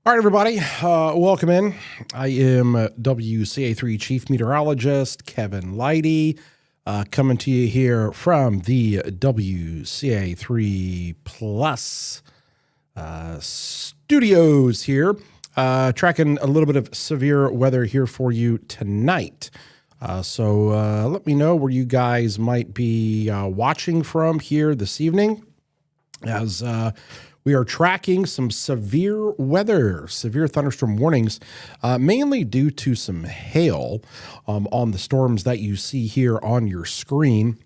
All right, everybody, welcome in. I am WCA3 Chief Meteorologist Kevin Leidy, coming to you here from the WCA3 Plus studios here, tracking a little bit of severe weather here for you tonight. So let me know where you guys might be watching from here this evening, as we are tracking some severe weather, severe thunderstorm warnings, mainly due to some hail on the storms that you see here on your screen.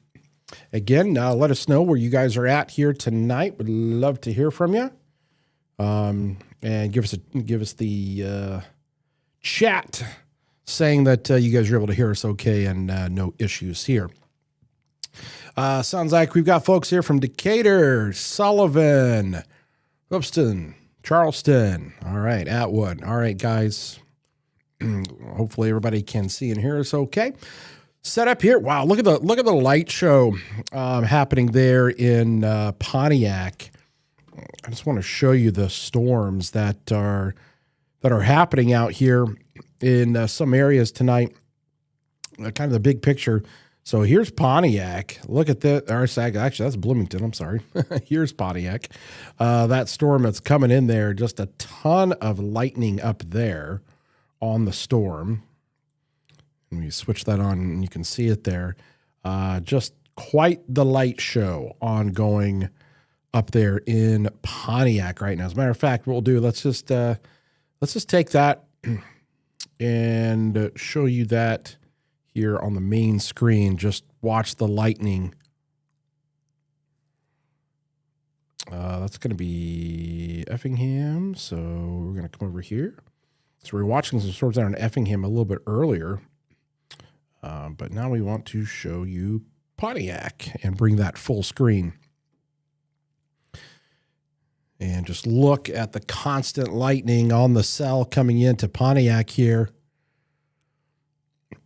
Again, let us know where you guys are at here tonight. Would love to hear from you. And give us the chat saying that you guys are able to hear us okay and no issues here. Sounds like we've got folks here from Decatur, Sullivan, Hoopston, Charleston. All right, Atwood. All right, guys. Hopefully everybody can see and hear us okay. Set up here. Wow, look at the light show happening there in Pontiac. I just want to show you the storms that are happening out here in some areas tonight. Kind of the big picture. So here's Pontiac. Look at that. Actually, that's Bloomington. I'm sorry. Here's Pontiac. That storm that's coming in there. Just a ton of lightning up there on the storm. And we switch that on and you can see it there. Just quite the light show ongoing up there in Pontiac right now. As a matter of fact, what we'll do, let's just take that and show you that here on the main screen. Just watch the lightning. That's going to be Effingham. So we're going to come over here. So we're watching some storms down in Effingham a little bit earlier. But now we want to show you Pontiac and bring that full screen. And just look at the constant lightning on the cell coming into Pontiac here.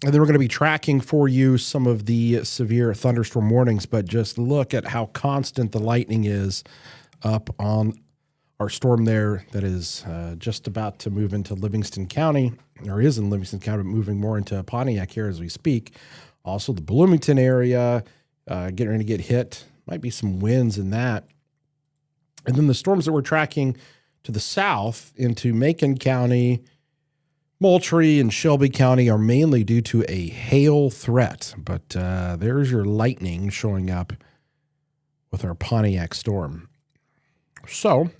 And then we're going to be tracking for you some of the severe thunderstorm warnings, but just look at how constant the lightning is up on our storm there that is just about to move into Livingston County, or is in Livingston County, but moving more into Pontiac here as we speak. Also the Bloomington area getting ready to get hit. Might be some winds in that. And then the storms that we're tracking to the south into Macon County, Moultrie, and Shelby County are mainly due to a hail threat. But there's your lightning showing up with our Pontiac storm. So we'll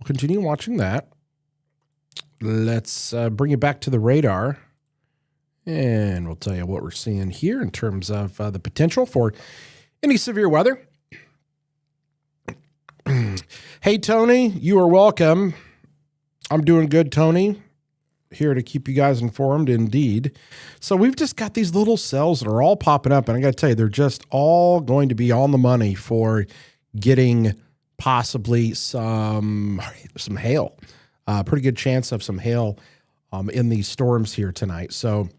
continue watching that. Let's bring it back to the radar. And we'll tell you what we're seeing here in terms of the potential for any severe weather. Hey, Tony, you are welcome. I'm doing good, Tony. Here to keep you guys informed, indeed. So we've just got these little cells that are all popping up, and I got to tell you, they're just all going to be on the money for getting possibly some hail. Pretty good chance of some hail in these storms here tonight. So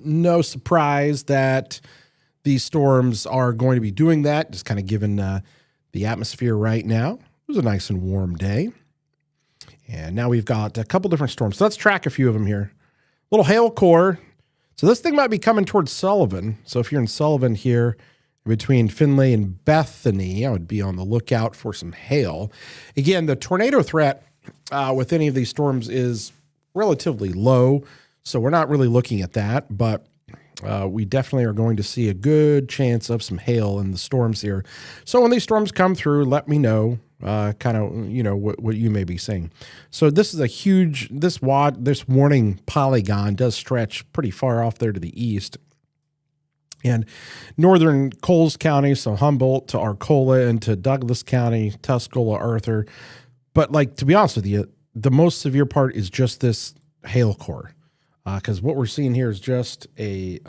no surprise that these storms are going to be doing that, just kind of given the atmosphere right now. It was a nice and warm day. And now we've got a couple different storms. So let's track a few of them here. Little hail core. So this thing might be coming towards Sullivan. So if you're in Sullivan here, between Findlay and Bethany, I would be on the lookout for some hail. Again, the tornado threat with any of these storms is relatively low. So we're not really looking at that, but we definitely are going to see a good chance of some hail in the storms here. So when these storms come through, let me know kind of, what you may be seeing. So this is a huge, this warning polygon does stretch pretty far off there to the east. And northern Coles County, so Humboldt to Arcola and to Douglas County, Tuscola, Arthur. But to be honest with you, the most severe part is just this hail core. Because what we're seeing here is just a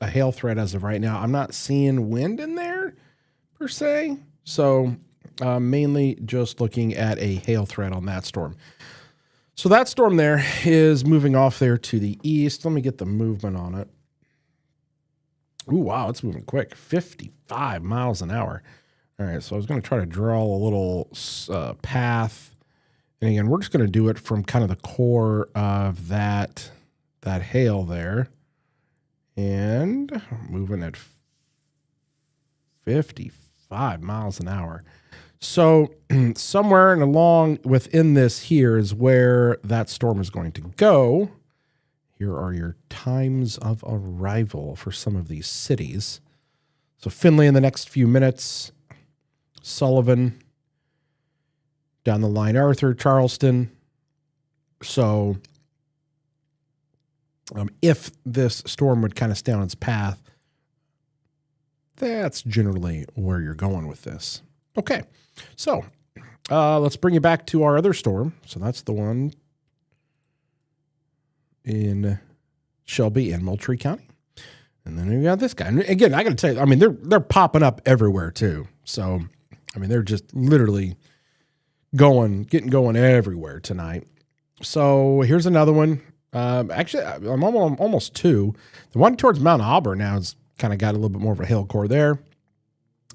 hail threat as of right now. I'm not seeing wind in there per se. So mainly just looking at a hail threat on that storm. So that storm there is moving off there to the east. Let me get the movement on it. Ooh, wow, it's moving quick. 55 miles an hour. All right, so I was going to try to draw a little path. And again, we're just going to do it from kind of the core of that hail there. And moving at 55 miles an hour. So somewhere and along within this here is where that storm is going to go. Here are your times of arrival for some of these cities. So Findlay in the next few minutes, Sullivan, down the line, Arthur, Charleston. So if this storm would kind of stay on its path, that's generally where you're going with this. Okay, so let's bring you back to our other storm. So that's the one in Shelby and Moultrie County. And then we got this guy. And again, I got to tell you, I mean, they're popping up everywhere too. So, I mean, they're just literally getting going everywhere tonight. So here's another one. Actually, I'm almost two. The one towards Mount Auburn now has kind of got a little bit more of a hail core there.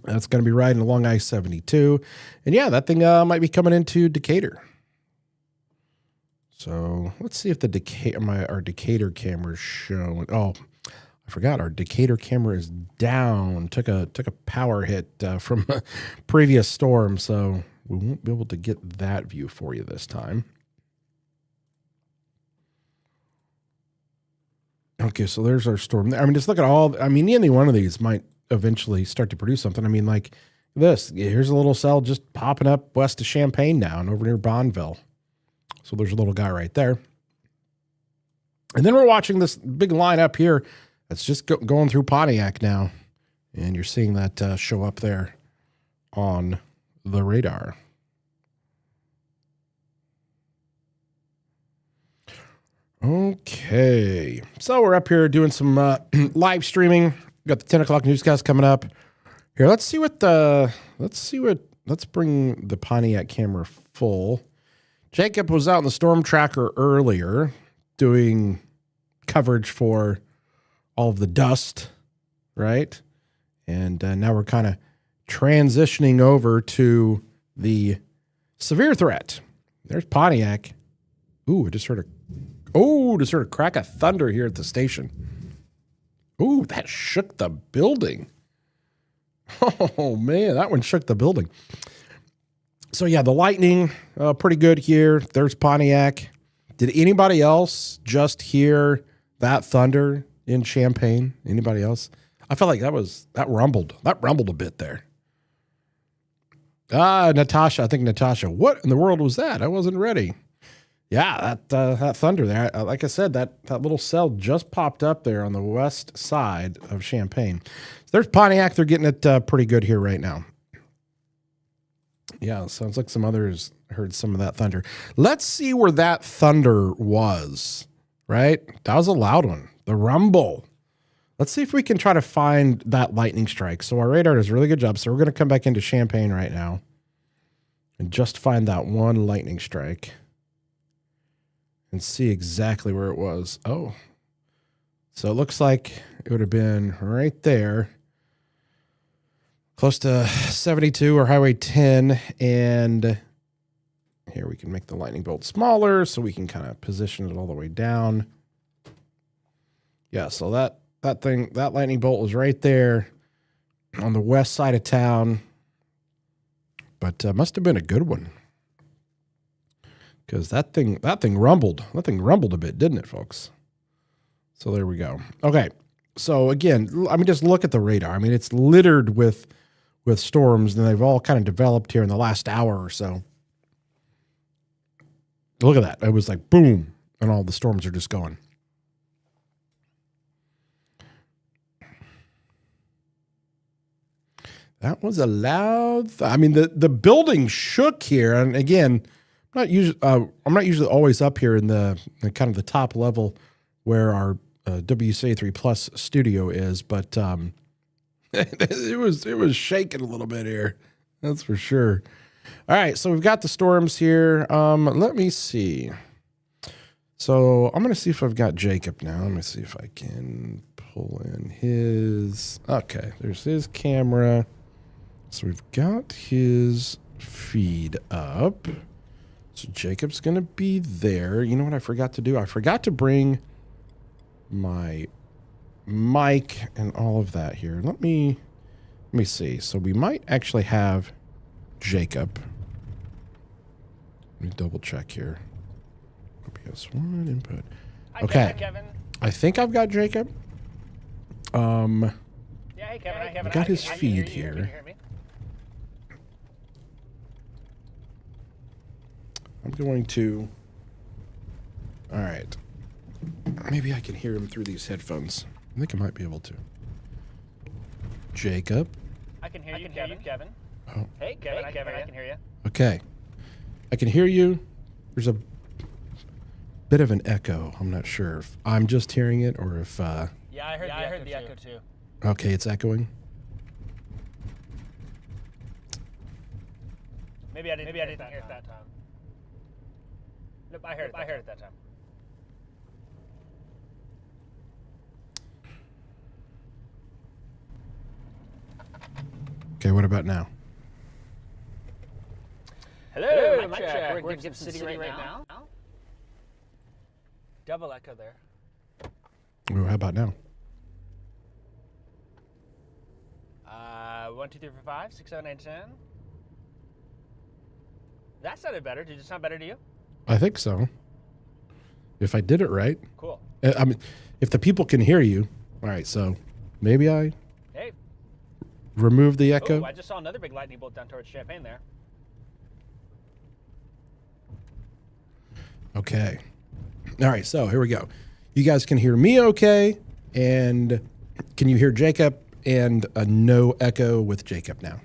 That's going to be riding along I-72. And yeah, that thing might be coming into Decatur. So let's see if our Decatur camera is showing. Oh, I forgot our Decatur camera is down. Took a power hit from a previous storm, so we won't be able to get that view for you this time. Okay, so there's our storm. I mean, just look at any one of these might eventually start to produce something. I mean, like this. Here's a little cell just popping up west of Champaign now and over near Bonneville. So there's a little guy right there. And then we're watching this big line up here that's just going through Pontiac now. And you're seeing that show up there on the radar. Okay, so we're up here doing some live streaming. We've got the 10 o'clock newscast coming up. Here, let's bring the Pontiac camera full. Jacob was out in the storm tracker earlier doing coverage for all of the dust, right? And now we're kind of transitioning over to the severe threat. There's Pontiac. Ooh, I just heard a crack of thunder here at the station. Ooh, that shook the building. Oh, man, that one shook the building. So, yeah, the lightning, pretty good here. There's Pontiac. Did anybody else just hear that thunder in Champaign? Anybody else? I felt like that rumbled. That rumbled a bit there. Natasha. I think Natasha. What in the world was that? I wasn't ready. Yeah, that thunder there. Like I said, that little cell just popped up there on the west side of Champaign. So there's Pontiac. They're getting it pretty good here right now. Yeah, sounds like some others heard some of that thunder. Let's see where that thunder was, right? That was a loud one. The rumble. Let's see if we can try to find that lightning strike. So our radar does a really good job. So we're going to come back into Champaign right now and just find that one lightning strike and see exactly where it was. Oh, so it looks like it would have been right there, close to 72 or Highway 10. And here we can make the lightning bolt smaller so we can kind of position it all the way down. Yeah, so that lightning bolt was right there on the west side of town, but must have been a good one because that thing rumbled. That thing rumbled a bit, didn't it, folks? So there we go. Okay, so again, I mean, just look at the radar. I mean, it's littered with storms, and they've all kind of developed here in the last hour or so. Look at that. It was like boom, and all the storms are just going. That was a loud. I mean, the building shook here, and again, I'm not usually always up here in the kind of the top level where our WCA3 Plus studio is, but it was shaking a little bit here. That's for sure. All right, so we've got the storms here. Let me see. So I'm going to see if I've got Jacob now. Let me see if I can pull in his. Okay, there's his camera. So we've got his feed up. So Jacob's going to be there. You know what I forgot to do? I forgot to bring my mic and all of that here. Let me see. So we might actually have Jacob. Let me double check here. OBS 1 input. Okay. Hi, Kevin. I think I've got Jacob. Yeah, hey, Kevin. I got his feed here. Can you hear me? I'm going to... All right. Maybe I can hear him through these headphones. I think I might be able to. Jacob. I can hear you, Kevin. Oh. Hey, Kevin. I can hear you. Okay. I can hear you. There's a bit of an echo. I'm not sure if I'm just hearing it or if... Yeah, I heard the echo too. Okay, it's echoing. Maybe I didn't hear it that time. Nope, I heard it that time. Okay, what about now? Hello, mic check. We're in Gibson City right now. Double echo there. Oh, how about now? 1, 2, 3, 4, 5, 6, 7, 8, 10. That sounded better. Did it sound better to you? I think so. If I did it right. Cool. I mean, if the people can hear you. All right, so maybe I remove the echo. Ooh, I just saw another big lightning bolt down towards Champaign there. Okay. All right, so here we go. You guys can hear me okay, and can you hear Jacob? And a no echo with Jacob now.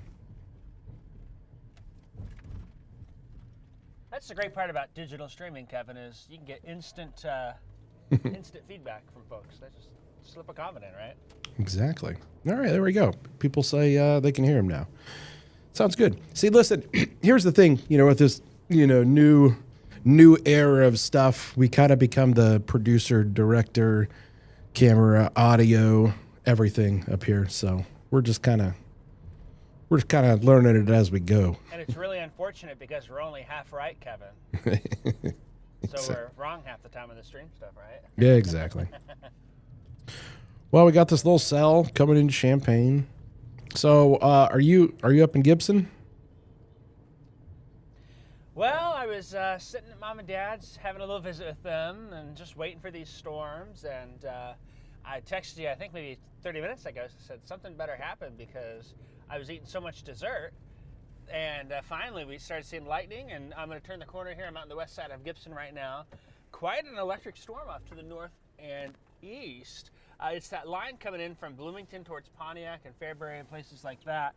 That's the great part about digital streaming, Kevin, is you can get instant feedback from folks. They just slip a comment in, right? Exactly. All right, there we go. People say they can hear him now. Sounds good. See, listen, here's the thing, with this, new era of stuff, we kind of become the producer, director, camera, audio, everything up here. So we're just kind of learning it as we go. And it's really unfortunate because we're only half right, Kevin. So we're wrong half the time in the stream stuff, right? Yeah, exactly. Well, we got this little cell coming into Champaign. So are you up in Gibson? Well, I was sitting at Mom and Dad's having a little visit with them and just waiting for these storms. And I texted you, I think maybe 30 minutes ago, said something better happen because I was eating so much dessert. And finally, we started seeing lightning, and I'm going to turn the corner here. I'm out on the west side of Gibson right now. Quite an electric storm off to the north and east. It's that line coming in from Bloomington towards Pontiac and Fairbury and places like that.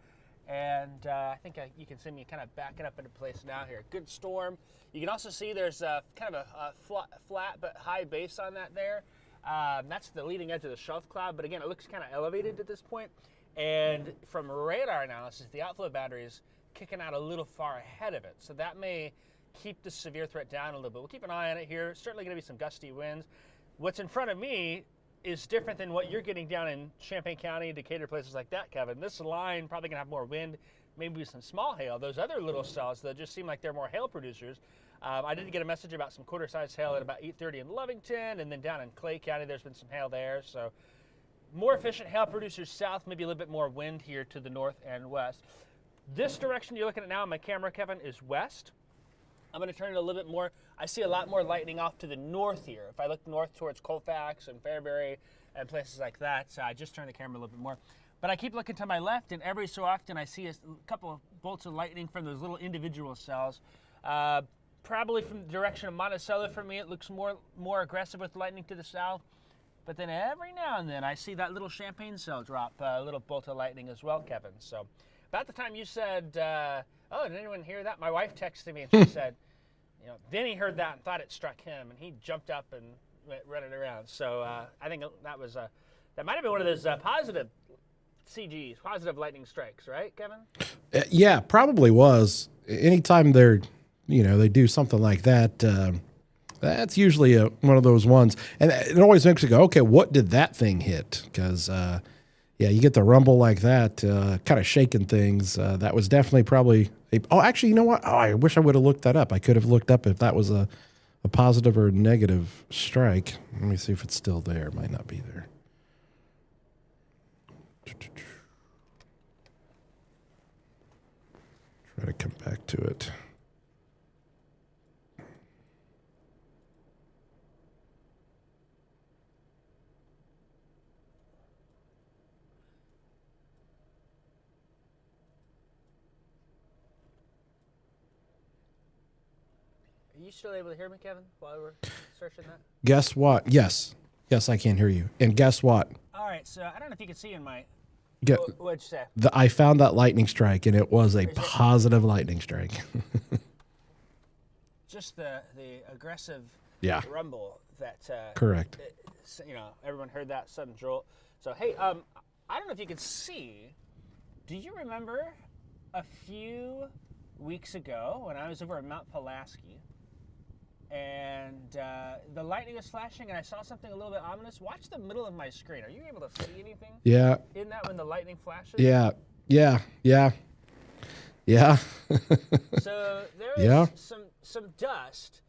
And I think you can see me kind of backing up into place now here. Good storm. You can also see there's kind of a flat but high base on that there. That's the leading edge of the shelf cloud, but again, it looks kind of elevated at this point. And from radar analysis, the outflow boundary is kicking out a little far ahead of it. So that may keep the severe threat down a little bit. We'll keep an eye on it here. Certainly going to be some gusty winds. What's in front of me is different than what you're getting down in Champaign County, Decatur, places like that, Kevin. This line probably going to have more wind, maybe some small hail. Those other little cells, they just seem like they're more hail producers. I did get a message about some quarter-sized hail at about 8:30 in Lovington, and then down in Clay County, there's been some hail there. So more efficient hail producers south, maybe a little bit more wind here to the north and west. This direction you're looking at now on my camera, Kevin, is west. I'm going to turn it a little bit more. I see a lot more lightning off to the north here. If I look north towards Colfax and Fairbury and places like that, so I just turn the camera a little bit more. But I keep looking to my left, and every so often I see a couple of bolts of lightning from those little individual cells. Probably from the direction of Monticello for me, it looks more aggressive with lightning to the south. But then every now and then I see that little Champaign cell drop a little bolt of lightning as well, Kevin. So about the time you said, oh, did anyone hear that? My wife texted me and she said, then he heard that and thought it struck him, and he jumped up and went running around. So I think that was that might have been one of those positive CGs, positive lightning strikes, right, Kevin? Yeah, probably was. Anytime they do something like that, that's usually one of those ones. And it always makes you go, okay, what did that thing hit? Because, Yeah, you get the rumble like that, kind of shaking things. That was definitely probably. Oh, actually, you know what? Oh, I wish I would have looked that up. I could have looked up if that was a positive or a negative strike. Let me see if it's still there. It might not be there. Try to come back to it. Are you still able to hear me, Kevin, while we're searching that? Guess what? Yes. Yes, I can hear you. And guess what? All right, so I don't know if you can see in my... Get, What'd you say? I found that lightning strike, and it was a positive lightning strike. Just the aggressive Yeah. rumble that... Correct. Everyone heard that sudden jolt. So, hey, I don't know if you can see. Do you remember a few weeks ago when I was over at Mount Pulaski and the lightning was flashing and I saw something a little bit ominous? Watch the middle of my screen. Are you able to see anything? Yeah. In that when the lightning flashes? Yeah. So there is some dust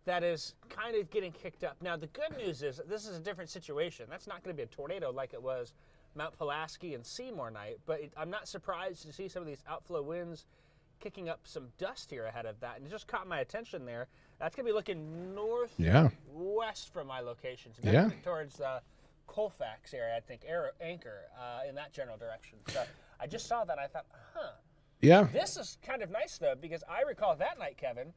that is kind of getting kicked up. Now, the good news is this is a different situation. That's not going to be a tornado like it was Mount Pulaski and Seymour night, but I'm not surprised to see some of these outflow winds kicking up some dust here ahead of that, and it just caught my attention there. That's going to be looking northwest from my location, so towards the Colfax area, I think, Anchor, in that general direction. So I just saw that, and I thought, Yeah. This is kind of nice, though, because I recall that night, Kevin,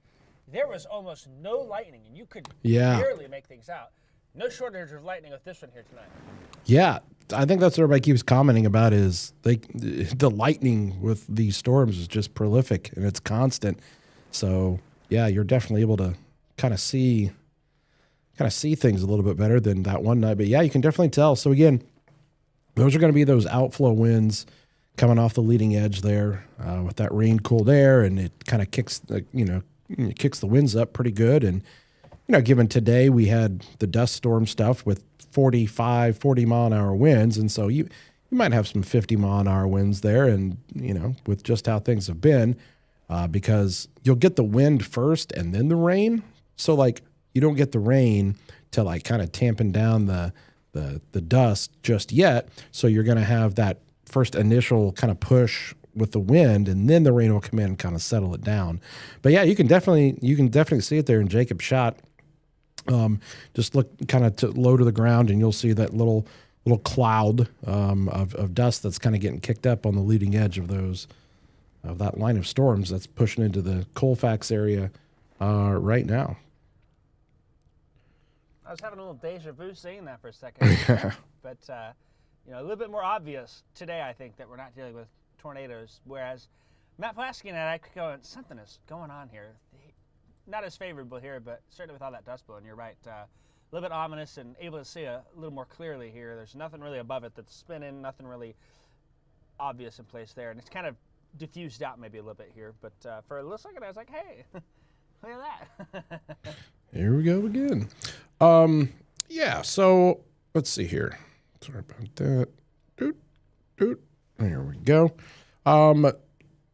there was almost no lightning, and you could barely make things out. No shortage of lightning with this one here tonight. Yeah, I think that's what everybody keeps commenting about is the lightning with these storms is just prolific and it's constant. So yeah, you're definitely able to kind of see things a little bit better than that one night. But yeah, you can definitely tell. So again, those are going to be those outflow winds coming off the leading edge there with that rain cooled air, and it kind of kicks kicks the winds up pretty good. And given today we had the dust storm stuff with 45, 40 mile an hour winds. And so you might have some 50 mile an hour winds there. And, with just how things have been, because you'll get the wind first and then the rain. So you don't get the rain to kind of tamping down the dust just yet. So you're going to have that first initial kind of push with the wind, and then the rain will come in and kind of settle it down. But yeah, you can definitely see it there in Jacob's shot. Just look kind of low to the ground, and you'll see that little cloud of dust that's kind of getting kicked up on the leading edge of that line of storms that's pushing into the Colfax area right now. I was having a little deja vu saying that for a second, but a little bit more obvious today, I think, that we're not dealing with tornadoes, whereas Matt Pulaski and I keep going, something is going on here. Not as favorable here, but certainly with all that dust blowing, you're right. A little bit ominous and able to see a little more clearly here. There's nothing really above it that's spinning, nothing really obvious in place there. And it's kind of diffused out maybe a little bit here. But for a little second, I was like, hey, look at that. Here we go again. Yeah, so let's see here. Sorry about that. There we go.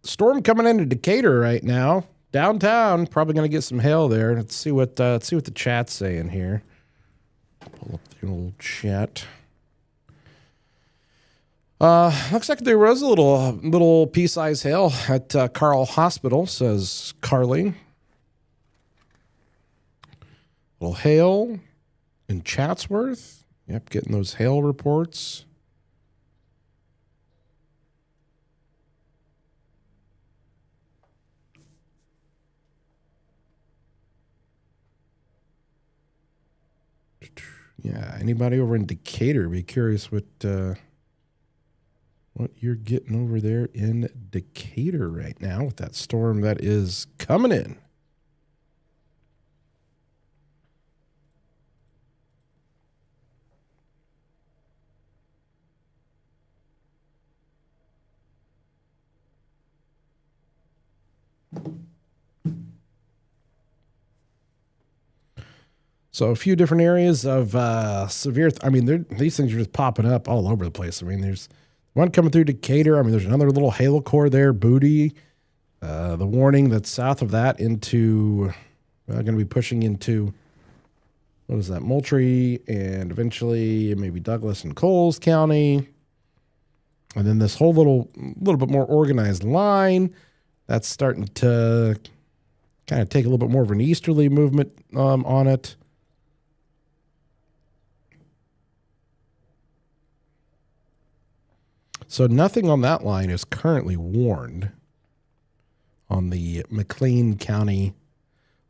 Storm coming into Decatur right now. Downtown, probably going to get some hail there. Let's see what the chat's saying here. Pull up the old chat. Looks like there was a little pea-sized hail at Carl Hospital, says Carly. Little hail in Chatsworth. Yep, getting those hail reports. Yeah, anybody over in Decatur, be curious what you're getting over there in Decatur right now with that storm that is coming in. So a few different areas of severe. These things are just popping up all over the place. I mean, there's one coming through Decatur. I mean, there's another little hail core there, Booty. The warning that's south of that into, going to be pushing into, what is that, Moultrie, and eventually maybe Douglas and Coles County. And then this whole little bit more organized line, that's starting to kind of take a little bit more of an easterly movement on it. So nothing on that line is currently warned on the McLean County,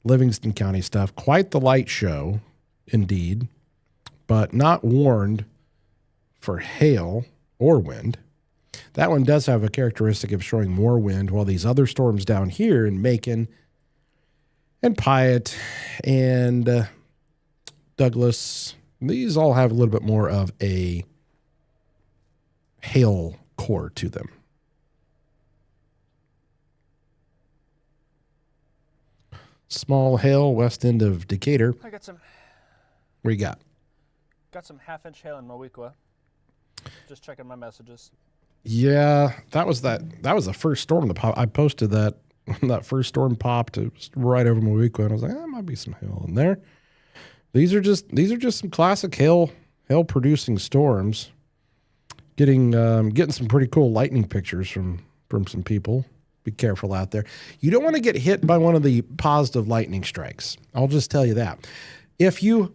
Livingston County stuff. Quite the light show, indeed, but not warned for hail or wind. That one does have a characteristic of showing more wind, while these other storms down here in Macon and Piatt and Douglas, these all have a little bit more of a hail core to them. Small hail west end of Decatur. I got some. What you got? Got some half-inch hail in Mowequa. Just checking my messages. Yeah, that was the first storm that popped. I posted that when that first storm popped. It was right over Mowequa, and I was like, there might be some hail in there. These are just some classic hail producing storms. Getting some pretty cool lightning pictures from some people. Be careful out there. You don't want to get hit by one of the positive lightning strikes. I'll just tell you that. If you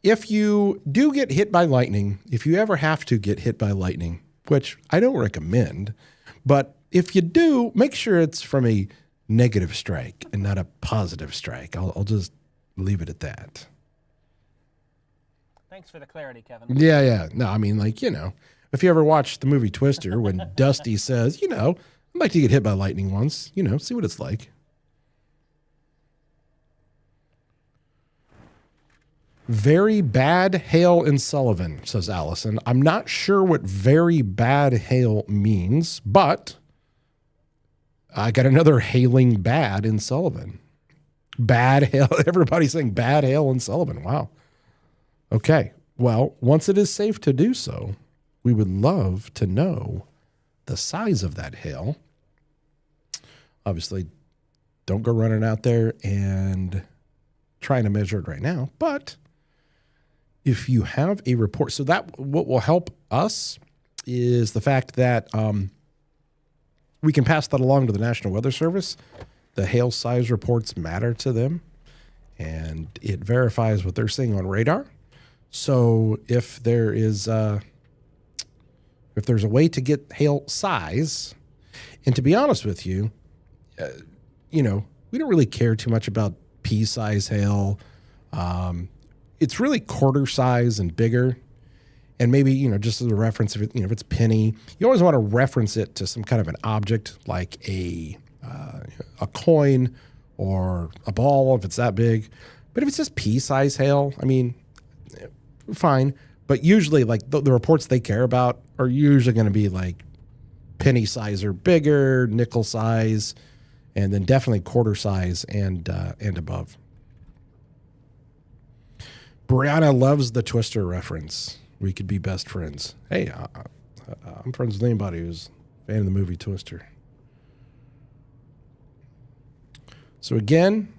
do get hit by lightning, if you ever have to get hit by lightning, which I don't recommend, but if you do, make sure it's from a negative strike and not a positive strike. I'll just leave it at that. Thanks for the clarity, Kevin. Yeah. No, I mean, if you ever watch the movie Twister, when Dusty says, I'd like to get hit by lightning once, see what it's like. Very bad hail in Sullivan, says Allison. I'm not sure what very bad hail means, but I got another hailing bad in Sullivan. Bad hail. Everybody's saying bad hail in Sullivan. Wow. Okay. Well, once it is safe to do so, we would love to know the size of that hail. Obviously, don't go running out there and trying to measure it right now, but if you have a report, so that what will help us is the fact that we can pass that along to the National Weather Service. The hail size reports matter to them, and it verifies what they're seeing on radar. So if there's a way to get hail size, and to be honest with you, we don't really care too much about pea-size hail. It's really quarter size and bigger. And maybe, just as a reference, if it's penny, you always want to reference it to some kind of an object like a coin or a ball if it's that big. But if it's just pea-size hail, fine. But usually, the reports they care about are usually going to be like penny size or bigger, nickel size, and then definitely quarter size and above. Brianna loves the Twister reference. We could be best friends. Hey, I'm friends with anybody who's a fan of the movie Twister. So again,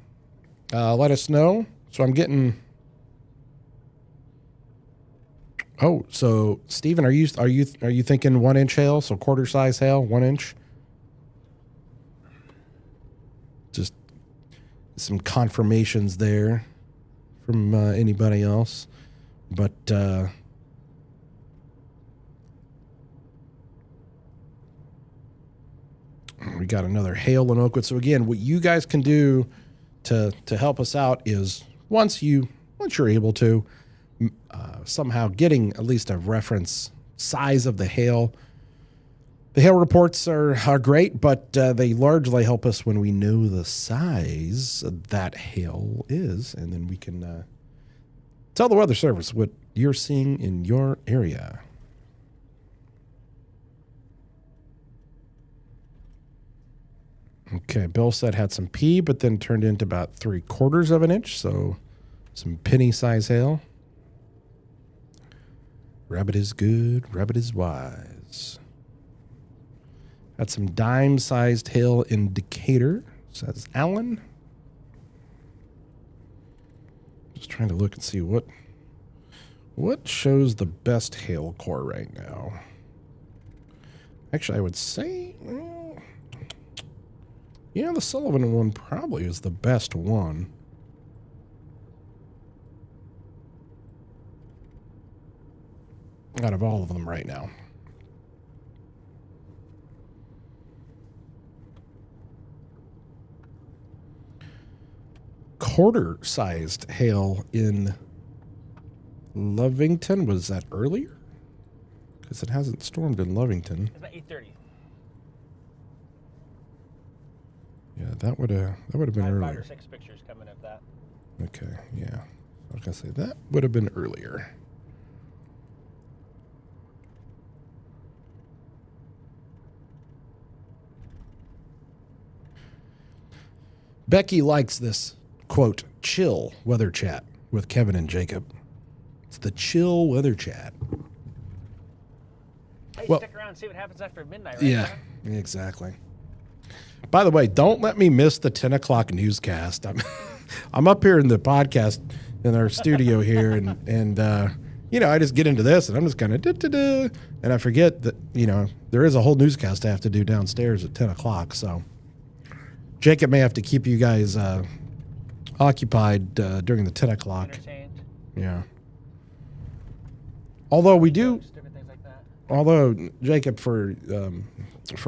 let us know. So I'm getting. Oh, so Stephen, are you thinking 1 inch hail? So quarter size hail, 1 inch. Just some confirmations there from anybody else, but we got another hail in Oakwood. So again, what you guys can do to help us out is once you're able to somehow getting at least a reference size of the hail. The hail reports are great, but they largely help us when we know the size that hail is, and then we can tell the Weather Service what you're seeing in your area. Okay, Bill said had some pea, but then turned into about 3/4 of an inch, so Some penny-size hail. Rabbit is good, rabbit is wise. Got some dime-sized hail in Decatur, says Alan. Just trying to look and see what shows the best hail core right now. Actually, I would say, well, yeah, the Sullivan one probably is the best one. Out of all of them right now. Quarter-sized hail in Lovington. Was that earlier? Because it hasn't stormed in Lovington. It's about 8:30. Yeah, that would have been earlier. 5 or 6 pictures coming of that. Okay, yeah. I was gonna say that would have been earlier. Becky likes this, quote, chill weather chat with Kevin and Jacob. It's the chill weather chat. Hey, Well- stick around and see what happens after midnight, right? Yeah, Kevin? exactly. By the way, don't let me miss the 10 o'clock newscast. I'm up here in the podcast in our studio here, and I just get into this, and I'm just kind of and I forget that, there is a whole newscast I have to do downstairs at 10 o'clock, so Jacob may have to keep you guys occupied during the 10 o'clock. Entertained. Yeah. Although we do, Different things like that. although Jacob, for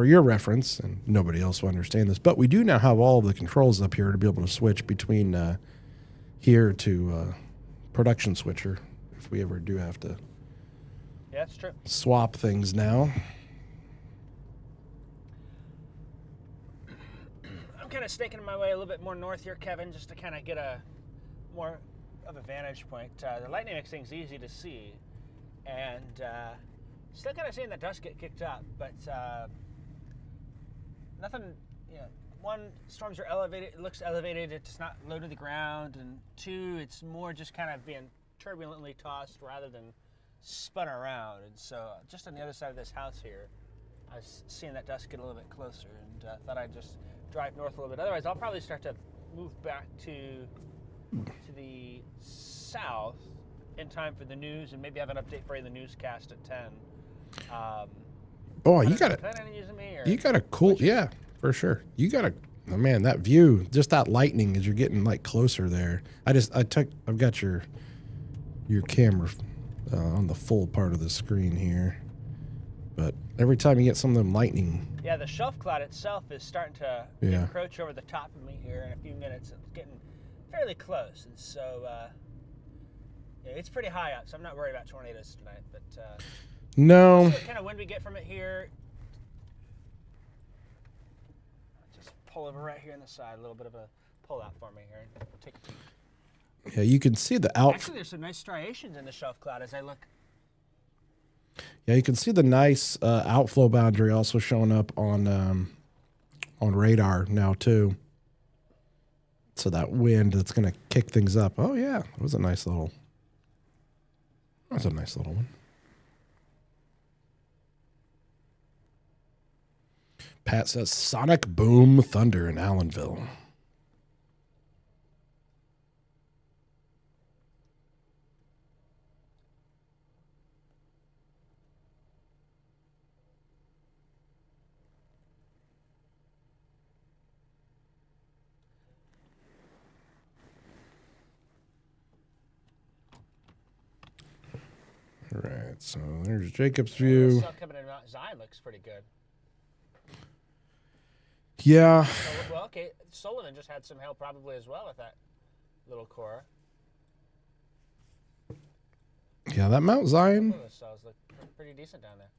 your reference, and nobody else will understand this, but we do now have all of the controls up here to be able to switch between here to production switcher if we ever do have to Yeah, that's true. swap things now. I'm kind of snaking my way a little bit more north here, Kevin, just to kind of get a more of a vantage point. The lightning makes things easy to see, and still kind of seeing the dust get kicked up, but nothing. One, storms are elevated. It looks elevated. It's not low to the ground, and two, it's more just kind of being turbulently tossed rather than spun around. And so, just on the other side of this house here, I was seeing that dust get a little bit closer, and thought I'd just drive north a little bit. Otherwise, I'll probably start to move back to the south in time for the news, and maybe have an update for you in the newscast at 10. Boy, you got it. Planning on using me, or You got a cool, yeah, for sure. You got a, oh man, that view, just that lightning as you're getting like closer there. I've got your camera on the full part of the screen here, but every time you get some of them lightning. Yeah, the shelf cloud itself is starting to Yeah. encroach over the top of me here in a few minutes. It's getting fairly close, and so yeah, it's pretty high up, so I'm not worried about tornadoes tonight. But No, see what kind of wind we get from it here. Just pull over right here on the side, a little bit of a pull out for me here, and we'll take a peek. yeah, you can see the Actually, there's some nice striations in the shelf cloud as I look. Yeah, you can see the nice outflow boundary also showing up on radar now too. So that wind that's going to kick things up. Oh yeah, that was a nice little. That's a nice little one. Pat says sonic boom thunder in Allenville. All right, so there's Jacob's view. Cell coming in Mount Zion looks pretty good. Yeah, So, well, okay, Sullivan just had some hail probably as well with that little core. yeah, that Mount Zion. Some of those cells look pretty decent down there.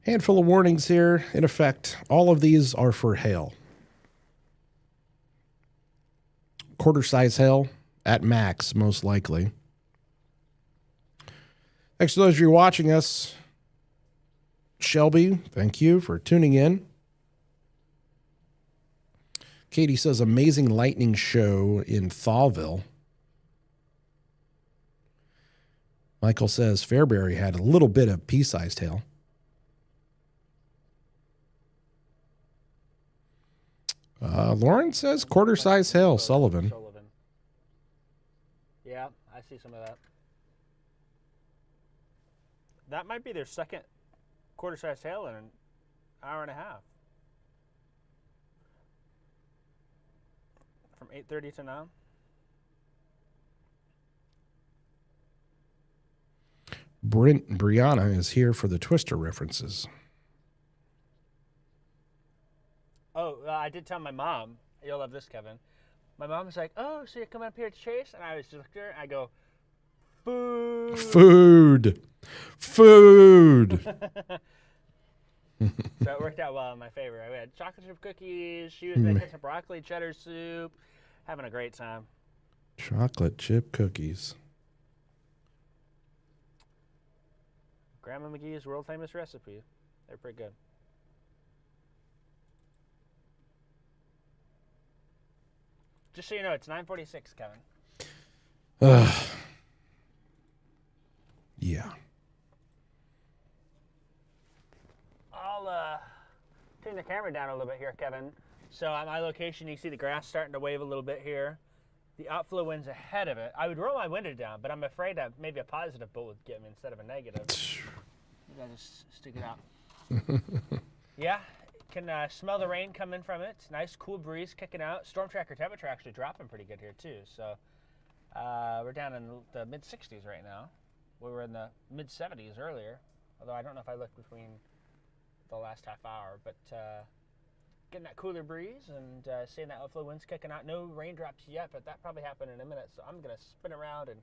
Handful of warnings here in effect. All of these are for hail. Quarter size hail at max, most likely. Thanks to those of you watching us. Shelby, thank you for tuning in. Katie says, amazing lightning show in Thawville. Michael says, Fairbury had a little bit of pea-sized hail. Lauren says, quarter-sized hail, Sullivan. Yeah, I see some of that. That might be their second quarter-sized hail in an hour and a half. From 8:30 to now. Brianna is here for the Twister references. Oh, I did tell my mom. You'll love this, Kevin. My mom was like, "Oh, so you're coming up here to Chase?" And I was just there. I go, "Food, food." So it worked out well in my favor. We had chocolate chip cookies. She was making some broccoli cheddar soup. Having a great time. Chocolate chip cookies. Grandma McGee's world famous recipe. They're pretty good. Just so you know, it's 9:46, Kevin. Yeah. I'll turn the camera down a little bit here, Kevin. So at my location, you can see the grass starting to wave a little bit here. The outflow wind's ahead of it. I would roll my window down, but I'm afraid that maybe a positive bolt would get me instead of a negative. You gotta just stick it out. Yeah, can smell the rain coming from it. Nice cool breeze kicking out. Storm tracker temperature actually dropping pretty good here too. So we're down in the mid 60s right now. We were in the mid 70s earlier. Although I don't know if I looked between the last half hour, but getting that cooler breeze and seeing that outflow winds kicking out. No raindrops yet, but that probably happened in a minute. So I'm going to spin around and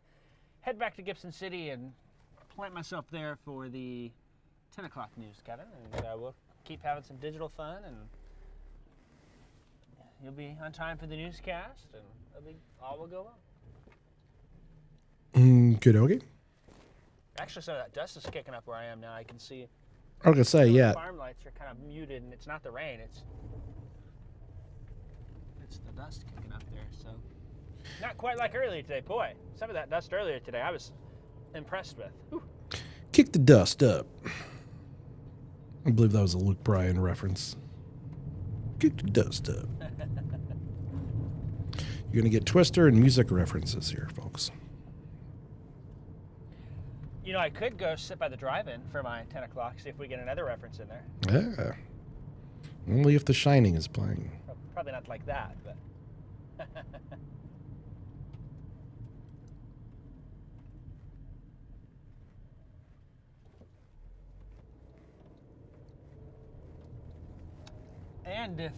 head back to Gibson City and plant myself there for the 10 o'clock news, Kevin. And we'll keep having some digital fun, and you'll be on time for the newscast, and all will go well. Good, okay. Actually, some of that dust is kicking up where I am now. I can see. I was going to say, yeah. The farm lights are kind of muted, and it's not the rain. It's the dust kicking up there. So not quite like earlier today. Boy, some of that dust earlier today I was impressed with. Whew. Kick the dust up. I believe that was a Luke Bryan reference. Kick the dust up. You're going to get Twister and music references here, folks. You know, I could go sit by the drive-in for my 10 o'clock, see if we get another reference in there. Yeah. Only if The Shining is playing. Probably not like that, but... And if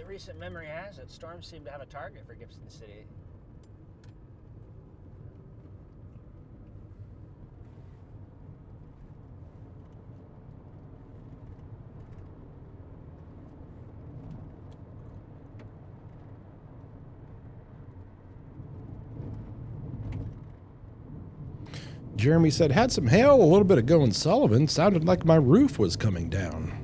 recent memory has it, storms seem to have a target for Gibson City. Jeremy said, had some hail, a little bit of going Sullivan. Sounded like my roof was coming down.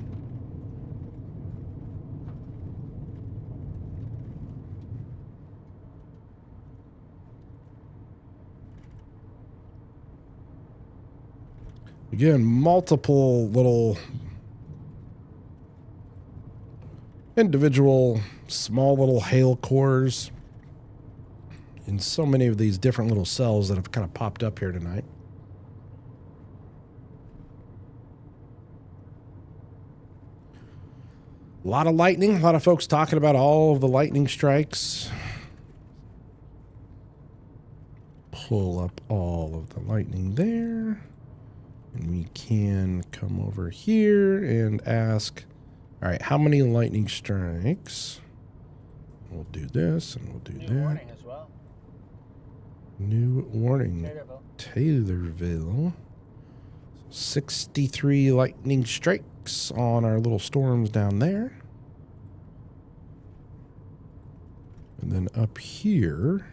Again, multiple little individual small little hail cores in so many of these different little cells that have kind of popped up here tonight. A lot of lightning, a lot of folks talking about all of the lightning strikes. Pull up all of the lightning there. And we can come over here and ask, all right, how many lightning strikes? We'll do this and we'll do that. New warning as well. New warning. Taylorville. 63 lightning strikes on our little storms down there. And then up here,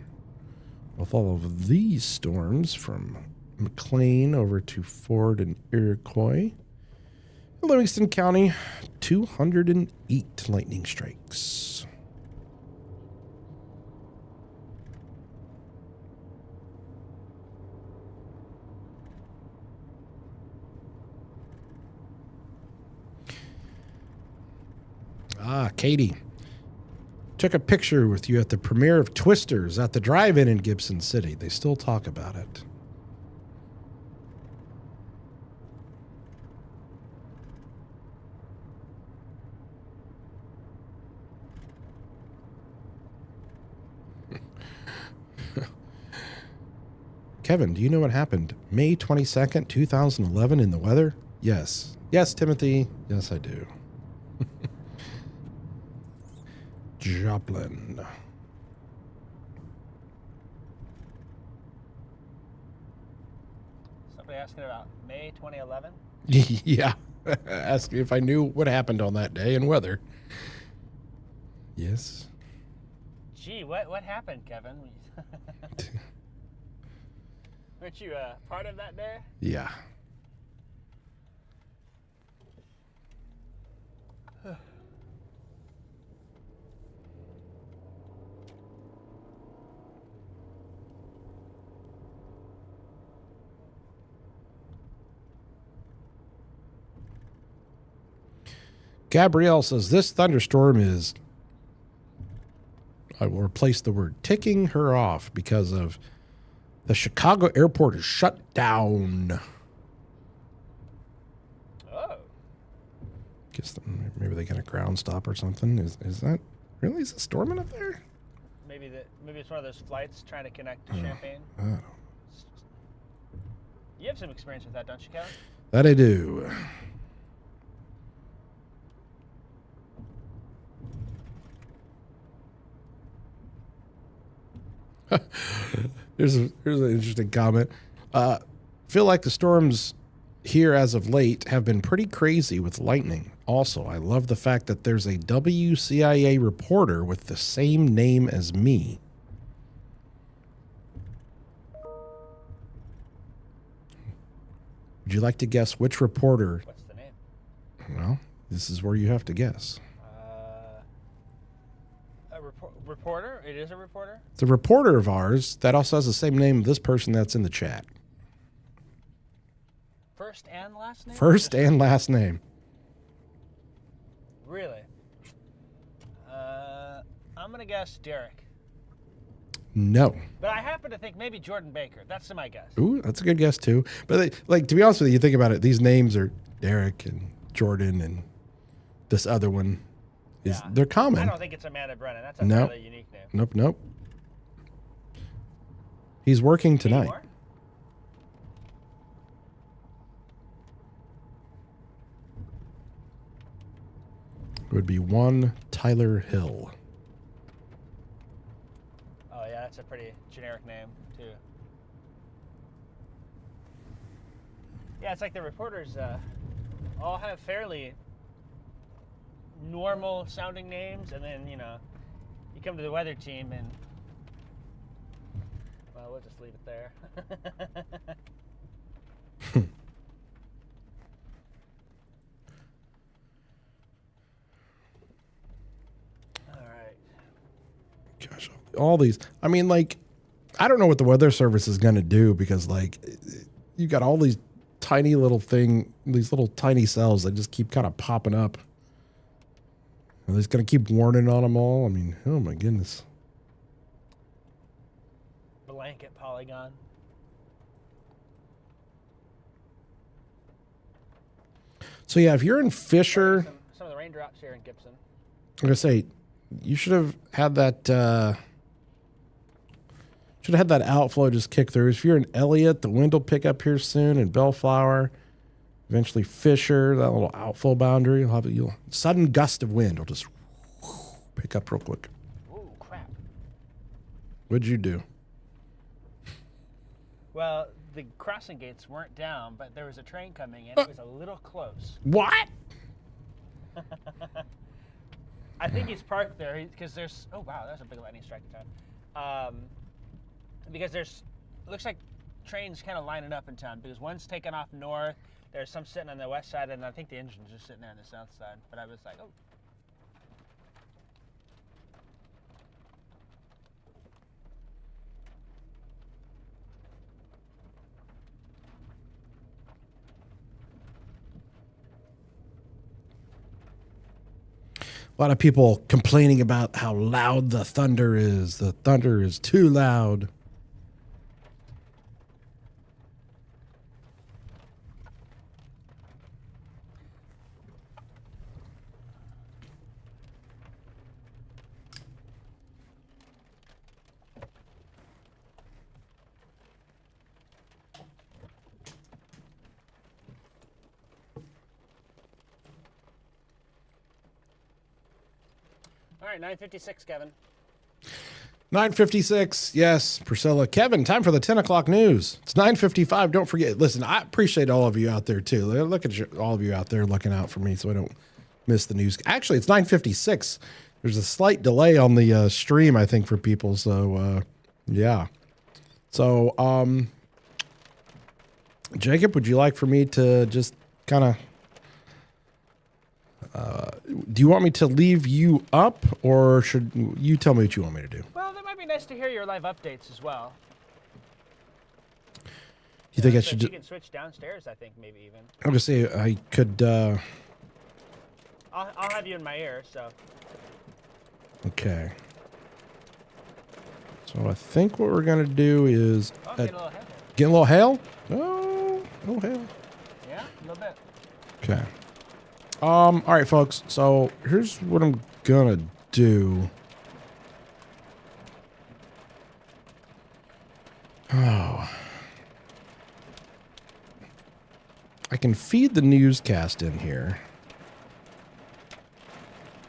with all of these storms from McLean over to Ford and Iroquois. Livingston County, 208 lightning strikes. Katie. Took a picture with you at the premiere of Twisters at the drive-in in Gibson City. They still talk about it. Kevin, do you know what happened May 22nd, 2011 in the weather? Yes. Yes, Timothy. Yes, I do. Joplin. Somebody asking about May 2011? Yeah. Ask me if I knew what happened on that day in weather. Yes. Gee, what happened, Kevin? Weren't you part of that day? Yeah. Gabrielle says this thunderstorm is, I will replace the word ticking her off because of the Chicago airport is shut down. Oh. Guess maybe they got a ground stop or something. Is that really? Is it storming up there? Maybe it's one of those flights trying to connect to Champaign. Oh. You have some experience with that, don't you, Kevin? That I do. Here's an interesting comment. Feel like the storms here as of late have been pretty crazy with lightning. Also, I love the fact that there's a WCIA reporter with the same name as me. Would you like to guess which reporter? What's the name? Well, this is where you have to guess. Reporter? It is a reporter? It's a reporter of ours that also has the same name of this person that's in the chat. First and last name? First and last name. Really? I'm going to guess Derek. No. But I happen to think maybe Jordan Baker. That's my guess. Ooh, that's a good guess too. But like, to be honest with you, think about it. These names are Derek and Jordan and this other one. They're common. I don't think it's Amanda Brennan. That's a really unique name. Nope. He's working tonight. It would be one Tyler Hill. Oh, yeah, that's a pretty generic name, too. Yeah, it's like the reporters all have fairly normal sounding names, and then, you come to the weather team and, well, we'll just leave it there. All right. Gosh, all these. I mean, like, I don't know what the Weather Service is going to do because, like, you got all these tiny little these little tiny cells that just keep kind of popping up. Are they going to keep warning on them all? I mean, oh my goodness. Blanket polygon. So yeah, if you're in Fisher, some of the raindrops here in Gibson. I'm gonna say you should have had that. Should have had that outflow just kick through. If you're in Elliott, the wind will pick up here soon, and Bellflower. Eventually Fisher, that little outflow boundary, you'll have a sudden gust of wind will just pick up real quick. Ooh, crap. What'd you do? Well, the crossing gates weren't down, but there was a train coming in. It was a little close. What? I think he's parked there because there's... Oh, wow, there's a big lightning strike time. because looks like trains kind of lining up in town, because one's taking off north. There's some sitting on the west side, and I think the engine's just sitting there on the south side. But I was like, oh. A lot of people complaining about how loud the thunder is. The thunder is too loud. All right, 9:56, Kevin. 9:56. Yes, Priscilla. Kevin, time for the 10 o'clock news. It's 9:55. Don't forget. Listen, I appreciate all of you out there, too. Look at all of you out there looking out for me so I don't miss the news. Actually, it's 9:56. There's a slight delay on the stream, I think, for people. So, yeah. So, Jacob, would you like for me to just kind of... do you want me to leave you up, or should you tell me what you want me to do? Well, that might be nice to hear your live updates as well. You think I So should? you can switch downstairs, I think, maybe even. I'm gonna say I could. I'll have you in my ear, so. Okay. So I think what we're gonna do is Oh, getting a little heavy. get a little hail. Oh hail. Yeah, a little bit. Okay. All right, folks. So here's what I'm gonna do. Oh. I can feed the newscast in here.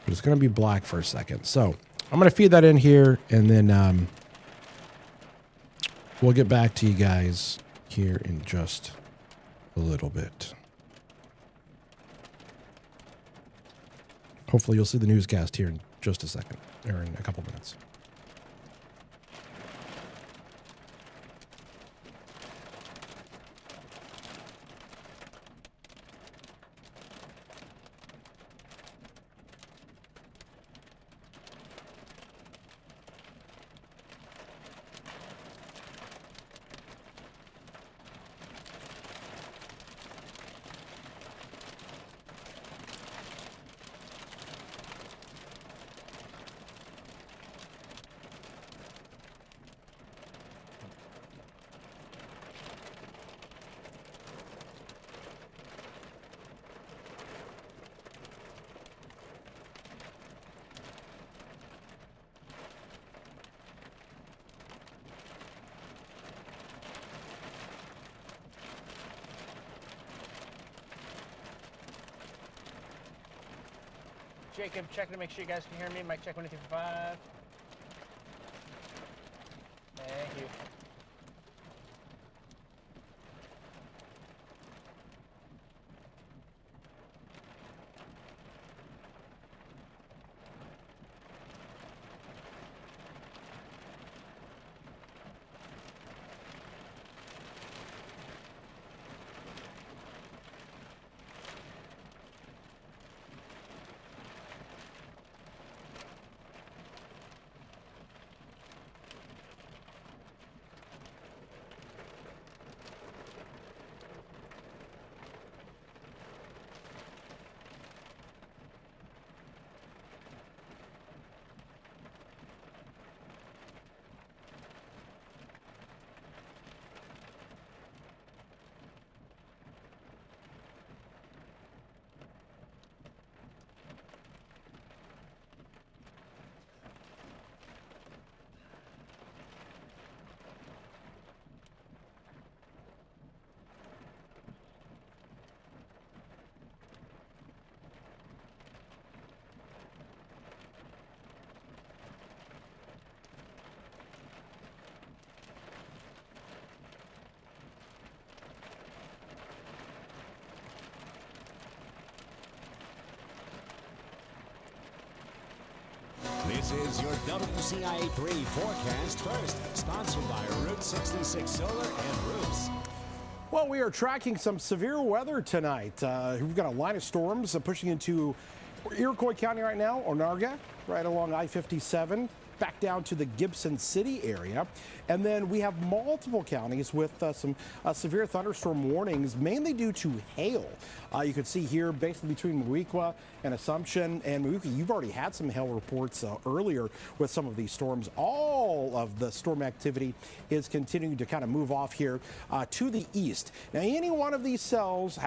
But it's going to be black for a second. So I'm going to feed that in here, and then we'll get back to you guys here in just a little bit. Hopefully you'll see the newscast here in just a second, or in a couple minutes. Jacob, checking to make sure you guys can hear me. Mic check 1, 2, 3, 4, 5. Thank you. This is your WCIA3 forecast first, sponsored by Route 66 Solar and Roofs. Well, we are tracking some severe weather tonight. We've got a line of storms pushing into Iroquois County right now, Onarga, right along I-57. Back down to the Gibson City area. And then we have multiple counties with some severe thunderstorm warnings, mainly due to hail. You can see here basically between Moequa and Assumption. And Moequa, you've already had some hail reports earlier with some of these storms. All of the storm activity is continuing to kind of move off here to the east. Now, any one of these cells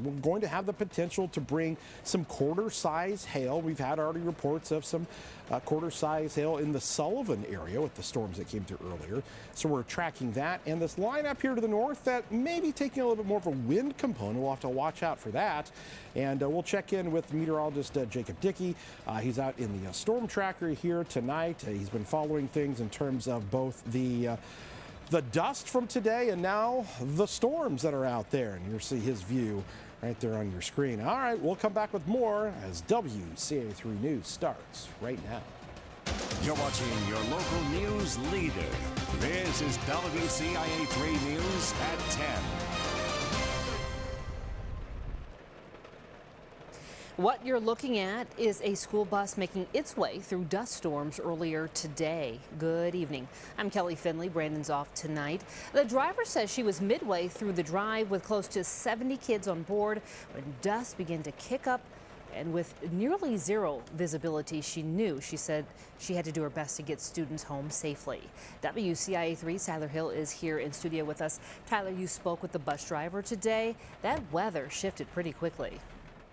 we're going to have the potential to bring some quarter-size hail. We've had already reports of some quarter-size hail in the Sullivan area with the storms that came through earlier. So we're tracking that. And this line up here to the north that may be taking a little bit more of a wind component. We'll have to watch out for that. And we'll check in with meteorologist Jacob Dickey. He's out in the storm tracker here tonight. He's been following things in terms of both the dust from today and now the storms that are out there. And you'll see his view right there on your screen. All right, we'll come back with more as WCA3 News starts right now. You're watching your local news leader. This is WCIA3 News at 10. What you're looking at is a school bus making its way through dust storms earlier today. Good evening. I'm Kelly Finley. Brandon's off tonight. The driver says she was midway through the drive with close to 70 kids on board when dust began to kick up. And with nearly zero visibility, she said she had to do her best to get students home safely. WCIA3's Tyler Hill is here in studio with us. Tyler, you spoke with the bus driver today. That weather shifted pretty quickly.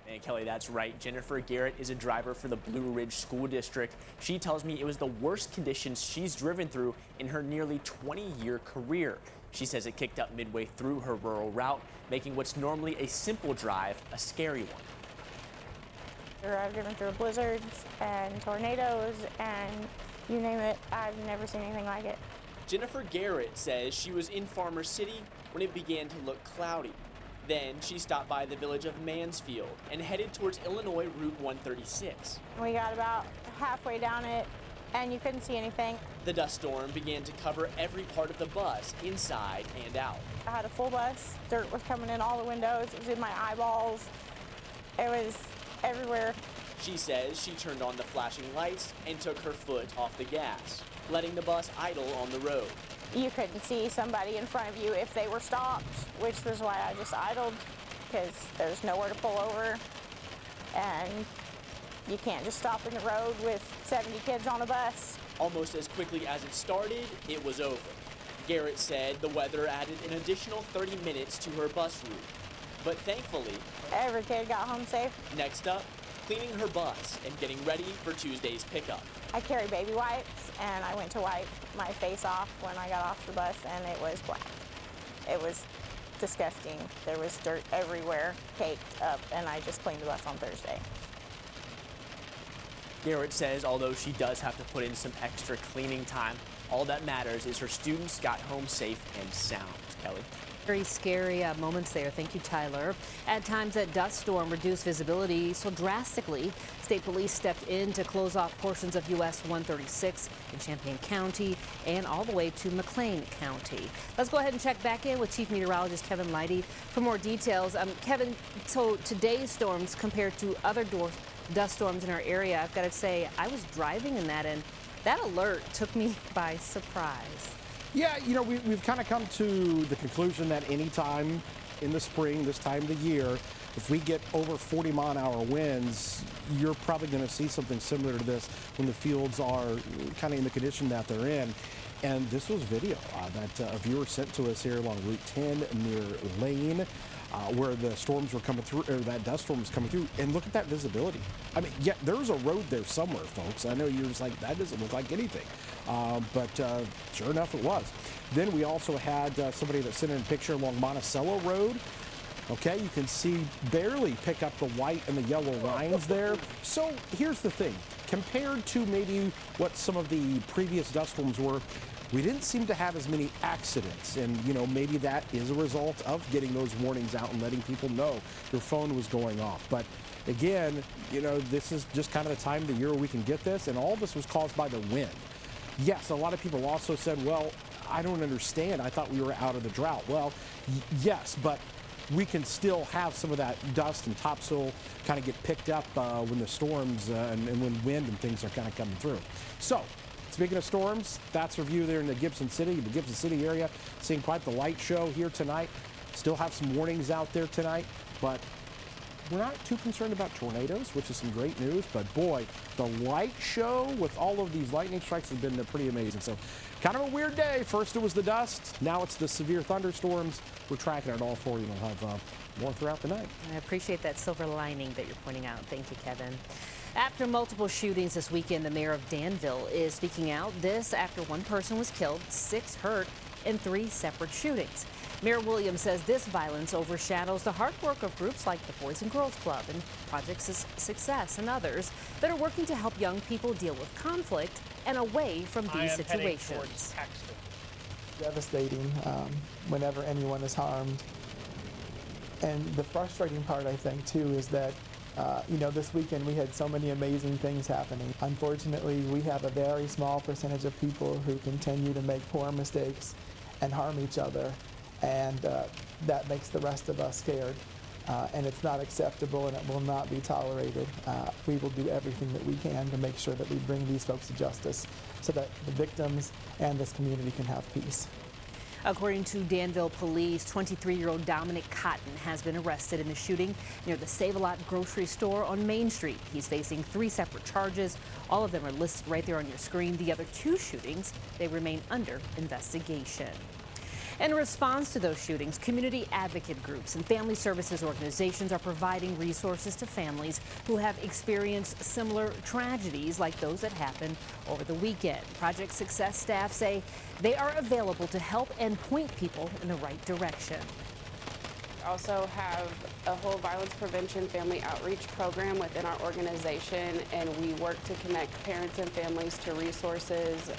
And Kelly, that's right. Jennifer Garrett is a driver for the Blue Ridge School District. She tells me it was the worst conditions she's driven through in her nearly 20-year career. She says it kicked up midway through her rural route, making what's normally a simple drive a scary one. I've driven through blizzards and tornadoes and you name it. I've never seen anything like it. Jennifer Garrett says she was in Farmer City when it began to look cloudy. Then she stopped by the village of Mansfield and headed towards Illinois Route 136. We got about halfway down it and you couldn't see anything. The dust storm began to cover every part of the bus, inside and out. I had a full bus. Dirt was coming in all the windows. It was in my eyeballs. It was everywhere. She says she turned on the flashing lights and took her foot off the gas, letting the bus idle on the road. You couldn't see somebody in front of you if they were stopped, which was why I just idled, because there's nowhere to pull over and you can't just stop in the road with 70 kids on a bus. Almost as quickly as it started, it was over. Garrett said the weather added an additional 30 minutes to her bus route. But thankfully, every kid got home safe. Next up, cleaning her bus and getting ready for Tuesday's pickup. I carry baby wipes, and I went to wipe my face off when I got off the bus, and it was black. It was disgusting. There was dirt everywhere, caked up, and I just cleaned the bus on Thursday. Garrett says although she does have to put in some extra cleaning time, all that matters is her students got home safe and sound. Kelly? Very scary moments there. Thank you, Tyler. At times, that dust storm reduced visibility so drastically. State police stepped in to close off portions of US 136 in Champaign County and all the way to McLean County. Let's go ahead and check back in with Chief Meteorologist Kevin Leidy for more details. Kevin, so today's storms compared to other dust storms in our area, I've got to say, I was driving in that, and that alert took me by surprise. Yeah, you know, we've kind of come to the conclusion that any time in the spring, this time of the year, if we get over 40-mile-an-hour winds, you're probably going to see something similar to this when the fields are kind of in the condition that they're in. And this was video that a viewer sent to us here along Route 10 near Lane, where the storms were coming through, or that dust storm was coming through. And look at that visibility. I mean, yeah, there's a road there somewhere, folks. I know you're just like, that doesn't look like anything. But sure enough, it was. Then we also had somebody that sent in a picture along Monticello Road. Okay, you can see barely pick up the white and the yellow lines there. So here's the thing. Compared to maybe what some of the previous dust storms were, we didn't seem to have as many accidents. And, you know, maybe that is a result of getting those warnings out and letting people know your phone was going off. But again, you know, this is just kind of the time of the year where we can get this, and all of this was caused by the wind. Yes, a lot of people also said, well, I don't understand. I thought we were out of the drought. Well, yes, but we can still have some of that dust and topsoil kind of get picked up when the storms and when wind and things are kind of coming through. So, speaking of storms, that's our view there in the Gibson City area. Seeing quite the light show here tonight. Still have some warnings out there tonight, but we're not too concerned about tornadoes, which is some great news. But boy, the light show with all of these lightning strikes has been pretty amazing. So kind of a weird day. First it was the dust. Now it's the severe thunderstorms. We're tracking it all for you. We'll have more throughout the night. I appreciate that silver lining that you're pointing out. Thank you, Kevin. After multiple shootings this weekend, the mayor of Danville is speaking out. This after one person was killed, 6 hurt in 3 separate shootings. Mayor Williams says this violence overshadows the hard work of groups like the Boys and Girls Club and Project Success and others that are working to help young people deal with conflict and away from these situations. Devastating whenever anyone is harmed. And the frustrating part, I think, too, is that you know, this weekend we had so many amazing things happening. Unfortunately, we have a very small percentage of people who continue to make poor mistakes and harm each other, and that makes the rest of us scared. And it's not acceptable, and it will not be tolerated. We will do everything that we can to make sure that we bring these folks to justice so that the victims and this community can have peace. According to Danville police, 23-year-old Dominic Cotton has been arrested in the shooting near the Save-A-Lot grocery store on Main Street. He's facing 3 separate charges. All of them are listed right there on your screen. The other 2 shootings, they remain under investigation. In response to those shootings, community advocate groups and family services organizations are providing resources to families who have experienced similar tragedies like those that happened over the weekend. Project Success staff say they are available to help and point people in the right direction. We also have a whole violence prevention family outreach program within our organization, and we work to connect parents and families to resources,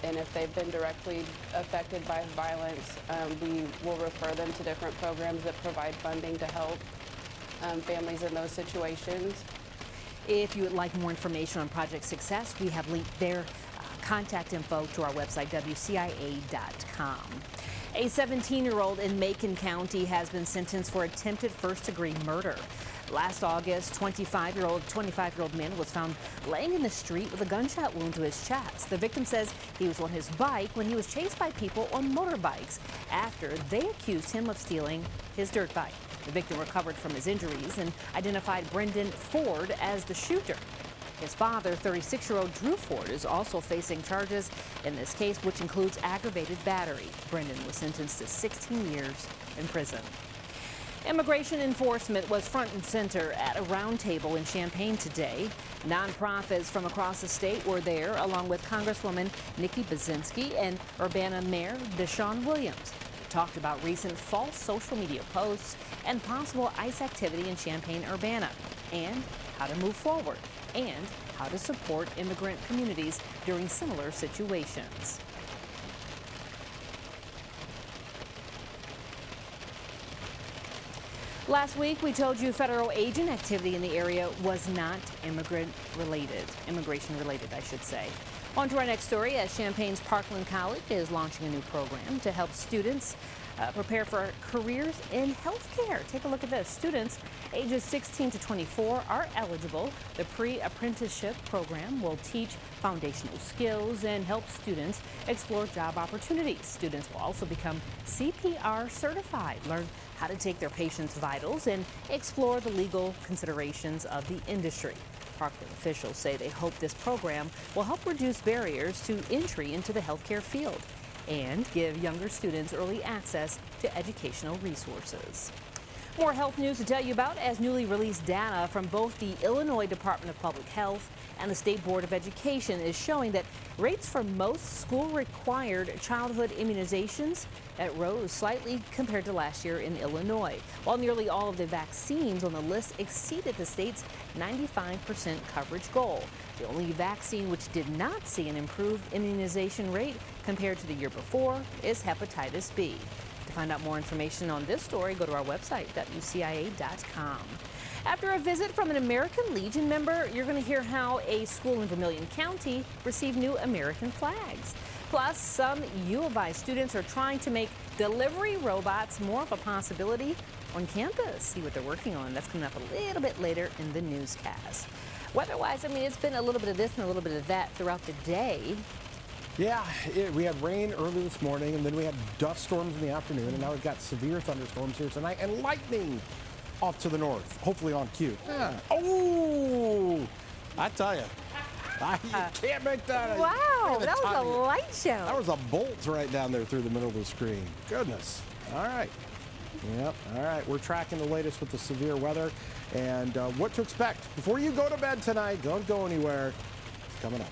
and if they've been directly affected by violence, we will refer them to different programs that provide funding to help families in those situations. If you would like more information on Project Success, we have linked their contact info to our website, WCIA.com. A 17-year-old in Macon County has been sentenced for attempted first-degree murder. Last August, 25-year-old man was found laying in the street with a gunshot wound to his chest. The victim says he was on his bike when he was chased by people on motorbikes after they accused him of stealing his dirt bike. The victim recovered from his injuries and identified Brendan Ford as the shooter. His father, 36-year-old Drew Ford, is also facing charges in this case, which includes aggravated battery. Brendan was sentenced to 16 years in prison. Immigration enforcement was front and center at a roundtable in Champaign today. Nonprofits from across the state were there, along with Congresswoman Nikki Baczynski and Urbana Mayor Deshaun Williams. They talked about recent false social media posts and possible ICE activity in Champaign-Urbana, and how to move forward, and how to support immigrant communities during similar situations. Last week, we told you federal agent activity in the area was not immigration related, I should say. On to our next story, as Champaign's Parkland College is launching a new program to help students prepare for careers in healthcare. Take a look at this. Students ages 16 to 24 are eligible. The pre-apprenticeship program will teach foundational skills and help students explore job opportunities. Students will also become CPR certified, learn how to take their patients' vitals, and explore the legal considerations of the industry. Parkland officials say they hope this program will help reduce barriers to entry into the healthcare field and give younger students early access to educational resources. More health news to tell you about as newly released data from both the Illinois Department of Public Health and the State Board of Education is showing that rates for most school-required childhood immunizations rose slightly compared to last year in Illinois, while nearly all of the vaccines on the list exceeded the state's 95% coverage goal. The only vaccine which did not see an improved immunization rate compared to the year before is hepatitis B. To find out more information on this story, go to our website, WCIA.com. After a visit from an American Legion member, you're going to hear how a school in Vermilion County received new American flags. Plus, some U of I students are trying to make delivery robots more of a possibility on campus. See what they're working on. That's coming up a little bit later in the newscast. Weather-wise, I mean, it's been a little bit of this and a little bit of that throughout the day. Yeah, we had rain early this morning, and then we had dust storms in the afternoon, and now we've got severe thunderstorms here tonight, and lightning off to the north, hopefully on cue. Yeah. Oh, I tell you, you can't make that. Wow, that was a light show. That was a bolt right down there through the middle of the screen. Goodness. All right. Yep. All right. We're tracking the latest with the severe weather and what to expect. Before you go to bed tonight, don't go anywhere. It's coming up.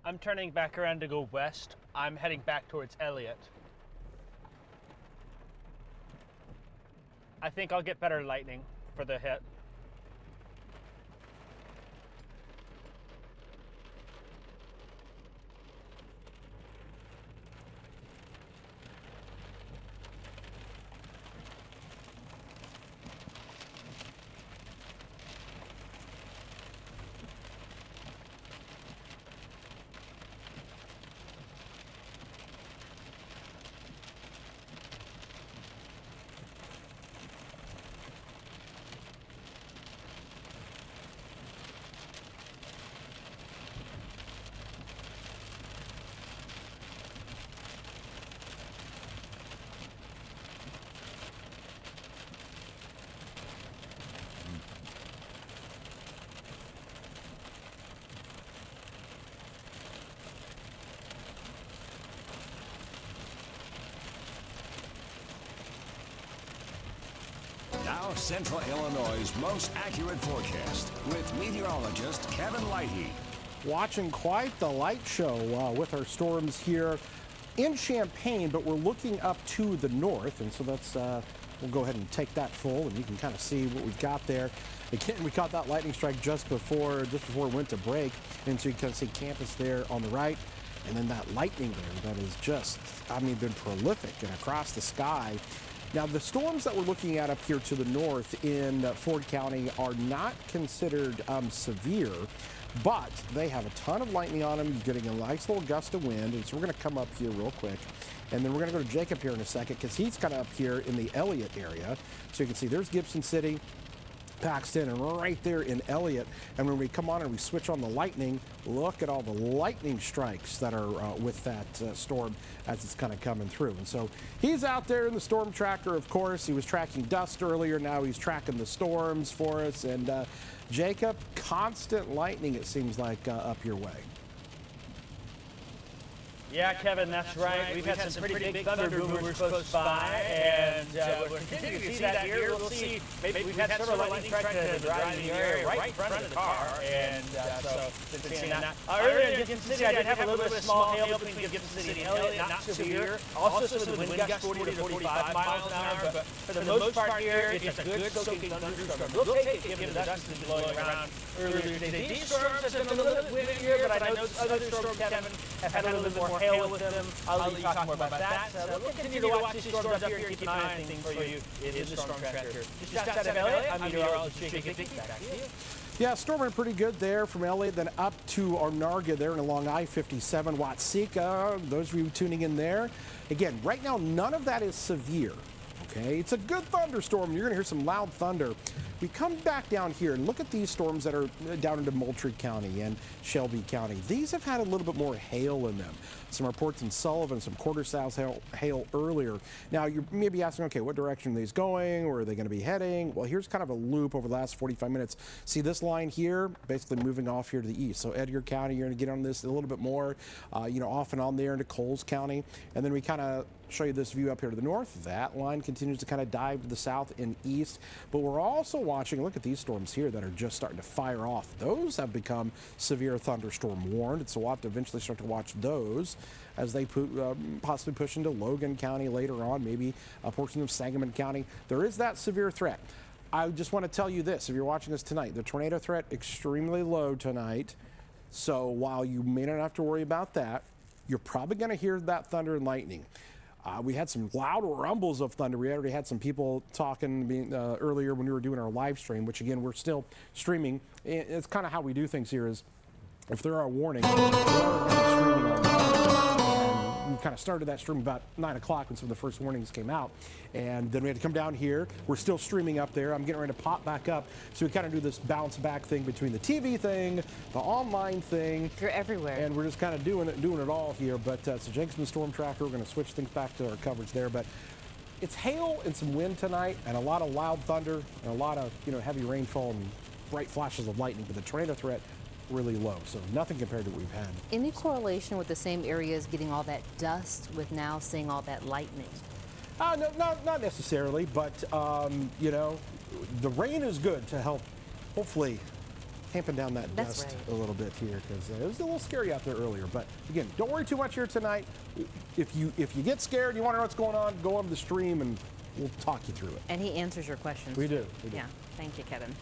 I'm turning back around to go west. I'm heading back towards Elliott. I think I'll get better lightning for the hit. Now, Central Illinois' most accurate forecast with meteorologist Kevin Lighty. Watching quite the light show with our storms here in Champaign, but we're looking up to the north, and so that's we'll go ahead and take that full, and you can kind of see what we've got there. Again, we caught that lightning strike just before it went to break, and so you can see campus there on the right, and then that lightning there that is just, I mean, been prolific and across the sky. Now, the storms that we're looking at up here to the north in Ford County are not considered severe, but they have a ton of lightning on them. You're getting a nice little gust of wind, and so we're going to come up here real quick. And then we're going to go to Jacob here in a second because he's kind of up here in the Elliott area. So you can see there's Gibson City, Paxton, and right there in Elliott. And when we come on and we switch on the lightning, look at all the lightning strikes that are with that storm as it's kind of coming through. And so he's out there in the storm tracker, of course. He was tracking dust earlier. Now he's tracking the storms for us. And Jacob, constant lightning, it seems like, up your way. Yeah, Kevin, that's right. We've had some pretty big thunder boomers close by, and we're continuing to see that here. We'll see. Maybe we've had several lightning strikes to drive in the area right in front of the car, and so been seeing that. Earlier in Gibson City, I did have a little bit of small hail between Gibson City and Elliott, not severe. Also, some of the wind gusts 40 to 45 miles an hour, but for the most part here, it's a good soaking thunderstorm. We'll take it given the dust is blowing around earlier today. These storms have been a little bit windier, but I know other storms, Kevin, have had a little bit more hail with them. I'll let you talk more about that. We'll continue to watch these storms up here and keep an eye on things for you in the Storm Tracker. Just outside of Elliott, I'm meteorologist Jake Dickey. Back to you. Yeah, storming pretty good there from Elliott, then up to Arnarga there and along I-57, Watsika. Those of you tuning in there. Again, right now, none of that is severe. Okay, it's a good thunderstorm. You're going to hear some loud thunder. We come back down here and look at these storms that are down into Moultrie County and Shelby County. These have had a little bit more hail in them. Some reports in Sullivan, some quarter-south hail earlier. Now, you may be asking, okay, what direction are these going? Where are they going to be heading? Well, here's kind of a loop over the last 45 minutes. See this line here, basically moving off here to the east. So Edgar County, you're going to get on this a little bit more, off and on there into Coles County. And then we kind of show you this view up here to the north. That line continues to kind of dive to the south and east. But we're also watching, look at these storms here that are just starting to fire off. Those have become severe thunderstorm warned. So we'll have to eventually start to watch those as they possibly push into Logan County later on, maybe a portion of Sangamon County. There is that severe threat. I just want to tell you this, if you're watching this tonight, the tornado threat extremely low tonight. So while you may not have to worry about that, you're probably going to hear that thunder and lightning. We had some loud rumbles of thunder. We already had some people talking earlier when we were doing our live stream, which again, we're still streaming. It's kind of how we do things here is if there are warnings, we're already streaming on we kind of started that stream about 9 o'clock when some of the first warnings came out. And then we had to come down here. We're still streaming up there. I'm getting ready to pop back up. So we kind of do this bounce back thing between the TV thing, the online thing. You're everywhere. And we're just kind of doing it all here. But so Jake's in the Storm Tracker. We're going to switch things back to our coverage there. But it's hail and some wind tonight and a lot of loud thunder and a lot of heavy rainfall and bright flashes of lightning. But the tornado threat really low, so nothing compared to what we've had. Any correlation with the same areas getting all that dust with now seeing all that lightning? No, not necessarily, but the rain is good to help, hopefully, tamping down that dust a little bit here because it was a little scary out there earlier. But again, don't worry too much here tonight. If you get scared, you want to know what's going on, go on the stream and we'll talk you through it. And he answers your questions. We do. Yeah, thank you, Kevin.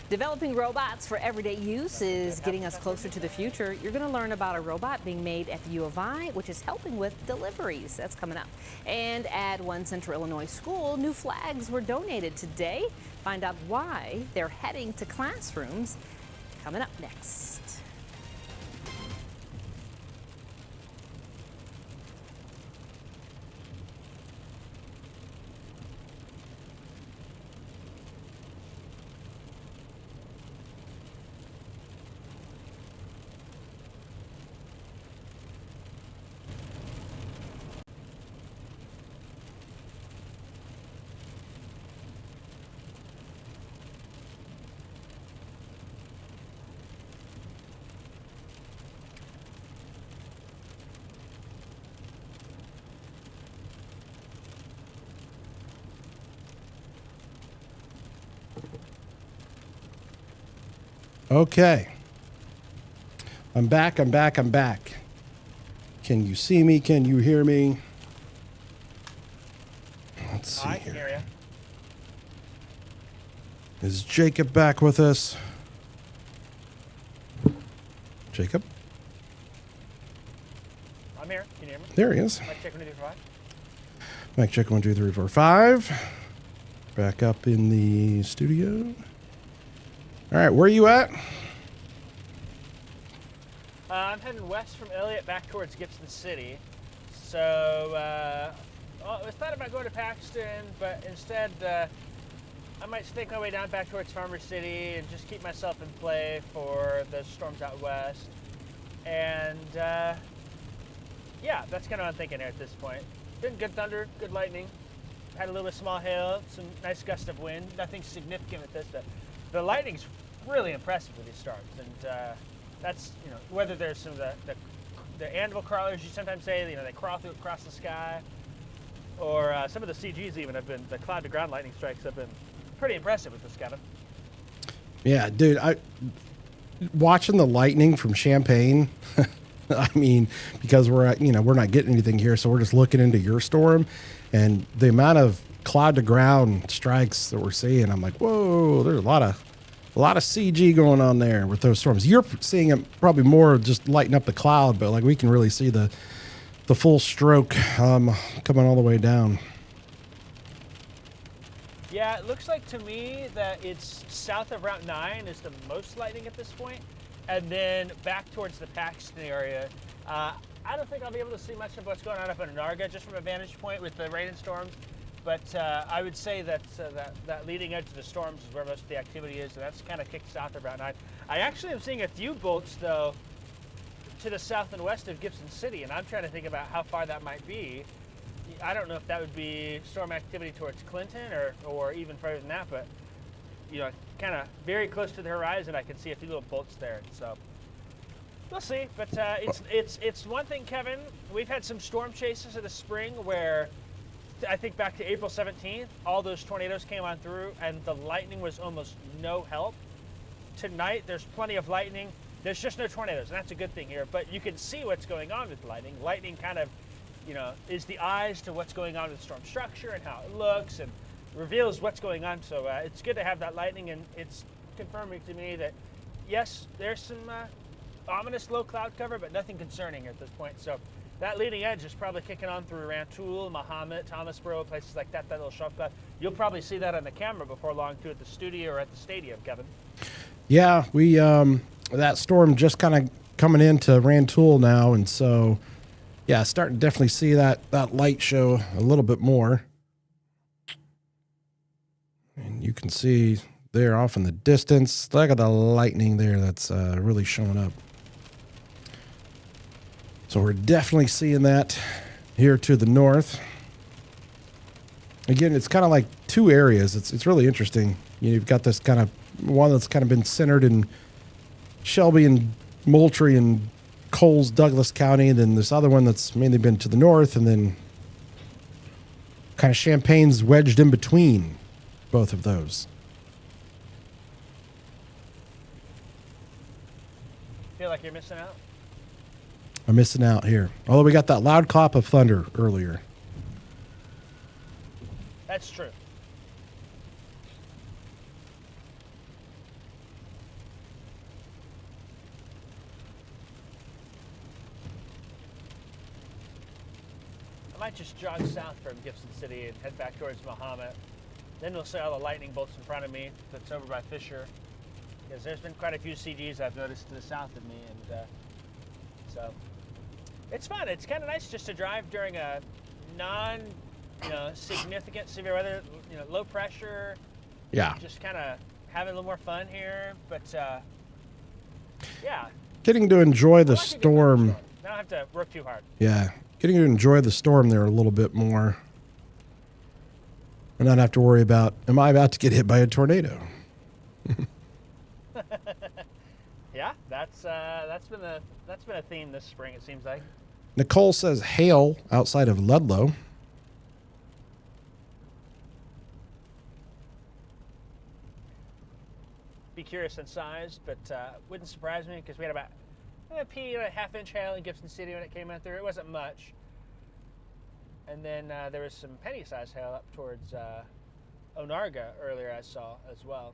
Developing robots for everyday use is getting us closer to the future. You're going to learn about a robot being made at the U of I, which is helping with deliveries. That's coming up. And at one Central Illinois school, new flags were donated today. Find out why they're heading to classrooms. Coming up next. Okay. I'm back. Can you see me? Can you hear me? Let's see I can here. hear you. Is Jacob back with us? Jacob? I'm here. Can you hear me? There he is. Mic check 1, 2, 3, 4, 5. Mic check 1, 2, 3, 4, 5. Back up in the studio. All right, where are you at? I'm heading west from Elliott back towards Gibson City. So I was thought about going to Paxton, but instead I might snake my way down back towards Farmer City and just keep myself in play for the storms out west. And yeah, that's kind of what I'm thinking here at this point. Been good thunder, good lightning. Had a little bit of small hail, some nice gust of wind. Nothing significant with this, but the lightning's really impressive with these storms. And that's, whether there's some of the the anvil crawlers, you sometimes say, you know, they crawl through across the sky. Or some of the CGs even have been, the cloud-to-ground lightning strikes have been pretty impressive with this, Kevin. Yeah, dude, watching the lightning from Champaign, I mean, because we're not getting anything here, so we're just looking into your storm, and the amount of cloud-to-ground strikes that we're seeing, I'm like, whoa, there's a lot of CG going on there with those storms. You're seeing it probably more just lighting up the cloud, but like we can really see the full stroke coming all the way down. Yeah, it looks like to me that it's south of Route 9 is the most lightning at this point, and then back towards the Paxton area. I don't think I'll be able to see much of what's going on up in Onarga just from a vantage point with the rain and storms, but I would say that that leading edge of the storms is where most of the activity is, and that's kind of kicked south of Route 9. I actually am seeing a few bolts, though, to the south and west of Gibson City, and I'm trying to think about how far that might be. I don't know if that would be storm activity towards Clinton or even further than that, but you know, kind of very close to the horizon, I can see a few little bolts there. So we'll see. But it's one thing, Kevin. We've had some storm chases in the spring where I think back to April 17th, all those tornadoes came on through, and the lightning was almost no help. Tonight, there's plenty of lightning. There's just no tornadoes, and that's a good thing here. But you can see what's going on with lightning. Lightning kind of, you know, is the eyes to what's going on with the storm structure and how it looks and reveals what's going on. So it's good to have that lightning, and it's confirming to me that, yes, there's some ominous low cloud cover, but nothing concerning at this point. So that leading edge is probably kicking on through Rantoul, Mahomet, Thomasboro, places like that, that little sharp cloud. You'll probably see that on the camera before long, too, at the studio or at the stadium, Kevin. Yeah, we that storm just kind of coming into Rantoul now, and so yeah, starting to definitely see that light show a little bit more. And you can see there off in the distance, look at the lightning there that's really showing up. So we're definitely seeing that here to the north. Again, it's kind of like two areas. It's really interesting. You've got this kind of one that's kind of been centered in Shelby and Moultrie and Coles, Douglas County, and then this other one that's mainly been to the north, and then kind of Champaign's wedged in between both of those. Feel like you're missing out? I'm missing out here. Although we got that loud clap of thunder earlier. That's true. I might just jog south from Gibson City and head back towards Mahomet. Then we'll see all the lightning bolts in front of me that's over by Fisher. Because there's been quite a few CGs I've noticed to the south of me, and so it's fun. It's kind of nice just to drive during a significant severe weather, low pressure. Yeah. Just kind of having a little more fun here, but yeah. Getting to enjoy the storm. I don't have to work too hard. Yeah. Getting to enjoy the storm there a little bit more. And not have to worry about, am I about to get hit by a tornado? Yeah, that's been a theme this spring, it seems like. Nicole says hail outside of Ludlow. Be curious in size, but wouldn't surprise me because we had about a half-inch hail in Gibson City when it came in through. It wasn't much. And then there was some penny-sized hail up towards Onarga earlier I saw as well.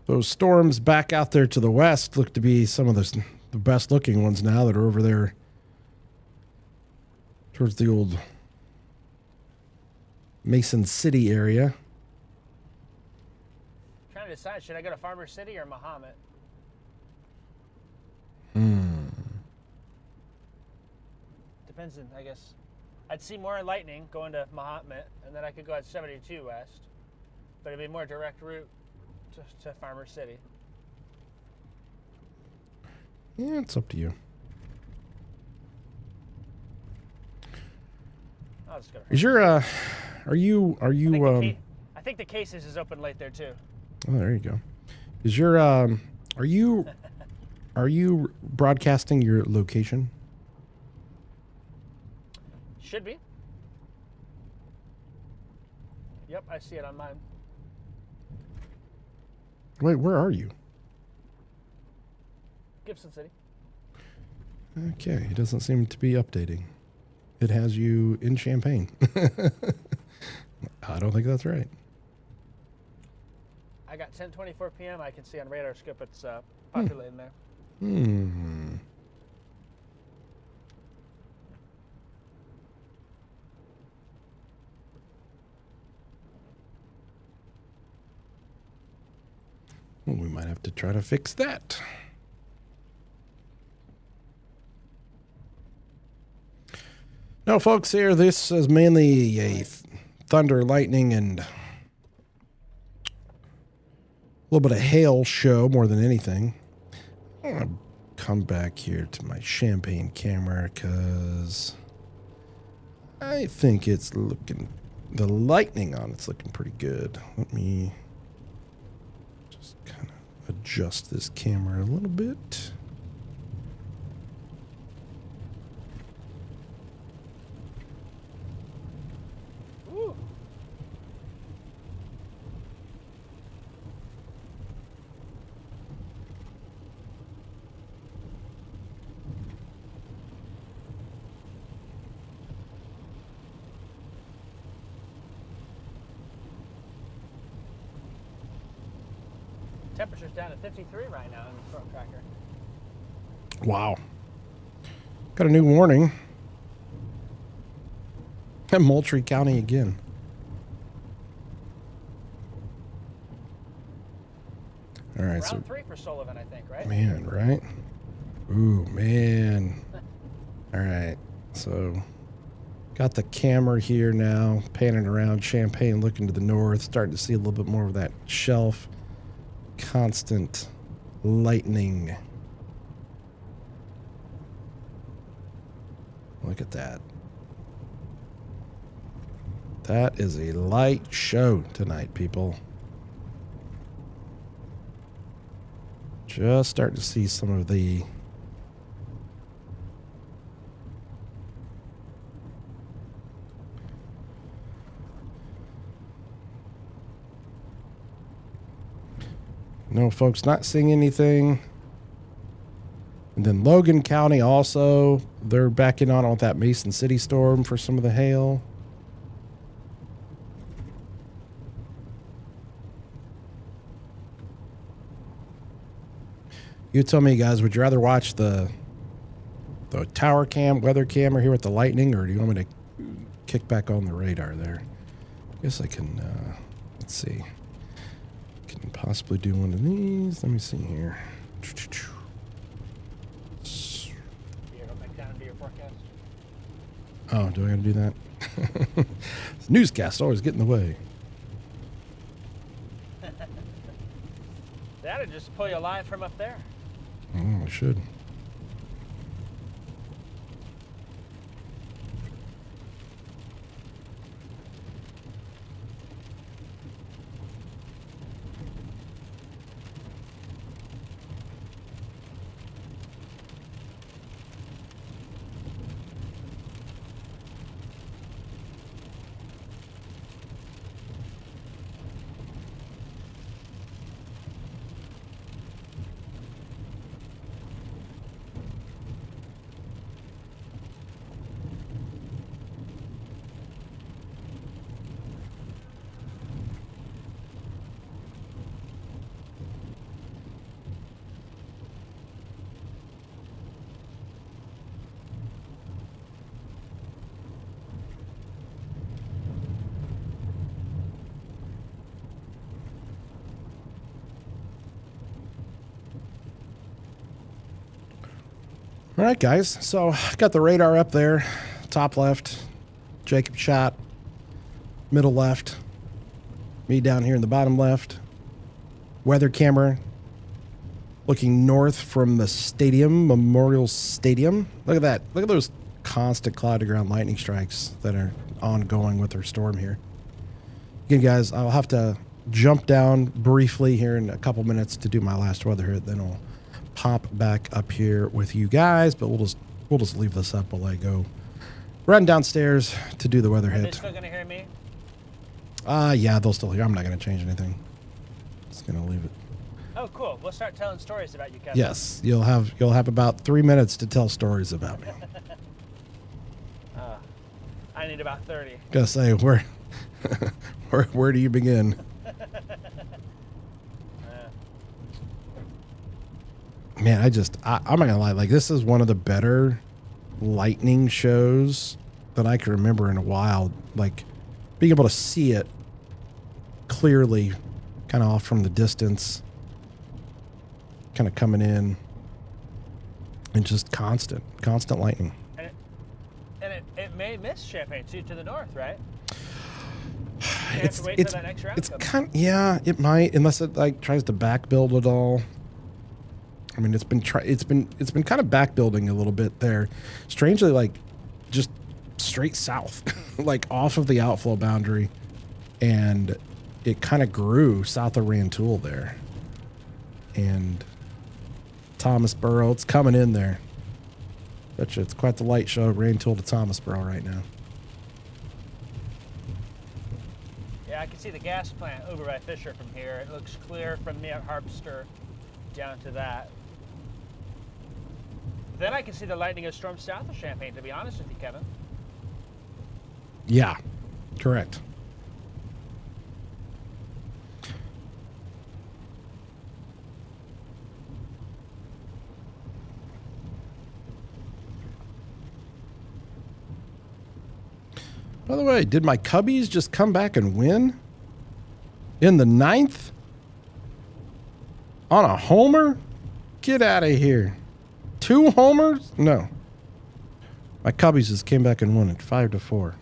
Those storms back out there to the west look to be some of the best-looking ones now that are over there towards the old Mason City area. Trying to decide, should I go to Farmer City or Mahomet? Depends on, I guess. I'd see more lightning going to Mahomet, and then I could go at 72 west. But it'd be a more direct route to Farmer City. Yeah, it's up to you. I'll just go to Is your are you I think the Cases is open late there too. Oh, there you go. Is your are you Are you broadcasting your location? Should be. Yep, I see it on mine. Wait, where are you? Gibson City. Okay, it doesn't seem to be updating. It has you in Champaign. I don't think that's right. I got 10:24 p.m. I can see on radar scope it's populating there. Hmm. Well, we might have to try to fix that. No, folks, here, this is mainly a thunder, lightning, and a little bit of hail show more than anything. I'm going to come back here to my Champagne camera because I think it's looking, the lightning on it's looking pretty good. Let me just kind of adjust this camera a little bit. Temperature's down to 53 right now in the storm tracker. Wow. Got a new warning. And Moultrie County again. All right, Round 3 for Sullivan, I think, right? Man, right? Ooh, man. All right, so got the camera here now, panning around Champaign, looking to the north, starting to see a little bit more of that shelf. Constant lightning. Look at that. That is a light show tonight, people. Just starting to see some of the no, folks, not seeing anything. And then Logan County also, they're backing on with that Mason City storm for some of the hail. You tell me, guys, would you rather watch the tower cam, weather cam, or here with the lightning, or do you want me to kick back on the radar there? I guess I can, let's see. Can possibly do one of these. Let me see here. Here, go back down and do your forecast. Oh, do I gotta do that? Newscasts always get in the way. That'll just pull you live from up there. Oh, I should. All right, guys. So got the radar up there, top left, Jacob shot, middle left, me down here in the bottom left. Weather camera looking north from the stadium, Memorial Stadium. Look at that. Look at those constant cloud to ground lightning strikes that are ongoing with our storm here. Again, guys, I'll have to jump down briefly here in a couple minutes to do my last weather hit. Then I'll hop back up here with you guys, but we'll just leave this up while I go run downstairs to do the weather Are they hit. still gonna hear me? Yeah, they'll still hear. I'm not going to change anything. Just going to leave it. Oh, cool. We'll start telling stories about you, Kevin. Yes, you'll have about 3 minutes to tell stories about me. I need about 30. Gotta say, where do you begin? Man, I'm not gonna lie. Like, this is one of the better lightning shows that I can remember in a while. Like, being able to see it clearly, kind of off from the distance, kind of coming in, and just constant lightning. And it may miss Champaign too to the north, right? You have to wait for that next round. It's kind of, yeah, it might, unless it like tries to back build it all. I mean, it's been kind of back building a little bit there. Strangely, like just straight south, like off of the outflow boundary, and it kind of grew south of Rantoul there. And Thomasboro, it's coming in there. Betcha it's quite the light show, Rantoul to Thomasboro right now. Yeah, I can see the gas plant over by Fisher from here. It looks clear from me at Harpster down to that. Then I can see the lightning of storm south of Champaign, to be honest with you, Kevin. Yeah, correct. By the way, did my Cubbies just come back and win in the 9th on a homer? Get out of here. 2 homers? No. My Cubbies just came back and won it 5-4.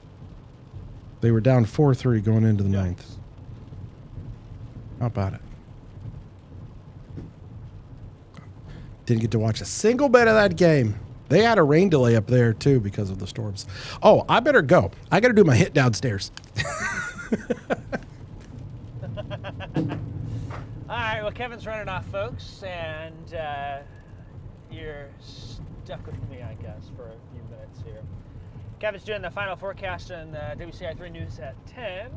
They were down 4-3 going into the 9th. How about it? Didn't get to watch a single bit of that game. They had a rain delay up there, too, because of the storms. Oh, I better go. I got to do my hit downstairs. All right, well, Kevin's running off, folks, and you're stuck with me, I guess, for a few minutes here. Kevin's doing the final forecast on WCI 3 News at 10.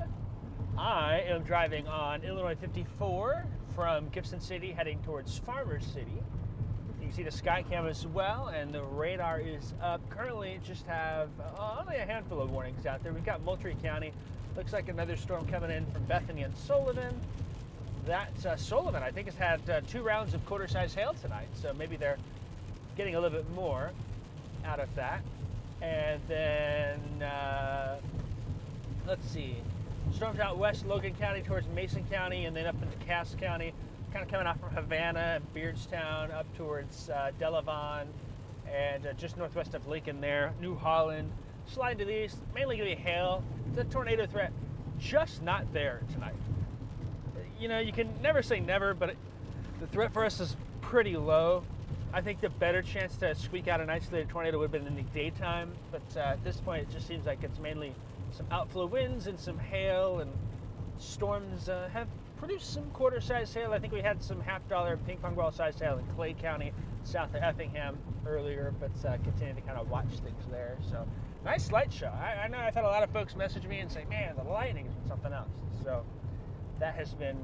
I am driving on Illinois 54 from Gibson City heading towards Farmers City. You can see the sky cam as well, and the radar is up. Currently, just have only a handful of warnings out there. We've got Moultrie County. Looks like another storm coming in from Bethany and Sullivan. That Sullivan, I think, has had 2 rounds of quarter-size hail tonight, so maybe they're getting a little bit more out of that. And then, let's see, storms out west Logan County towards Mason County, and then up into Cass County, kind of coming out from Havana and Beardstown up towards Delavon, and just northwest of Lincoln there, New Holland, sliding to the east, mainly going to be hail. The tornado threat just not there tonight. You know, you can never say never, but the threat for us is pretty low. I think the better chance to squeak out an isolated tornado would have been in the daytime, but at this point it just seems like it's mainly some outflow winds and some hail, and storms have produced some quarter-sized hail. I think we had some half-dollar ping-pong ball-sized hail in Clay County, south of Effingham earlier, but continue to kind of watch things there. So, nice light show. I know I've had a lot of folks message me and say, man, the lightning has been something else. So, that has been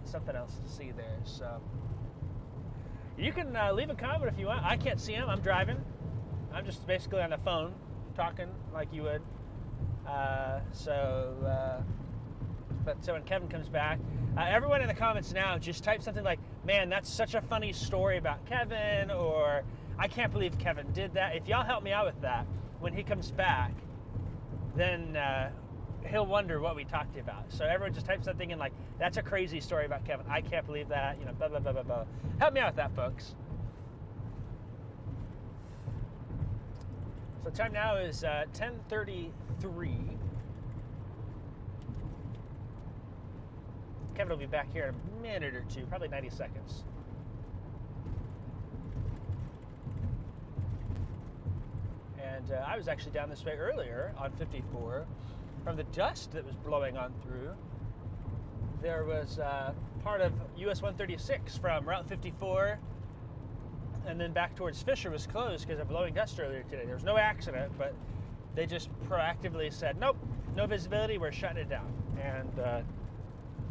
something else to see there. So, you can leave a comment if you want. I can't see them. I'm driving. I'm just basically on the phone talking like you would. But when Kevin comes back, everyone in the comments now just type something like, man, that's such a funny story about Kevin, or I can't believe Kevin did that. If y'all help me out with that, when he comes back, then he'll wonder what we talked about. So everyone just type something in like, that's a crazy story about Kevin. I can't believe that, you know, blah, blah, blah, blah, blah. Help me out with that, folks. So time now is 10:33. Kevin will be back here in a minute or two, probably 90 seconds. And I was actually down this way earlier on 54. From the dust that was blowing on through, there was part of US 136 from Route 54 and then back towards Fisher was closed because of blowing dust earlier today. There was no accident, but they just proactively said, nope, no visibility, we're shutting it down. And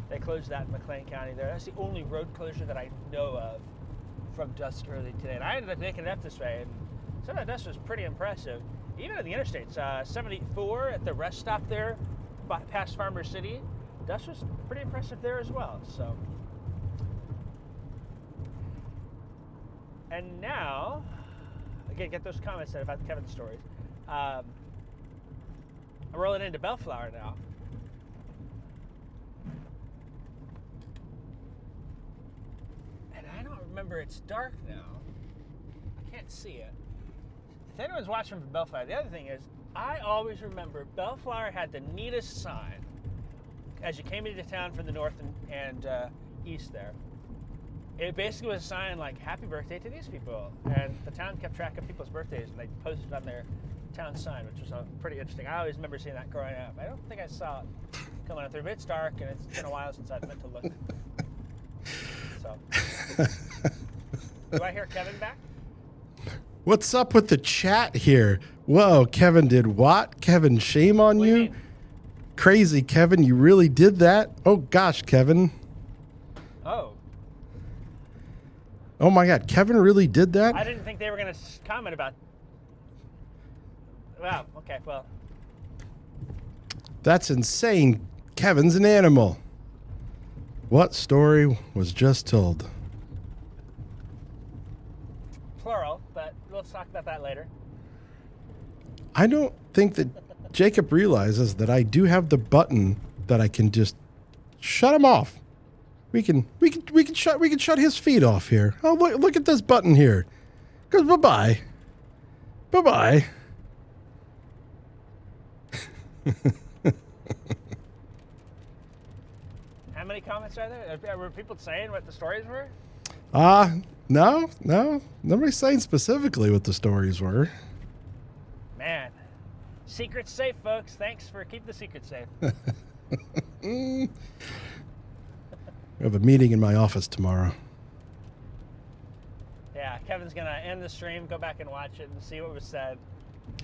they closed that in McLean County there. That's the only road closure that I know of from dust early today. And I ended up making it up this way, and some of that dust was pretty impressive. Even on the interstates, 74 at the rest stop there, past Farmer City, dust was pretty impressive there as well. So, and now, again, get those comments in about Kevin's stories. I'm rolling into Bellflower now. And I don't remember, it's dark now. I can't see it. If anyone's watching from Bellflower, the other thing is, I always remember Bellflower had the neatest sign as you came into town from the north and east there. It basically was a sign like, happy birthday to these people. And the town kept track of people's birthdays, and they posted on their town sign, which was pretty interesting. I always remember seeing that growing up. I don't think I saw it coming on through, but it's dark, and it's been a while since I've meant to look. So, do I hear Kevin back? What's up with the chat here? Whoa, Kevin did what? Kevin, shame on What do you? you mean? Crazy, Kevin, you really did that? Oh, gosh, Kevin. Oh, Oh, my God, Kevin really did that? I didn't think they were going to comment about. Wow, okay, well. That's insane. Kevin's an animal. What story was just told? Plural, but let's talk about that later. I don't think that Jacob realizes that I do have the button that I can just shut him off. We can shut his feed off here. Oh, look at this button here. Goes bye-bye. Bye-bye. How many comments are there? Were people saying what the stories were? No. Nobody's saying specifically what the stories were. Man, secret's safe, folks. Thanks for keeping the secret safe. I have a meeting in my office tomorrow. Yeah, Kevin's going to end the stream, go back and watch it, and see what was said.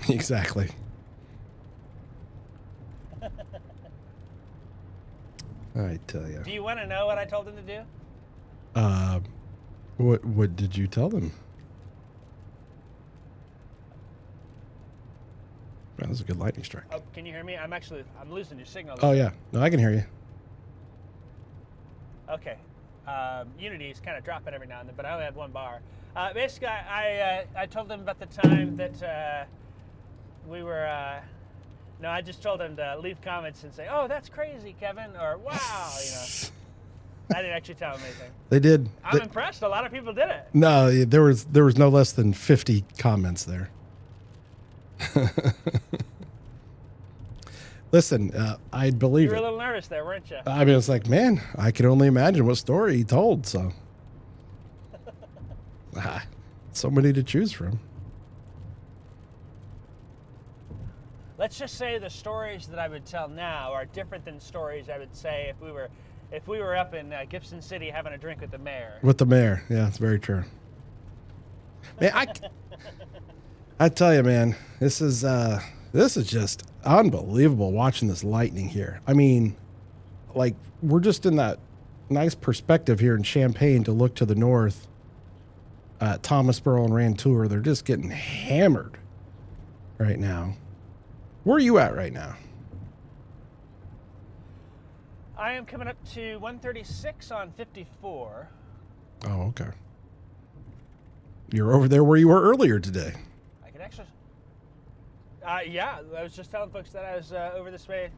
Exactly. I tell you. Do you want to know what I told him to do? What did you tell them? That was a good lightning strike. Oh, can you hear me? I'm losing your signal. Oh, yeah. No, I can hear you. Okay. Unity's kind of dropping every now and then, but I only had one bar. Basically, I told them about the time that we were... no, I just told them to leave comments and say, oh, that's crazy, Kevin, or wow, you know. I didn't actually tell them anything. They did. I'm impressed. A lot of people did it. No, there was no less than 50 comments there. Listen, I'd believe You were it. a little nervous there, weren't you? I mean, it's like, man, I can only imagine what story he told, so. So many to choose from. Let's just say the stories that I would tell now are different than stories I would say if we were up in Gibson City having a drink with the mayor. With the mayor. Yeah, it's very true. Man, I tell you, man, this is just unbelievable watching this lightning here. I mean, like, we're just in that nice perspective here in Champaign to look to the north at Thomasboro and Rantoul. They're just getting hammered right now. Where are you at right now? I am coming up to 136 on 54. Oh, okay. You're over there where you were earlier today. I can actually... yeah, I was just telling folks that I was over this way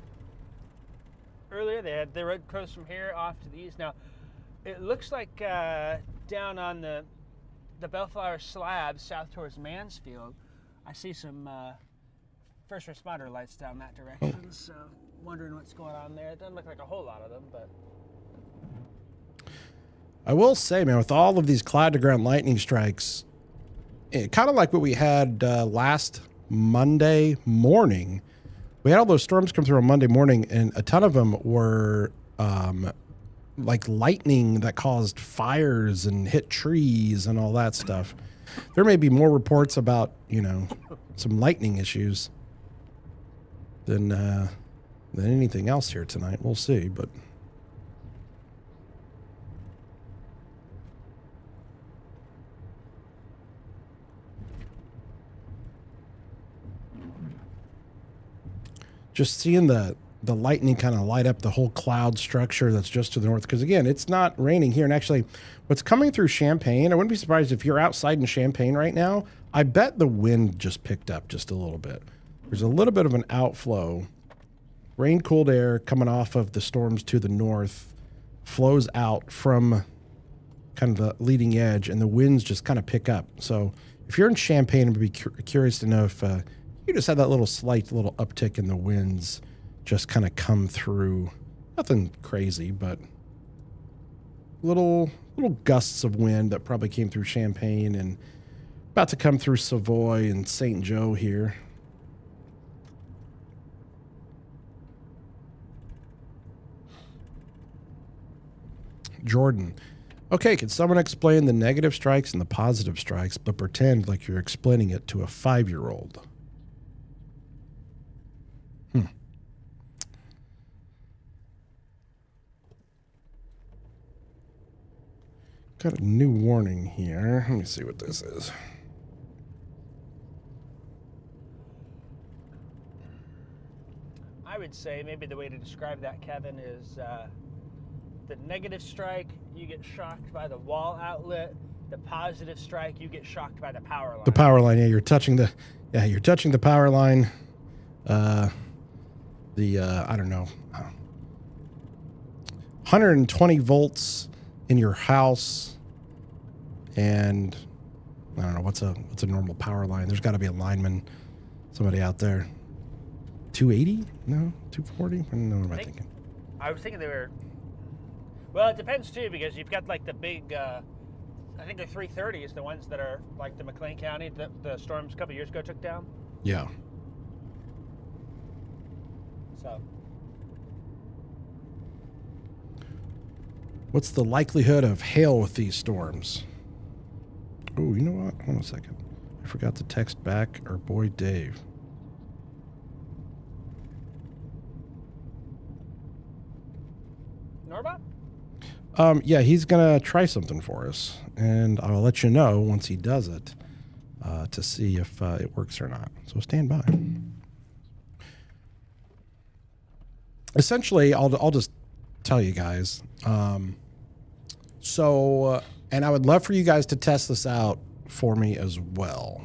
earlier. They had the road closed from here off to the east. Now, it looks like down on the Bellflower slab south towards Mansfield, I see some first responder lights down that direction. So, wondering what's going on there. It doesn't look like a whole lot of them, but... I will say, man, with all of these cloud-to-ground lightning strikes, kind of like what we had last Monday morning, we had all those storms come through on Monday morning, and a ton of them were like lightning that caused fires and hit trees and all that stuff. there may be more reports about, some lightning issues than anything else here tonight. We'll see, but just seeing the lightning kind of light up the whole cloud structure that's just to the north. Because again, it's not raining here. And actually, what's coming through Champaign, I wouldn't be surprised if you're outside in Champaign right now. I bet the wind just picked up just a little bit. There's a little bit of an outflow. Rain cooled air coming off of the storms to the north flows out from kind of the leading edge, and the winds just kind of pick up. So if you're in Champaign, I'd be curious to know if you just had that slight little uptick in the winds just kind of come through. Nothing crazy, but little gusts of wind that probably came through Champaign and about to come through Savoy and St. Joe here. Jordan. Okay, can someone explain the negative strikes and the positive strikes, but pretend like you're explaining it to a 5-year-old? Got a new warning here. Let me see what this is. I would say maybe the way to describe that, Kevin, is the negative strike, you get shocked by the wall outlet. The positive strike, you get shocked by the power line. The power line, yeah, you're touching the power line. I don't know, 120 volts in your house, and I don't know what's a normal power line. There's got to be a lineman, somebody out there. 280? No, 240? I don't know what am I thinking. I was thinking they were. Well, it depends too, because you've got like the big. I think the 330s, the ones that are like the McLean County that the storms a couple years ago took down. Yeah. So. What's the likelihood of hail with these storms? Oh, you know what? Hold on a second. I forgot to text back our boy Dave. Norbot? Yeah, he's going to try something for us, and I'll let you know once he does it to see if it works or not. So stand by. Essentially, I'll just tell you guys. And I would love for you guys to test this out for me as well.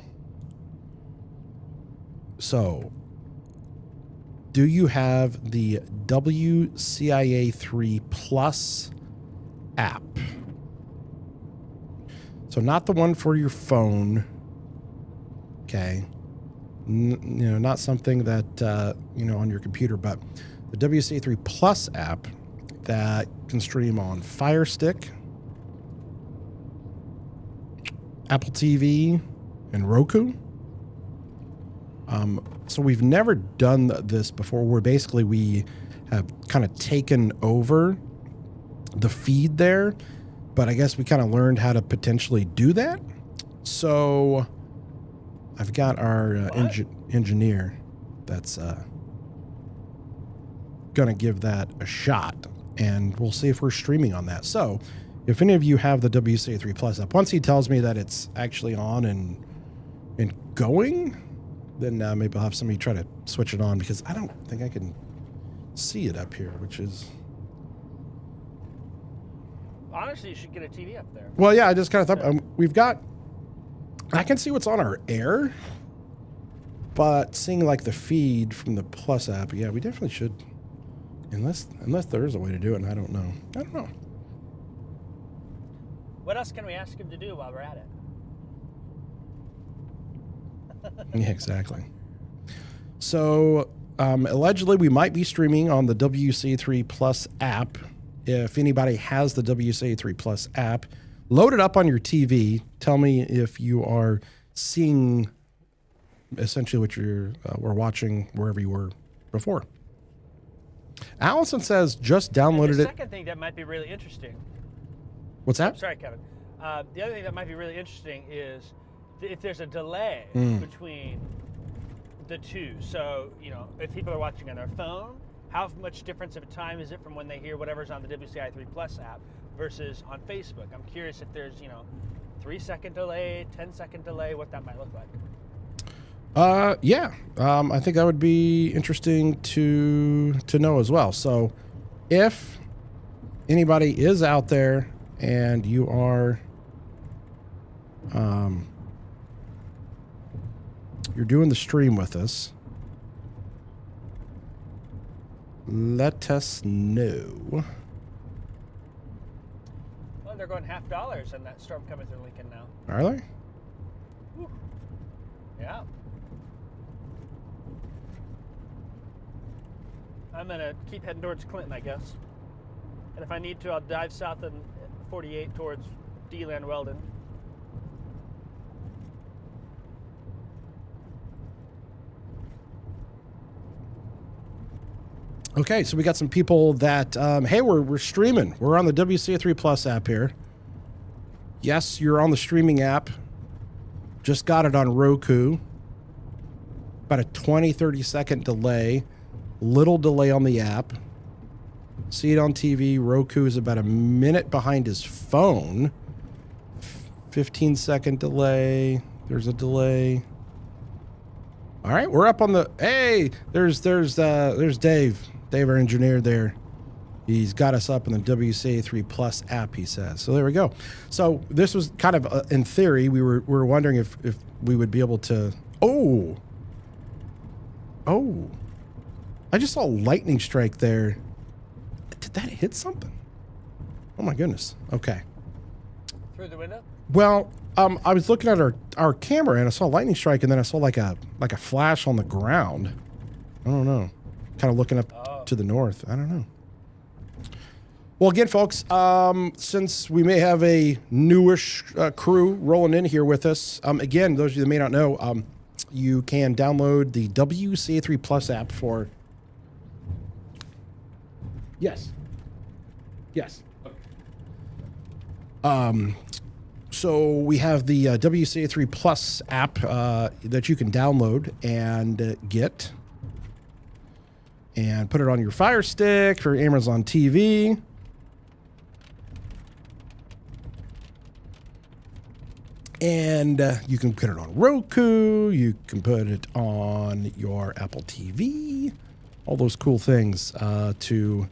So, do you have the WCIA3 Plus app? So not the one for your phone. Okay. Not something that, on your computer, but the WCIA3 Plus app that can stream on Fire Stick, Apple TV, and Roku. So we've never done this before, where basically we have kind of taken over the feed there, but I guess we kind of learned how to potentially do that. So I've got our engineer that's going to give that a shot, and we'll see if we're streaming on that. So if any of you have the WCA3 Plus app, once he tells me that it's actually on and going, then maybe I'll have somebody try to switch it on, because I don't think I can see it up here, which is... Honestly, you should get a TV up there. Well, yeah, I just kind of thought we've got... I can see what's on our air, but seeing like the feed from the Plus app, yeah, we definitely should... Unless there is a way to do it, and I don't know. What else can we ask him to do while we're at it? Yeah, exactly. So, allegedly, we might be streaming on the WC3 Plus app. If anybody has the WC3 Plus app, load it up on your TV. Tell me if you are seeing essentially what we're watching wherever you were before. Allison says just downloaded it. The second thing that might be really interesting. What's that? Sorry, Kevin. The other thing that might be really interesting is if there's a delay between the two. So, you know, if people are watching on their phone, how much difference of a time is it from when they hear whatever's on the WCI3 Plus app versus on Facebook? I'm curious if there's, you know, 3-second delay, 10-second delay, what that might look like. Yeah. I think that would be interesting to know as well. So if anybody is out there and you are you're doing the stream with us, let us know. Well, they're going $50 on that storm coming through Lincoln now. Are they? Whew. Yeah. I'm going to keep heading towards Clinton, I guess. And if I need to, I'll dive south in 48 towards D-Land Weldon. Okay, so we got some people that, hey, we're streaming. We're on the WCA3 Plus app here. Yes, you're on the streaming app. Just got it on Roku. About a 20, 30-second delay. Little delay on the app. See it on TV. Roku is about a minute behind his phone. 15-second delay. There's a delay. All right, we're up on the. Hey, there's Dave. Dave, our engineer there. He's got us up in the WCA3 Plus app, he says. So there we go. So this was kind of in theory. We were wondering if we would be able to. Oh. I just saw a lightning strike there. Did that hit something? Oh my goodness. Okay. Through the window? Well, I was looking at our camera and I saw a lightning strike, and then I saw like a flash on the ground. I don't know. Kind of looking up to the north. I don't know. Well, again, folks, since we may have a newish crew rolling in here with us, again, those of you that may not know, you can download the WCA3 Plus app for. Yes. So we have the WCA3 Plus app that you can download and get, and put it on your Fire Stick or Amazon TV. And you can put it on Roku. You can put it on your Apple TV. All those cool things to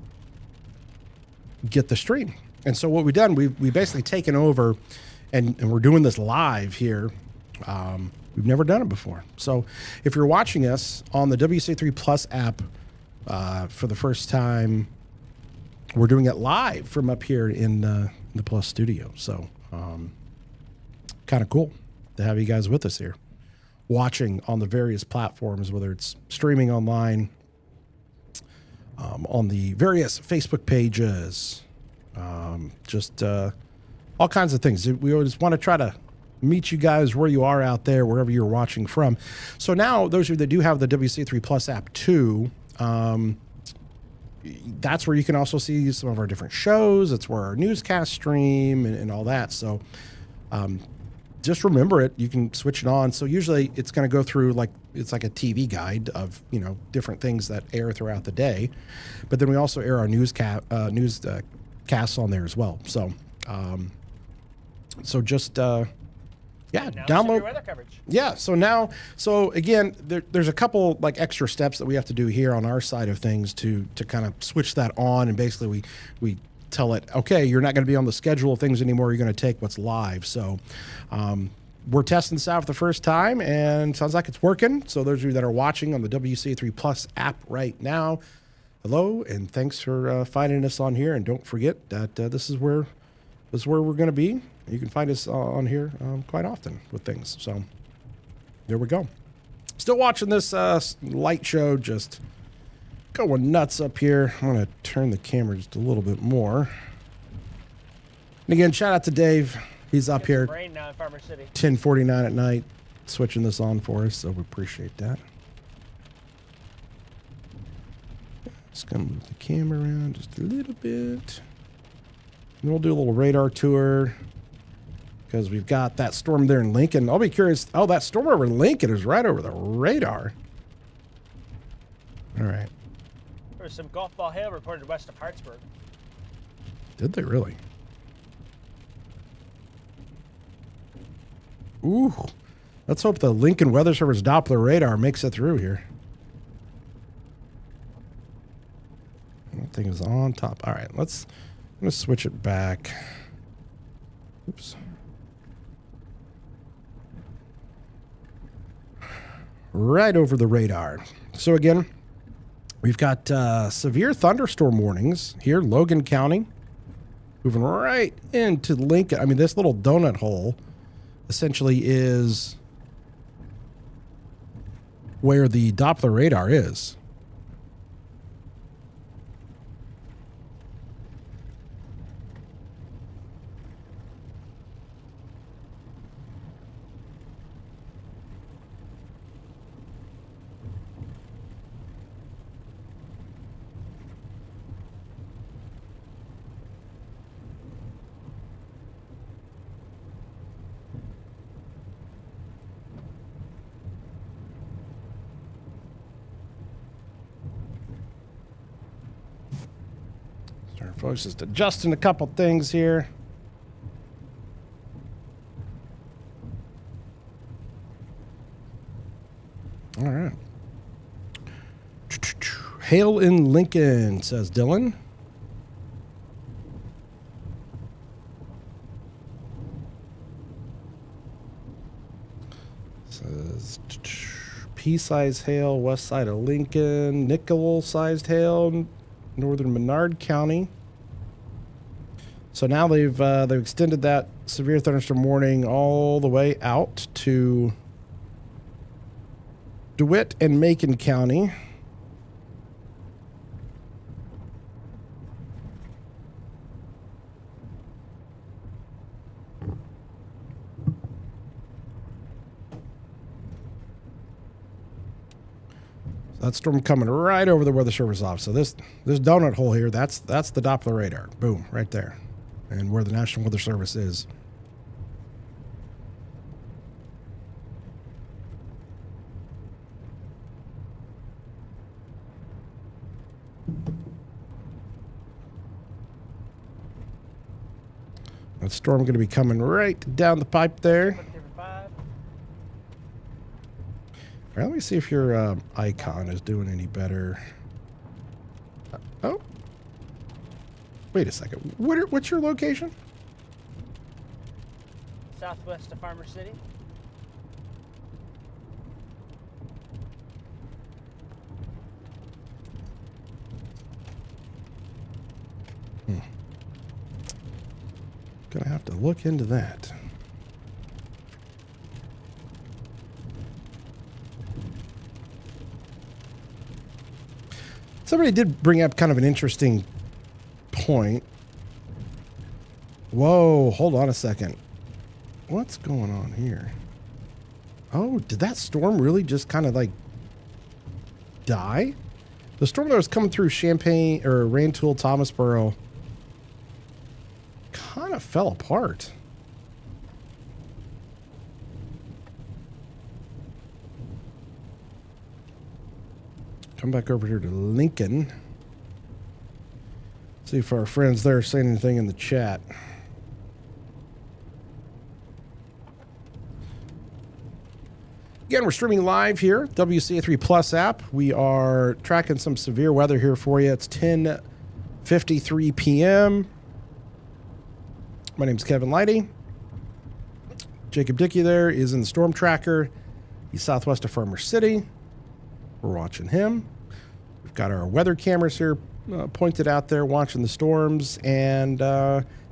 get the stream. And so what we've done, we've basically taken over, and we're doing this live here. We've never done it before. So if you're watching us on the WCA3 Plus app for the first time, we're doing it live from up here in the Plus studio. So kind of cool to have you guys with us here, watching on the various platforms, whether it's streaming online, on the various Facebook pages, just all kinds of things. We always want to try to meet you guys where you are out there, wherever you're watching from. So now, those of you that do have the WC3 Plus app too, that's where you can also see some of our different shows. It's where our newscast stream and all that. So just remember it. You can switch it on. So usually it's going to go through it's like a TV guide of, different things that air throughout the day. But then we also air our newscasts on there as well. So just download weather coverage. Yeah. So again, there's a couple extra steps that we have to do here on our side of things to kind of switch that on, and basically we tell it, okay, you're not going to be on the schedule of things anymore. You're going to take what's live. So we're testing this out for the first time, and sounds like it's working. So those of you that are watching on the WCA3 Plus app right now, hello, and thanks for finding us on here. And don't forget that this is where we're going to be. You can find us on here quite often with things. So there we go. Still watching this light show, just going nuts up here. I'm going to turn the camera just a little bit more. And again, shout out to Dave. He's up here Rain now in Farmer City. 10:49 at night, switching this on for us. So we appreciate that. Just going to move the camera around just a little bit. And we'll do a little radar tour. because we've got that storm there in Lincoln. I'll be curious. Oh, that storm over Lincoln is right over the radar. All right. There was some golf ball hail reported west of Hartsburg. Did they really? Ooh. Let's hope the Lincoln Weather Service Doppler radar makes it through here. That thing is on top. All right, I'm going to switch it back. Oops. Right over the radar. So again, we've got severe thunderstorm warnings here, Logan County, moving right into Lincoln. I mean, this little donut hole essentially is where the Doppler radar is. Folks, just adjusting a couple things here. All right. Hail in Lincoln, says Dylan. Says pea-sized hail, west side of Lincoln. Nickel-sized hail, northern Menard County. So now they've extended that severe thunderstorm warning all the way out to DeWitt and Macon County. So that storm coming right over the Weather Service office. So this donut hole here, that's the Doppler radar. Boom, right there. And where the National Weather Service is. That storm going to be coming right down the pipe there. All right, let me see if your icon is doing any better. Oh. Wait a second. What's your location? Southwest of Farmer City. Gonna have to look into that. Somebody did bring up kind of an interesting point. Whoa, hold on a second. What's going on here? Oh, did that storm really just kind of like die? The storm that was coming through Champaign or Rantoul, Thomasboro kind of fell apart. Come back over here to Lincoln. See if our friends there are saying anything in the chat. Again, we're streaming live here, WCA3 Plus app. We are tracking some severe weather here for you. It's 10:53 p.m. My name's Kevin Leidy. Jacob Dickey there is in the storm tracker. He's southwest of Farmer City. We're watching him. We've got our weather cameras here pointed out there watching the storms, and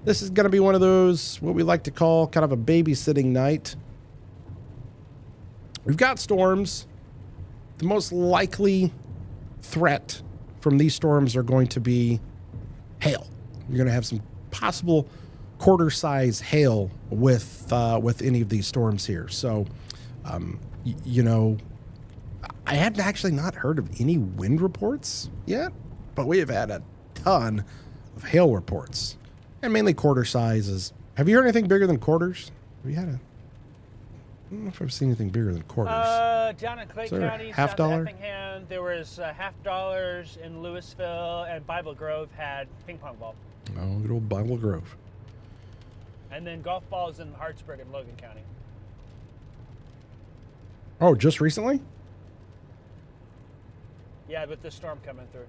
this is going to be one of those what we like to call kind of a babysitting night. We've got storms. The most likely threat from these storms are going to be hail. You're going to have some possible quarter-size hail with any of these storms here. So, you know, I have actually not heard of any wind reports yet, but we have had a ton of hail reports, and mainly quarter sizes. Have you heard anything bigger than quarters? We had a. I don't know if I've seen anything bigger than quarters. Down in Clay Is there a County, half south dollar? of Effingham, there was $50 in Louisville, and Bible Grove had ping pong ball. Oh, good old Bible Grove. And then golf balls in Hartsburg and Logan County. Oh, just recently? Yeah, with the storm coming through.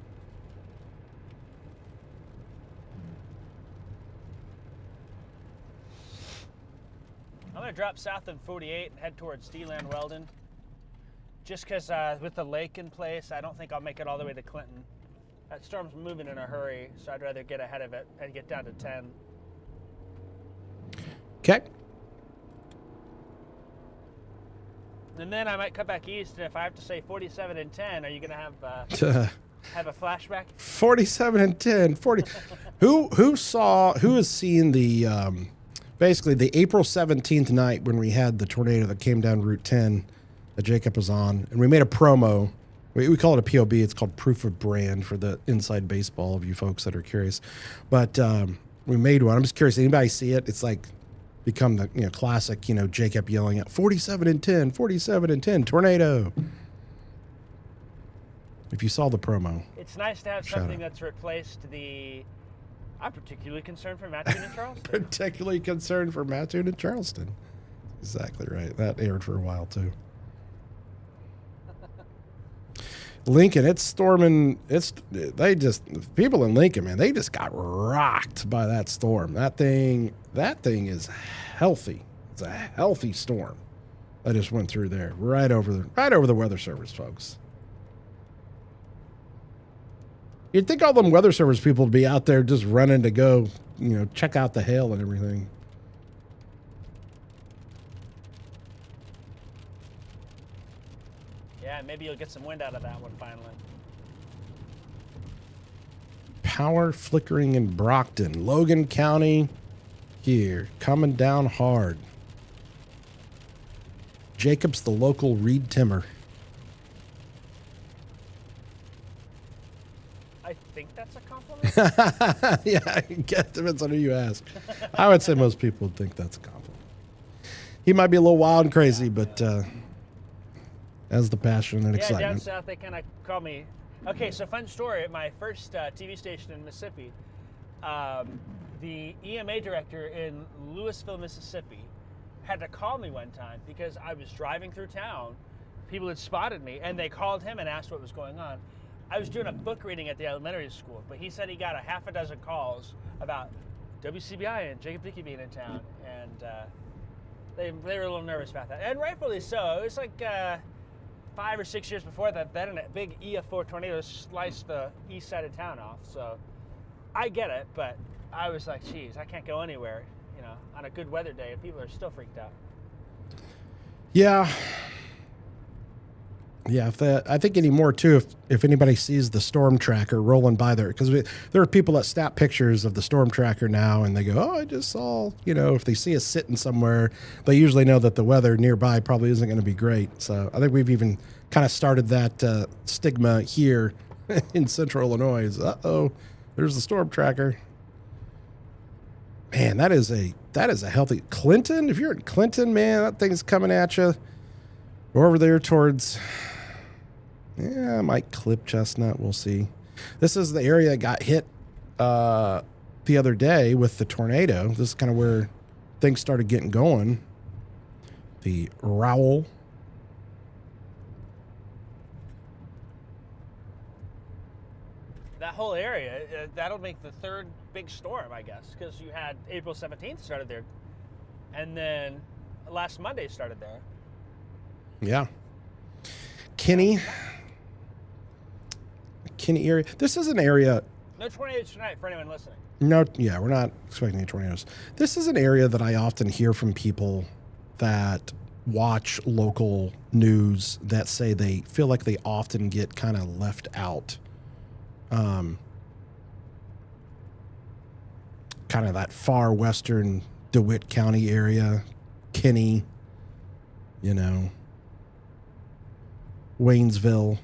I'm going to drop south of 48 and head towards D-Land Weldon. Just because with the lake in place, I don't think I'll make it all the way to Clinton. That storm's moving in a hurry, so I'd rather get ahead of it and get down to 10. Okay. And then I might cut back east, and if I have to say 47 and 10, are you going to have have a flashback? 47 and 10. 40. Who has seen the basically the April 17th night when we had the tornado that came down Route 10 that Jacob was on, and we made a promo. We call it a POB. It's called Proof of Brand for the inside baseball of you folks that are curious. But we made one. I'm just curious. Anybody see it? It's like become the classic, Jacob yelling at 47 and 10, 47 and 10, tornado. If you saw the promo. It's nice to have Shout something out. that's replaced the... I'm particularly concerned for Mattoon and Charleston. Particularly concerned for Mattoon and Charleston. Exactly right. That aired for a while too. Lincoln, it's storming. People in Lincoln, man, they just got rocked by that storm. That thing is healthy. It's a healthy storm that just went through there, right over the weather service, folks. You'd think all them weather service people would be out there just running to go, check out the hail and everything. Yeah, maybe you'll get some wind out of that one finally. Power flickering in Brockton, Logan County, here, coming down hard. Jacob's the local Reed Timmer. I think that's a compliment. Yeah, I guess depends on who you ask. I would say most people would think that's a compliment. He might be a little wild and crazy, but has the passion and Yeah, down excitement. south they kind of call me. Okay, so fun story. At my first TV station in Mississippi, the EMA director in Louisville, Mississippi, had to call me one time because I was driving through town. People had spotted me, and they called him and asked what was going on. I was doing a book reading at the elementary school, but he said he got a half a dozen calls about WCBI and Jacob Dickey being in town, and they were a little nervous about that, and rightfully so. It was like 5 or 6 years before that, then a big EF4 tornado sliced the east side of town off. So I get it, but I was like, geez, I can't go anywhere, on a good weather day, and people are still freaked out. Yeah. Yeah, I think anymore too, if anybody sees the storm tracker rolling by there, because there are people that snap pictures of the storm tracker now and they go, oh, I just saw, if they see us sitting somewhere, they usually know that the weather nearby probably isn't going to be great. So I think we've even kind of started that stigma here in central Illinois. Uh-oh, there's the storm tracker. Man, that is a healthy Clinton. If you're in Clinton, man, that thing's coming at you. Go over there towards, I might clip Chestnut. We'll see. This is the area that got hit the other day with the tornado. This is kind of where things started getting going. The Rowell. That whole area, that'll make the third big storm, I guess, because you had April 17th started there, and then last Monday started there. Yeah. Kenny area. This is an area. No tornadoes tonight for anyone listening. No, yeah, we're not expecting any tornadoes. This is an area that I often hear from people that watch local news that say they feel like they often get kind of left out. Kind of that far western DeWitt County area, Kenny, Waynesville,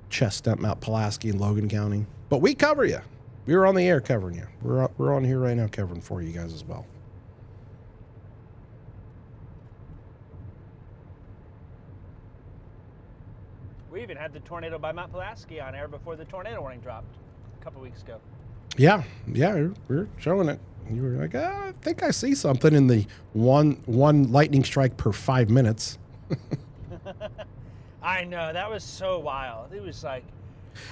Chestnut, Mount Pulaski, and Logan County. But we cover you. We were on the air covering you. We're on here right now covering for you guys as well. We even had the tornado by Mount Pulaski on air before the tornado warning dropped a couple weeks ago. Yeah, we're showing it. You were like, I think I see something in the one lightning strike per 5 minutes. I know, that was so wild. It was like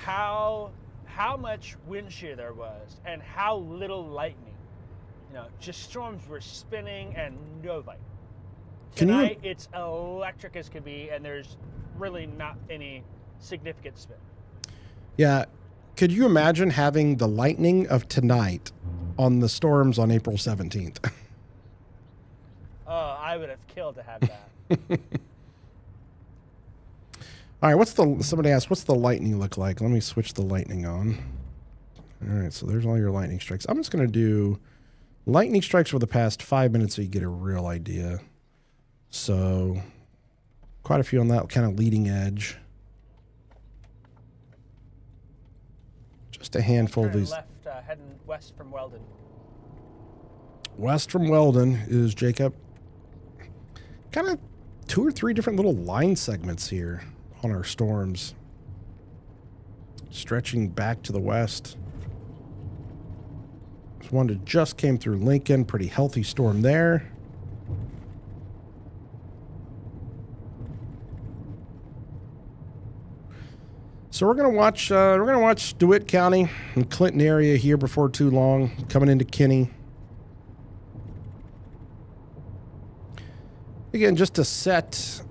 how much wind shear there was and how little lightning. You know, just storms were spinning and no lightning. Tonight, it's electric as could be, and there's really not any significant spin. Yeah. Could you imagine having the lightning of tonight on the storms on April 17th? Oh, I would have killed to have that. All right, somebody asked, what's the lightning look like? Let me switch the lightning on. All right, so there's all your lightning strikes. I'm just going to do lightning strikes for the past 5 minutes so you get a real idea. So quite a few on that kind of leading edge. Just a handful of these. Left, heading west from Weldon. West from Weldon is Jacob. Kind of 2 or 3 different little line segments here on our storms. Stretching back to the west. There's one that just came through Lincoln. Pretty healthy storm there. So we're gonna watch DeWitt County and Clinton area here before too long, coming into Kinney. Again, just to set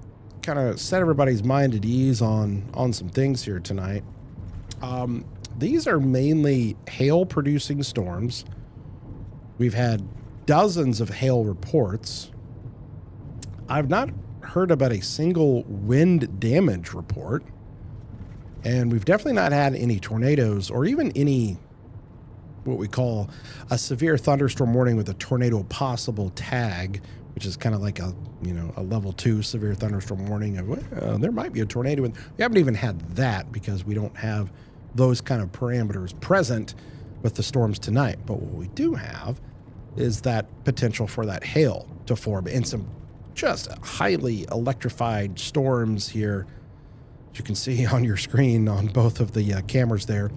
everybody's mind at ease on some things here tonight. These are mainly hail-producing storms. We've had dozens of hail reports. I've not heard about a single wind damage report. And we've definitely not had any tornadoes or even any what we call a severe thunderstorm warning with a tornado possible tag, which is kind of like a level 2 severe thunderstorm warning of, well, there might be a tornado. And we haven't even had that because we don't have those kind of parameters present with the storms tonight. But what we do have is that potential for that hail to form and some just highly electrified storms here. You can see on your screen on both of the cameras there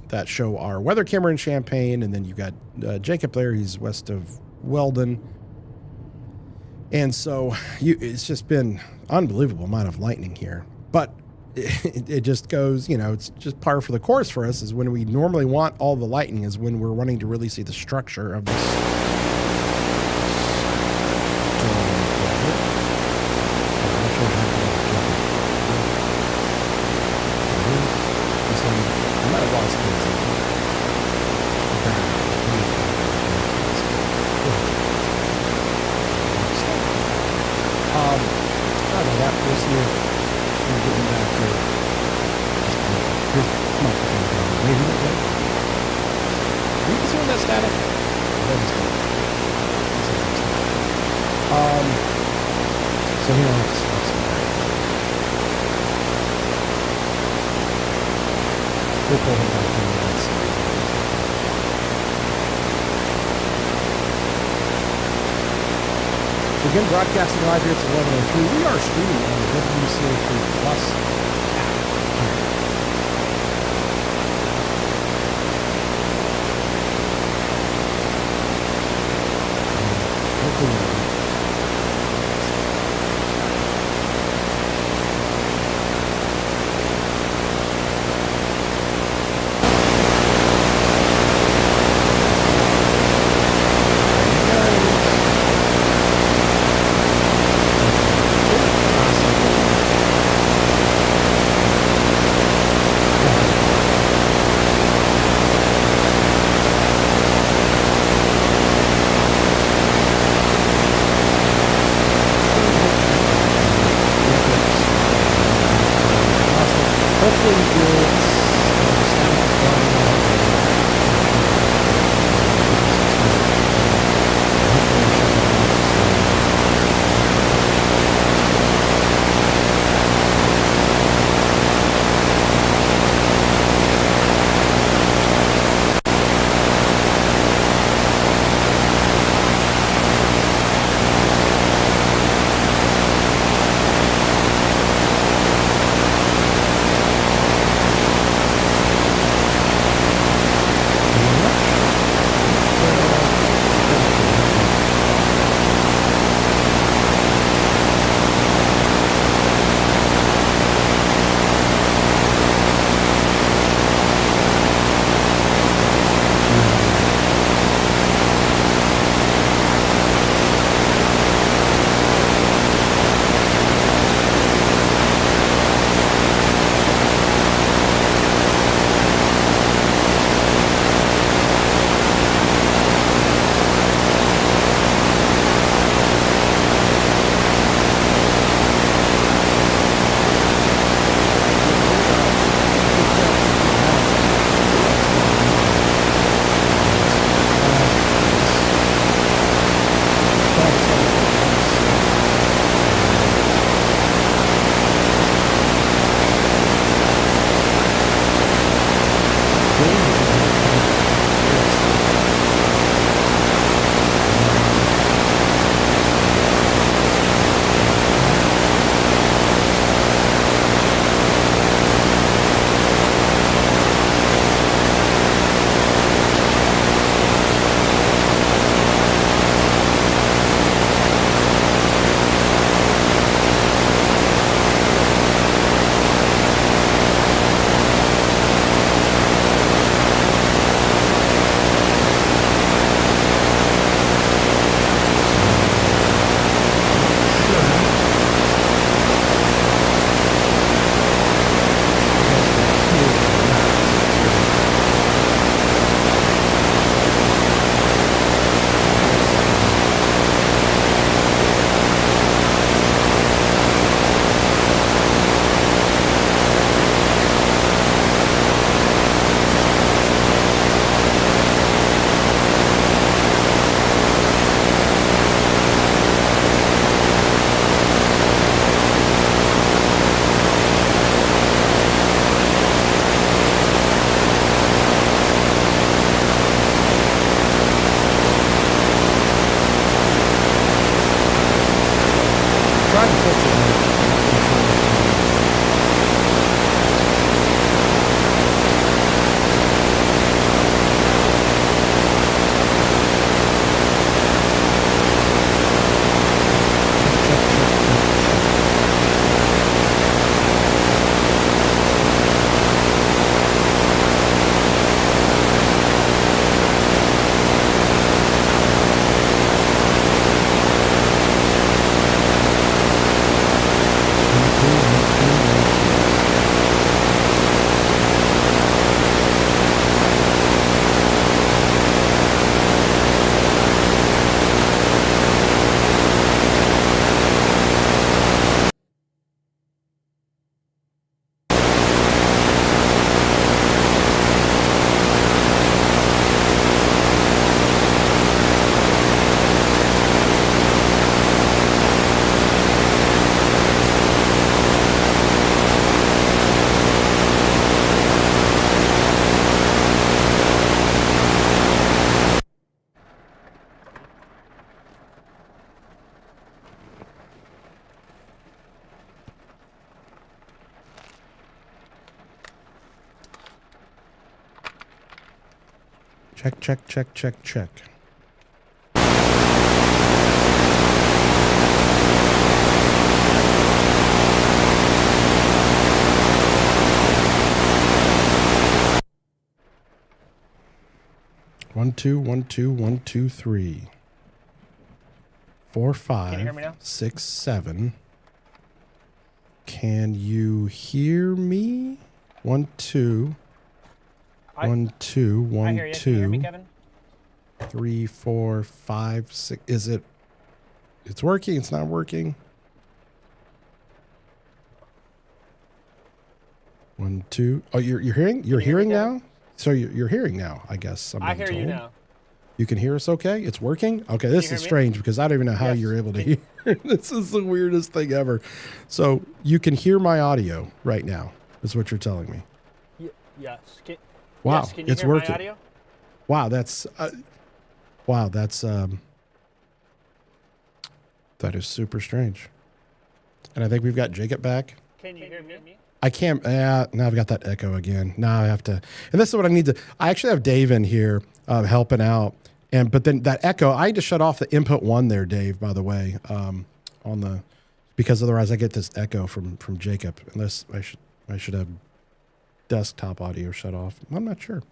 that show our weather camera in Champaign, and then you got Jacob there. He's west of Weldon. And so it's just been unbelievable amount of lightning here. But it just goes, it's just par for the course for us is when we normally want all the lightning is when we're wanting to really see the structure of this. Again, broadcasting live here at 11:03. We are streaming on the WCA3 Plus app. Check, check, check, check, check. One, two, 1, 2, 1, 2, 3. 4, 5, Can you hear me now? 6, 7. Can you hear me? 1, 2. 1, 2, 1, I hear you. Can you hear me, 2, Kevin? 3, 4, 5, 6. Is it? It's working. It's not working. 1, 2. Oh, you're hearing? You're hearing now? So you're hearing now, I guess. I hear you now. You can hear us okay? It's working? Okay, this hear is me? strange because I don't even know how Yes. you're able to hear. This is the weirdest thing ever. So you can hear my audio right now, is what you're telling me. Yes. Wow, Yes, can you it's hear working. my audio? Wow, that's that is super strange. And I think we've got Jacob back. Can you hear me? I can't. Now I've got that echo again. Now I have to. And this is what I need to. I actually have Dave in here helping out. But then that echo, I had to shut off the input 1 there, Dave. By the way, because otherwise I get this echo from Jacob. Unless I should have desktop audio shut off. I'm not sure.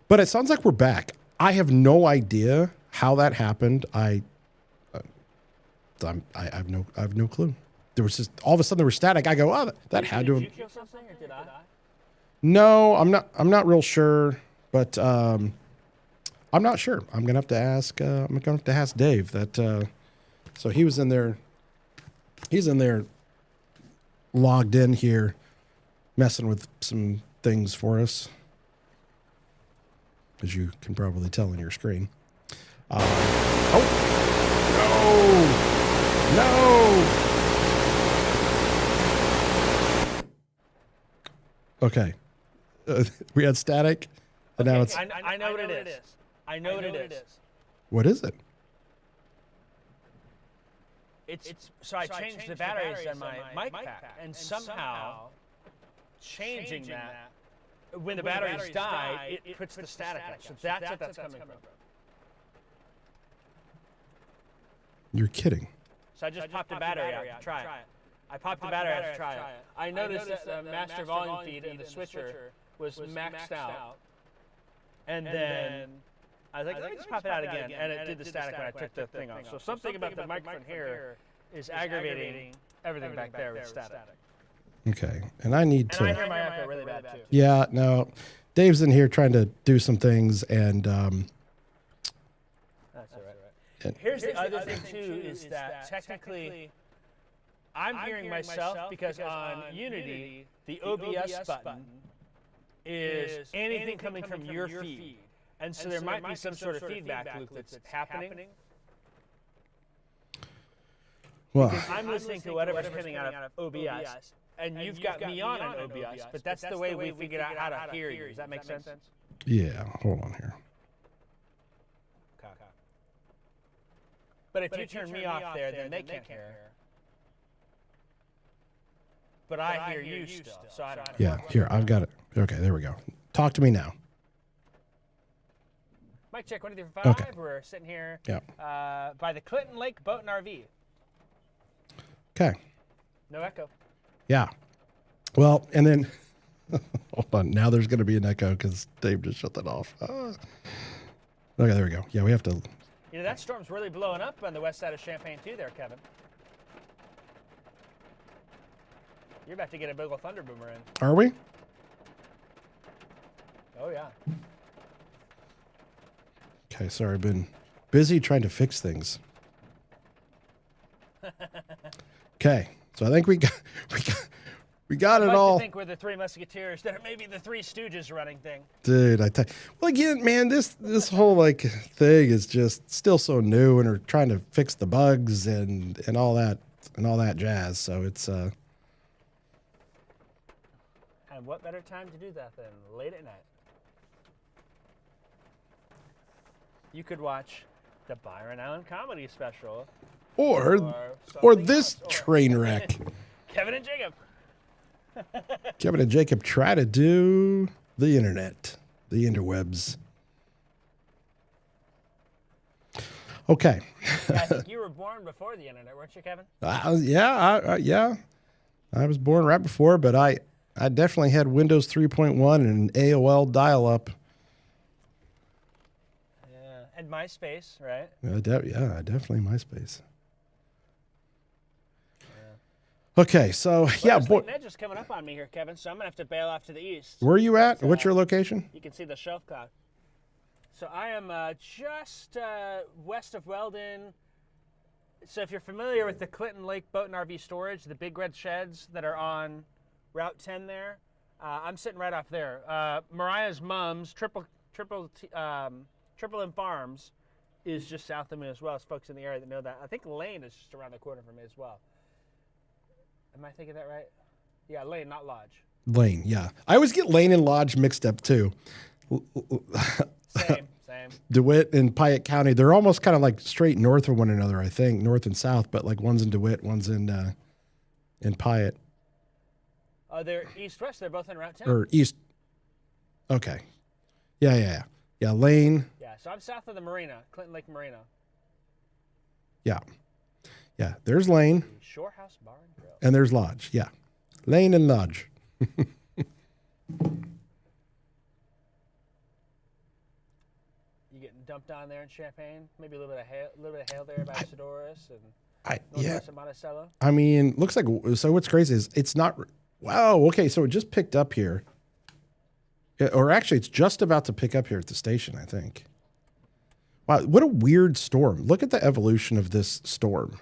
But it sounds like we're back. I have no idea how that happened. I have no clue. There was just all of a sudden there was static. I go, oh, that had to have. Did you kill something or did I? No, I'm not real sure, but I'm not sure. I'm gonna have to ask. I'm gonna have to ask Dave that. So he was in there. He's in there, logged in here, messing with some things for us, as you can probably tell on your screen. Oh no! Okay, we had static, and now it's. I know what it is. I know what it is. What is it? It's so I changed the batteries on my mic pack, and somehow changing that when the batteries die, it puts the static up. So that's what that's coming from. You're kidding. So I just popped the battery out to try it. I popped the battery out to try it. I noticed that the master volume feed in the switcher was maxed out, and then I was like, let me just pop it out again, and it did the static when I took the thing off. So something about the microphone here is aggravating everything back there with static. Okay, and I need And I to. hear my echo really bad too. Yeah, no, Dave's in here trying to do some things, and That's all right. Here's the other thing too, is that technically I'm hearing myself because on Unity, the OBS button is anything coming from your feed. And so there might be some sort of feedback loop that's happening. well, I'm listening to whatever's coming out of OBS, and you've got me on an OBS, but that's the way we figured out how to hear you. Does that make sense? yeah. Hold on here. But if you turn me off there, then they can't hear. But I hear you still, so I don't know. Yeah, here I've got it. Okay, there we go. Talk to me now. Mic check 1, 2, 3, 4, 5. Okay. We're sitting here Yeah. by the Clinton Lake Boat and RV. Okay. No echo. Yeah. Well, and then hold on. Now there's going to be an echo because Dave just shut that off. Okay, there we go. Yeah, we have to. You know, that storm's really blowing up on the west side of Champaign too there, Kevin. You're about to get a big old thunder boomer in. Are we? Oh, yeah. Okay, sorry. I've been busy trying to fix things. Okay, so I think we got it I like all. to think we're the Three Musketeers, that are maybe the Three Stooges running thing. Dude, well, again, man, this whole like thing is just still so new, and we're trying to fix the bugs and all that jazz. So it's And what better time to do that than late at night? You could watch the Byron Allen Comedy Special, or something this else, or train wreck. Kevin and Jacob. Kevin and Jacob try to do the internet, the interwebs. Okay. Yeah, I think you were born before the internet, weren't you, Kevin? Yeah. I was born right before, but I definitely had Windows 3.1 and AOL dial-up. Yeah, and MySpace, right? Definitely MySpace. Okay, so Well, there's leading edge is coming up on me here, Kevin, so I'm going to have to bail off to the east. Where are you at? What's your location? You can see the shelf cloud. So I am just west of Weldon. So if you're familiar with the Clinton Lake Boat and RV Storage, the big red sheds that are on Route 10 there, I'm sitting right off there. Mariah's mom's Triple M Farms is just south of me as well. As folks in the area that know that. I think Lane is just around the corner from me as well. Am I thinking that right? Yeah, Lane, not Lodge. Lane, yeah. I always get Lane and Lodge mixed up too. Same. DeWitt and Pontiac County, they're almost kind of like straight north of one another, I think, north and south, but like one's in DeWitt, one's in Pontiac. Oh, they're east-west. They're both in Route 10. Or east. Okay. Yeah, Lane. Yeah, so I'm south of the marina, Clinton Lake Marina. Yeah, there's Lane. The Shore House Bar and Grill. And there's Lodge, yeah. Lane and Lodge. You getting dumped on there in Champaign? Maybe a little bit of hail there by Sidorus and northwest of Monticello? I mean, looks like, so what's crazy is it's not, wow, okay, so it just picked up here. Or actually, it's just about to pick up here at the station, I think. Wow, what a weird storm. Look at the evolution of this storm.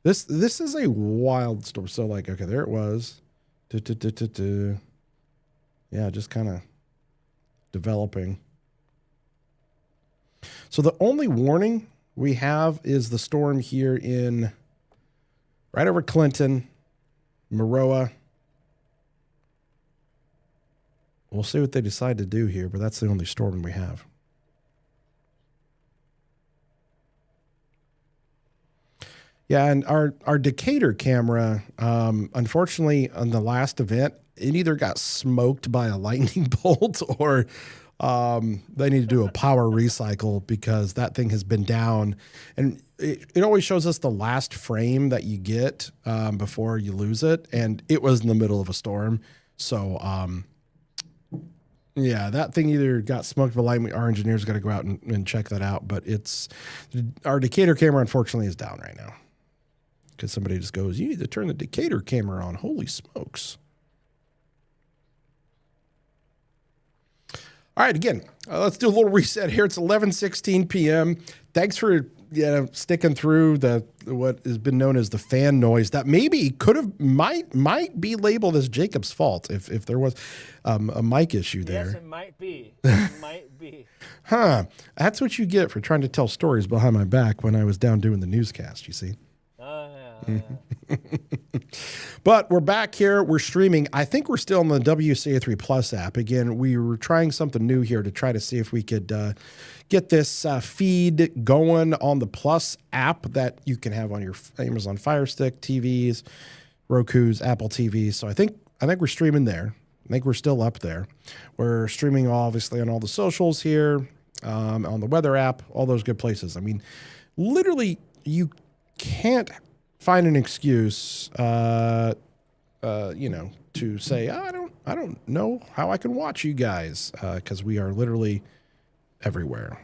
This is a wild storm. So like, okay, there it was. Yeah, just kind of developing. So the only warning we have is the storm here in right over Clinton, Maroa. We'll see what they decide to do here, but that's the only storm we have. Yeah, and our Decatur camera, unfortunately, on the last event, it either got smoked by a lightning bolt or they need to do a power recycle because that thing has been down. And it always shows us the last frame that you get before you lose it, and it was in the middle of a storm. So, yeah, that thing either got smoked by lightning. Our engineers got to go out and check that out. But our Decatur camera, unfortunately, is down right now. Because somebody just goes, you need to turn the Decatur camera on. Holy smokes. All right, again, let's do a little reset here. It's 11:16 p.m. Thanks for sticking through what has been known as the fan noise that maybe might be labeled as Jacob's fault if there was a mic issue there. Yes, it might be. It might be. Huh. That's what you get for trying to tell stories behind my back when I was down doing the newscast, you see. But we're back here. We're streaming. I think we're still on the WCA3 Plus app. Again, we were trying something new here to try to see if we could get this feed going on the Plus app that you can have on your Amazon Fire Stick, TVs, Roku's, Apple TVs. So I think we're streaming there. I think we're still up there. We're streaming obviously on all the socials here, on the weather app, all those good places. I mean, literally, you can't find an excuse, to say, I don't know how I can watch you guys, because we are literally everywhere.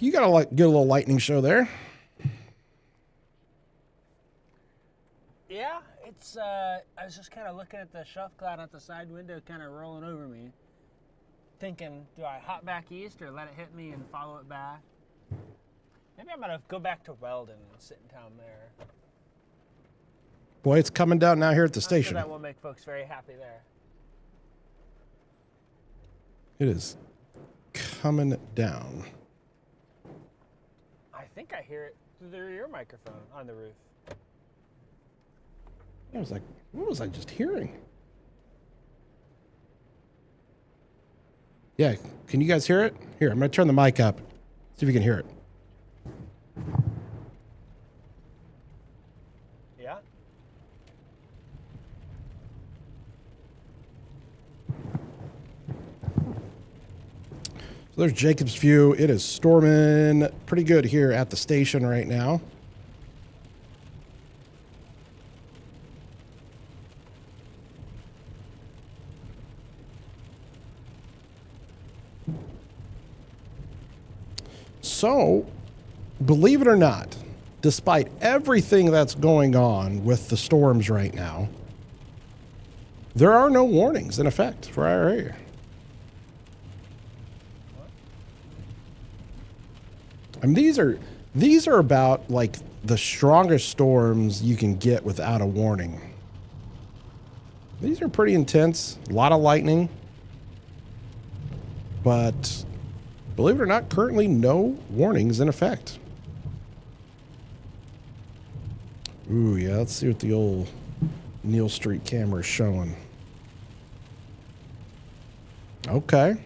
You gotta get a little lightning show there. Yeah, it's. I was just kind of looking at the shelf cloud out the side window, kind of rolling over me, thinking, do I hop back east or let it hit me and follow it back? Maybe I'm gonna go back to Weldon and sit in town there. Boy, it's coming down now here at the I'm station. sure that will make folks very happy there. It is coming down. I think I hear it through your microphone on the roof. I was like, what was I just hearing? Yeah, can you guys hear it? Here, I'm going to turn the mic up. See if you can hear it. So there's Jacob's View. It is storming pretty good here at the station right now. So, believe it or not, despite everything that's going on with the storms right now, there are no warnings in effect for our area. I mean, these are about like the strongest storms you can get without a warning. These are pretty intense, a lot of lightning, but believe it or not, currently no warnings in effect. Ooh, yeah, let's see what the old Neal Street camera is showing. Okay.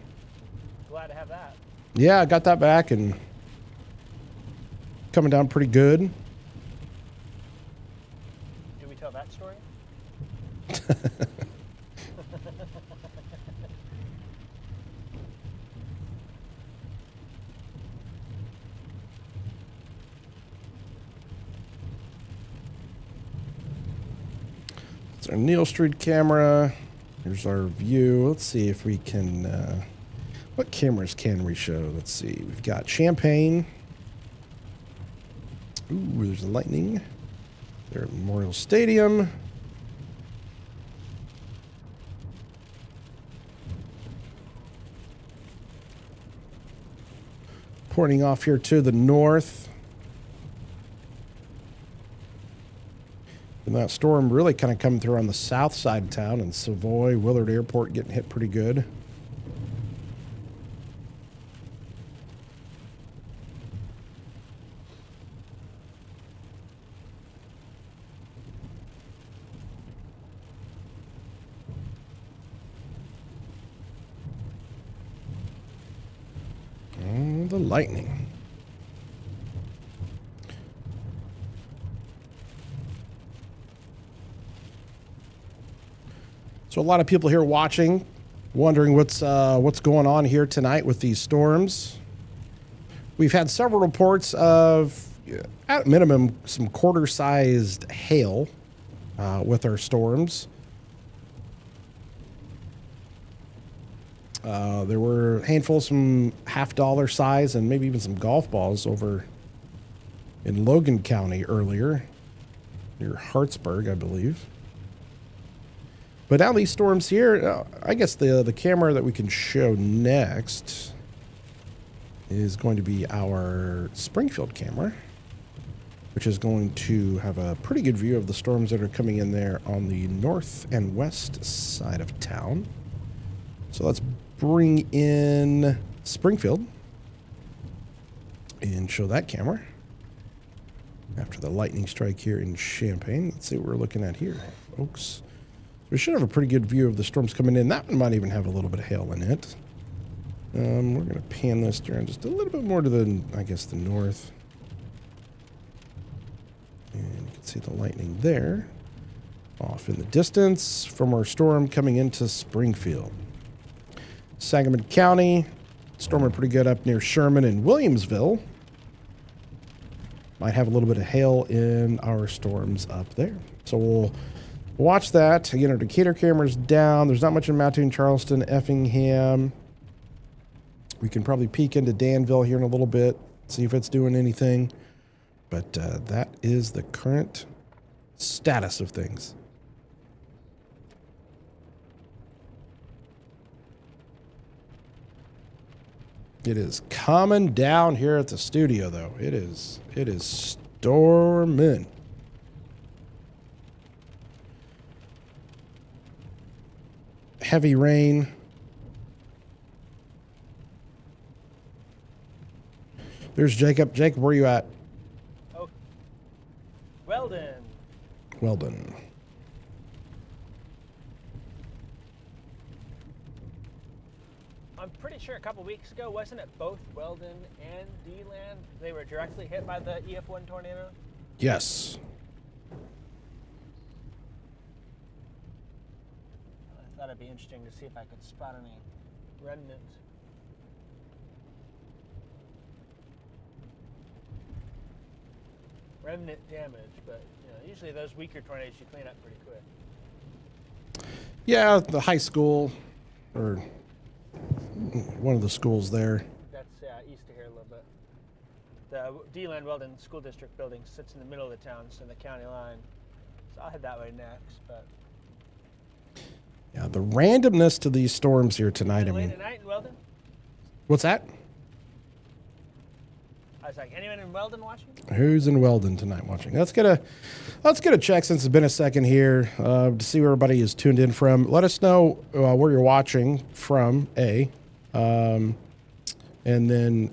Glad to have that. Yeah, I got that back and coming down pretty good. Do we tell that story? It's our Neal Street camera. Here's our view. Let's see if we can, what cameras can we show? Let's see. We've got Champaign. Ooh, there's the lightning. There at Memorial Stadium. Pointing off here to the north. And that storm really kind of coming through on the south side of town, and Savoy, Willard Airport getting hit pretty good. Oh, the lightning. So a lot of people here watching, wondering what's going on here tonight with these storms. We've had several reports of, at minimum, some quarter-sized hail with our storms. There were a handful of some half-dollar size and maybe even some golf balls over in Logan County earlier, near Hartsburg, I believe. But now these storms here, I guess the camera that we can show next is going to be our Springfield camera, which is going to have a pretty good view of the storms that are coming in there on the north and west side of town. So let's bring in Springfield and show that camera after the lightning strike here in Champaign. Let's see what we're looking at here, folks. We should have a pretty good view of the storms coming in. That one might even have a little bit of hail in it. We're going to pan this down just a little bit more to the, I guess, the north. And you can see the lightning there off in the distance from our storm coming into Springfield. Sangamon County, storming pretty good up near Sherman and Williamsville. Might have a little bit of hail in our storms up there. So we'll watch that. Again, our Decatur camera's down. There's not much in Mattoon, Charleston, Effingham. We can probably peek into Danville here in a little bit, see if it's doing anything. But that is the current status of things. It is coming down here at the studio, though. It is storming. Heavy rain. There's Jacob. Jacob, where are you at? Oh, Weldon. Weldon. I'm pretty sure a couple weeks ago, wasn't it both Weldon and D-Land? They were directly hit by the EF1 tornado? Yes. I thought it'd be interesting to see if I could spot any remnants. remnant damage, but usually those weaker tornadoes you clean up pretty quick. Yeah, the high school, or one of the schools there. That's east of here a little bit. The D-Land Weldon School District building sits in the middle of the town, so in the county line. So I'll head that way next. But yeah, the randomness to these storms here tonight. I late mean, at night in Weldon? What's that? I was like, anyone in Weldon watching? Who's in Weldon tonight watching? Let's get a check since it's been a second here to see where everybody is tuned in from. Let us know where you're watching from, A. And then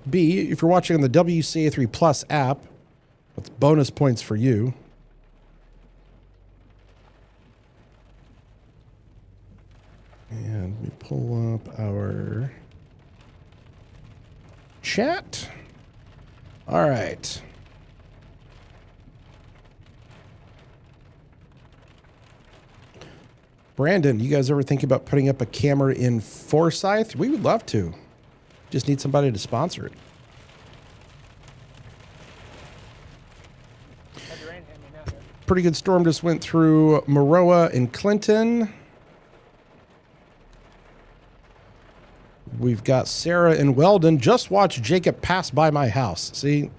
B, if you're watching on the WCA3 Plus app, that's bonus points for you. And let me pull up our chat. All right. Brandon, you guys ever think about putting up a camera in Forsyth? We would love to. Just need somebody to sponsor it. Pretty good storm just went through Maroa and Clinton. We've got Sarah in Weldon. Just watch Jacob pass by my house. See?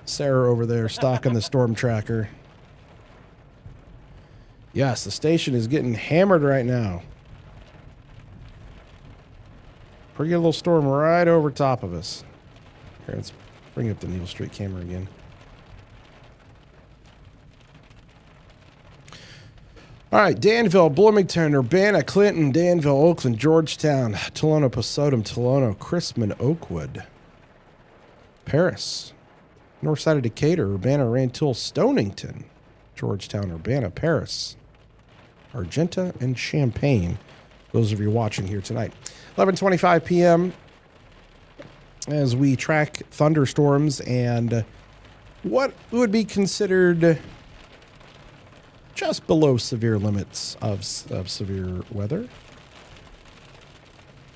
Sarah over there stalking the storm tracker. Yes, the station is getting hammered right now. Pretty good little storm right over top of us. Here, let's bring up the Needle Street camera again. All right, Danville, Bloomington, Urbana, Clinton, Danville, Oakland, Georgetown, Tolono, Posodum, Tolono, Chrisman, Oakwood, Paris, north side of Decatur, Urbana, Rantoul, Stonington, Georgetown, Urbana, Paris, Argenta, and Champaign. Those of you watching here tonight. 11:25 p.m. as we track thunderstorms and what would be considered just below severe limits of severe weather.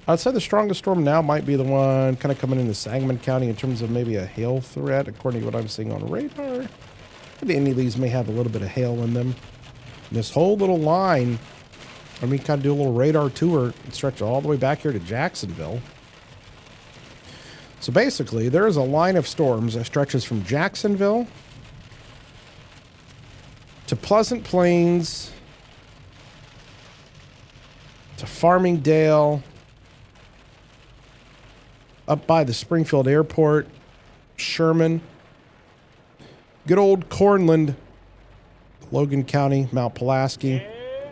I'd say the strongest storm now might be the one kind of coming into Sangamon County in terms of maybe a hail threat, according to what I'm seeing on radar. Maybe any of these may have a little bit of hail in them. And this whole little line, I mean, kind of do a little radar tour and stretch all the way back here to Jacksonville. So basically, there is a line of storms that stretches from Jacksonville to Pleasant Plains, to Farmingdale, up by the Springfield Airport, Sherman, good old Cornland, Logan County, Mount Pulaski. Yeah.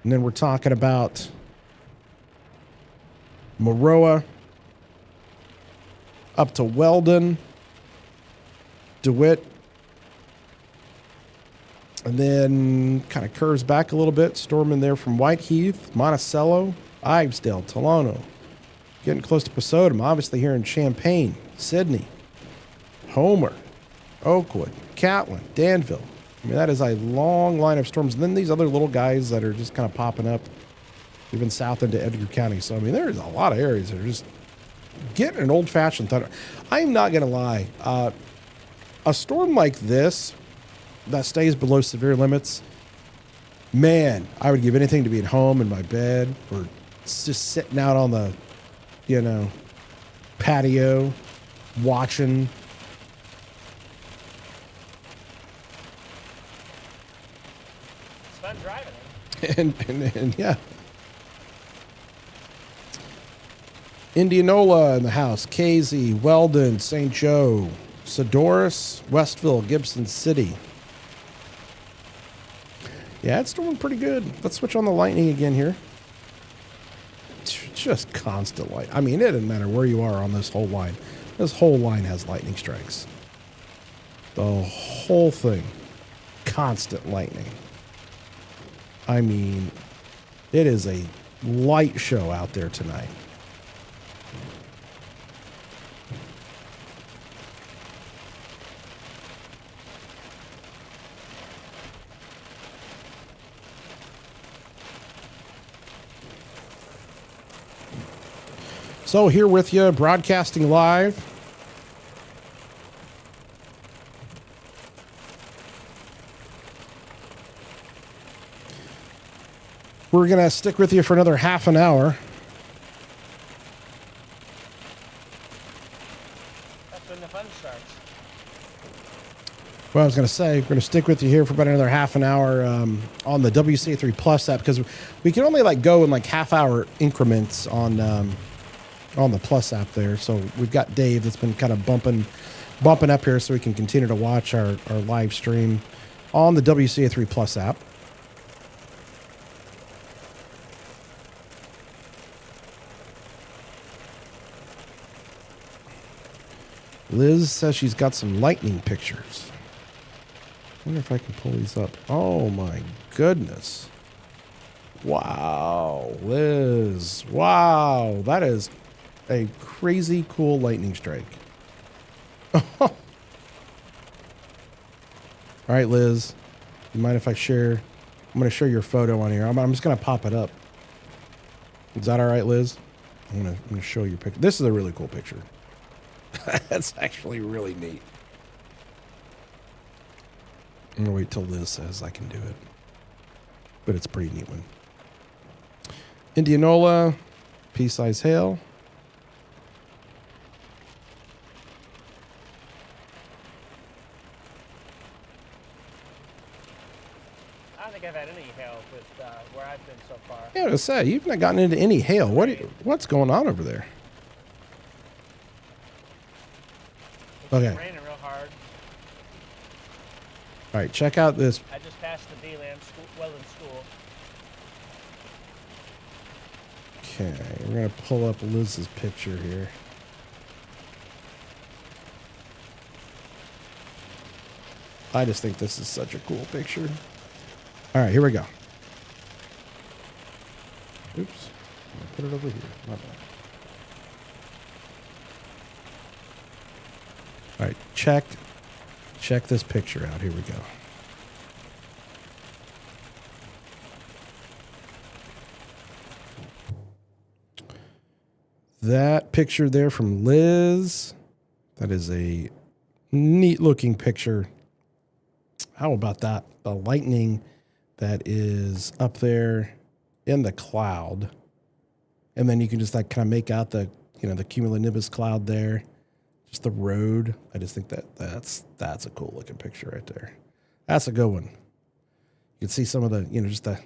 And then we're talking about Maroa, up to Weldon, DeWitt, and then kind of curves back a little bit, storming there from Whiteheath, Monticello, Ivesdale, Tolono, getting close to Posodum, obviously here in Champaign, Sydney, Homer, Oakwood, Catlin, Danville. I mean, that is a long line of storms. And then these other little guys that are just kind of popping up, even south into Edgar County. So, I mean, there's a lot of areas that are just getting an old-fashioned thunder. I'm not going to lie. A storm like this that stays below severe limits, man, I would give anything to be at home in my bed or just sitting out on the, patio watching. It's fun driving. And yeah. Indianola in the house, Casey, Weldon, St. Joe, Sedoris, Westville, Gibson City. Yeah, it's doing pretty good. Let's switch on the lightning again here. Just constant light. I mean, it doesn't matter where you are on this whole line. This whole line has lightning strikes. The whole thing. Constant lightning. I mean, it is a light show out there tonight. So here with you, broadcasting live We're going to stick with you for another half an hour. That's when the fun starts. Well, I was going to say, we're going to stick with you here for about another half an hour on the WCA3 Plus app, because we can only like go in like half-hour increments on the Plus app there. So we've got Dave that's been kind of bumping up here so we can continue to watch our live stream on the WCA3 Plus app. Liz says she's got some lightning pictures. I wonder if I can pull these up. Oh my goodness. Wow, Liz. Wow, that is a crazy cool lightning strike. All right, Liz. You mind if I share? I'm going to share your photo on here. I'm just going to pop it up. Is that all right, Liz? I'm going to show your picture. This is a really cool picture. That's actually really neat. I'm going to wait till Liz says I can do it. But it's a pretty neat one. Indianola, pea-size hail. I don't think I've had any hail with where I've been so far. Yeah, I was gonna say, you've not gotten into any hail. What's going on over there? Okay. It's raining real hard. All right, check out this. I just passed the D-Land Welland School. Okay, we're going to pull up Liz's picture here. I just think this is such a cool picture. All right, here we go. Oops. I'll put it over here. My bad. All right, check this picture out. Here we go. That picture there from Liz, that is a neat looking picture. How about that? The lightning that is up there in the cloud. And then you can just like kind of make out the, the cumulonimbus cloud there. Just the road. I just think that's a cool looking picture right there. That's a good one. You can see some of the, just the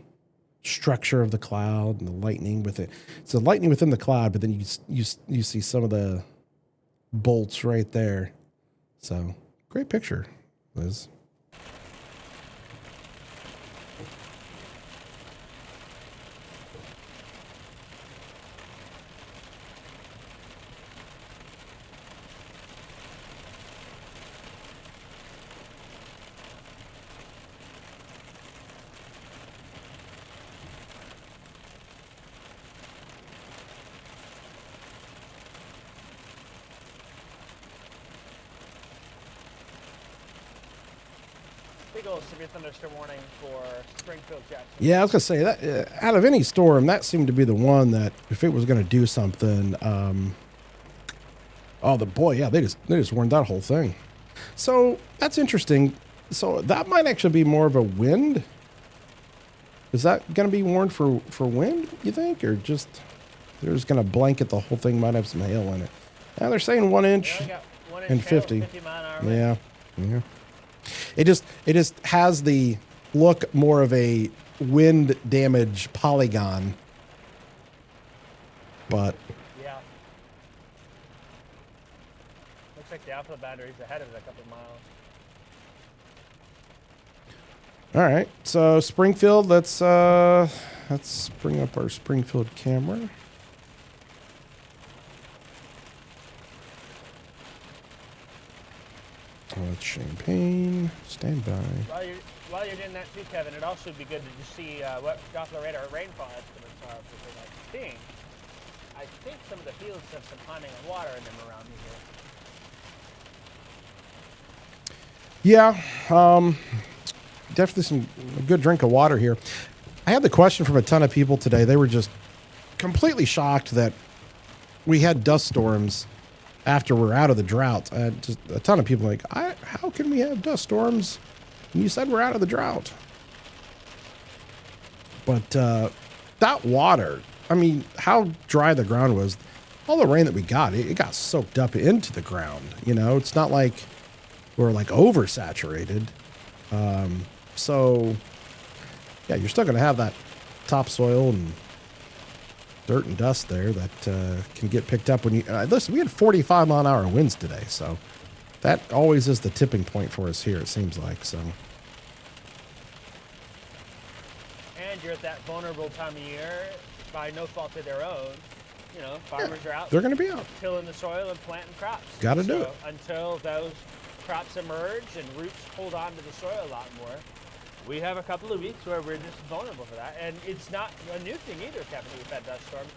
structure of the cloud and the lightning with it. It's the lightning within the cloud, but then you see some of the bolts right there. So great picture, Liz. Big old severe thunderstorm warning for Springfield, Jackson. Yeah, I was gonna say that out of any storm, that seemed to be the one that if it was gonna do something, they just warned that whole thing. So that's interesting. So that might actually be more of a wind. Is that gonna be warned for wind? You think, or just they're just gonna blanket the whole thing? Might have some hail in it. Now they're saying 1 inch, and 50. 50 mile an hour wind. Yeah. It just has the look more of a wind damage polygon. But Yeah. Looks like the outfield boundary is ahead of it a couple miles. all right, so Springfield, let's bring up our Springfield camera. That's Champaign. Stand by. While you're doing that too, Kevin, it'd also be good to just see what Doppler radar rainfall estimates are, because I think some of the fields have some ponding of water in them around me here. Yeah, definitely a good drink of water here. I had the question from a ton of people today. They were just completely shocked that we had dust storms after we're out of the drought. Just a ton of people like, how can we have dust storms? And you said we're out of the drought. But that water, I mean, how dry the ground was, all the rain that we got, it got soaked up into the ground. You know, it's not like we're like oversaturated. So yeah, you're still going to have that topsoil and dirt and dust there that can get picked up when you listen. We had 45-mile-an-hour winds today, so that always is the tipping point for us here, it seems like. So, and you're at that vulnerable time of year by no fault of their own. You know, farmers are out. they're going to be out tilling the soil and planting crops. Got to do it until those crops emerge and roots hold on to the soil a lot more. We have a couple of weeks where we're just vulnerable for that, and it's not a new thing either, Kevin. We've had dust storms.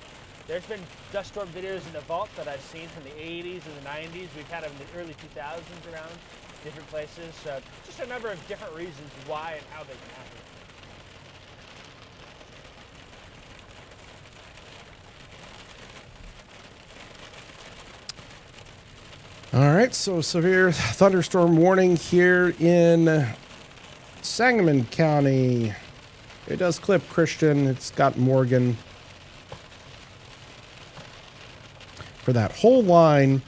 There's been dust storm videos in the vault that I've seen from the 80s and the 90s. We've had them in the early 2000s around different places. Just a number of different reasons why and how they can happen. All right, so severe thunderstorm warning here in Sangamon County. It does clip Christian. It's got Morgan. For that whole line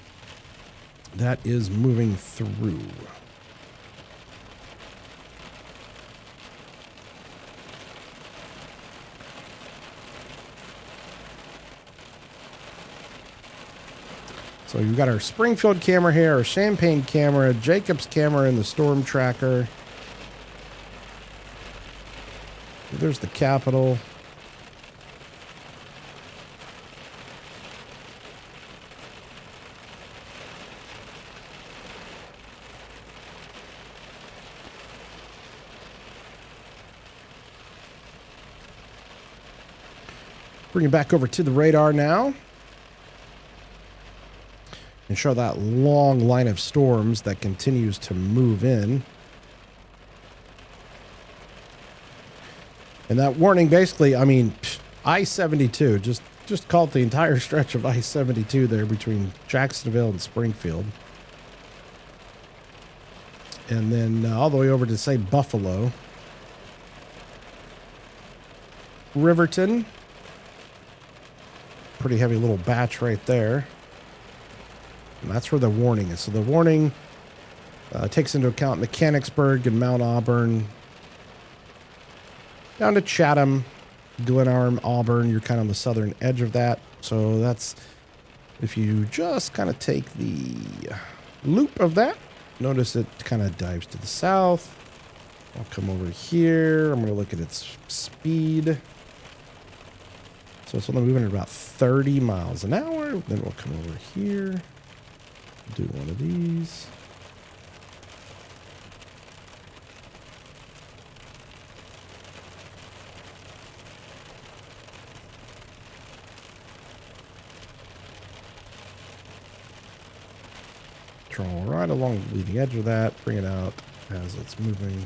that is moving through. So you've got our Springfield camera here, our Champaign camera, Jacobs camera in the storm tracker. There's the Capitol. Bring it back over to the radar now. And show that long line of storms that continues to move in. And that warning basically, I mean, I-72, just call it the entire stretch of I-72 there between Jacksonville and Springfield. And then all the way over to, say, Buffalo. Riverton. Pretty heavy little batch right there. And that's where the warning is. So the warning takes into account Mechanicsburg and Mount Auburn. Down to Chatham, Glenarm, Auburn. You're kind of on the southern edge of that. So that's, if you just kind of take the loop of that, notice it kind of dives to the south. I'll come over here. I'm going to look at its speed. So it's only moving at about 30 miles an hour. Then we'll come over here. Do one of these. Draw right along the leading edge of that. Bring it out as it's moving.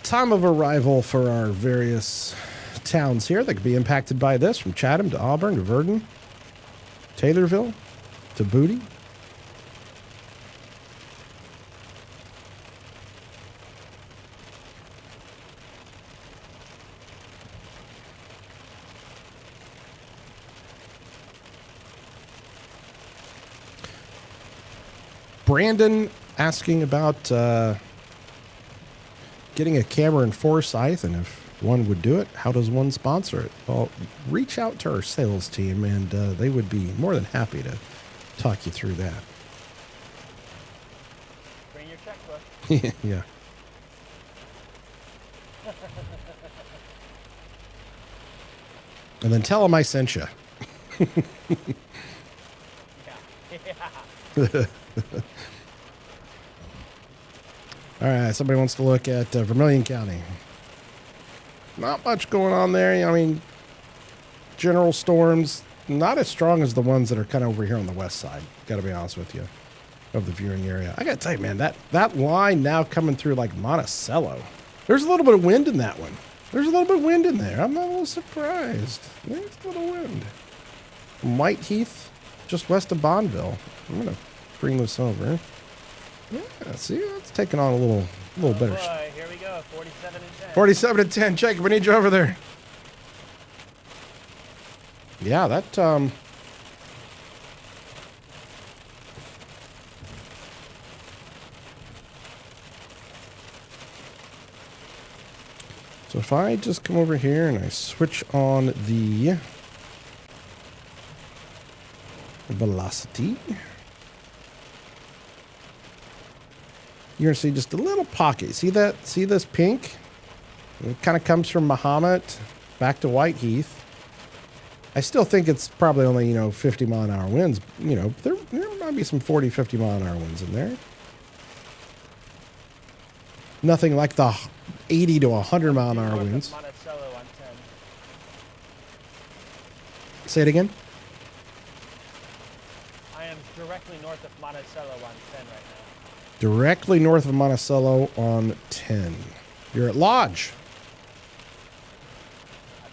Time of arrival for our various towns here that could be impacted by this, from Chatham to Auburn to Verdon, Taylorville to Booty. Brandon asking about getting a camera in Forsyth, and if one would do it, how does one sponsor it? Well, reach out to our sales team, and they would be more than happy to talk you through that. Bring your checkbook. Yeah. And then tell them I sent you. Yeah. All right, somebody wants to look at Vermilion County. Not much going on there. I mean, general storms, not as strong as the ones that are kind of over here on the west side, got to be honest with you, of the viewing area. I got to tell you, man, that line now coming through like Monticello, there's a little bit of wind in that one. There's a little bit of wind in there. I'm not a little surprised. There's a little wind. White Heath, just west of Bonneville. I'm going to bring this over. Yeah, see, it's taking on a little better. Boy, here we go. 47 and 10. 47 and 10. Jacob, we need you over there. Yeah, that so if I just come over here and I switch on the velocity, you're gonna see just a little pocket. See that? See this pink? It kind of comes from Mahomet back to Whiteheath. I still think it's probably only, 50 mile an hour winds. There might be some 40, 50 mile an hour winds in there. Nothing like the 80 to 100 mile an hour winds. Monticello on 10. Say it again. I am directly north of Monticello on 10 right now. Directly north of Monticello on 10. You're at Lodge.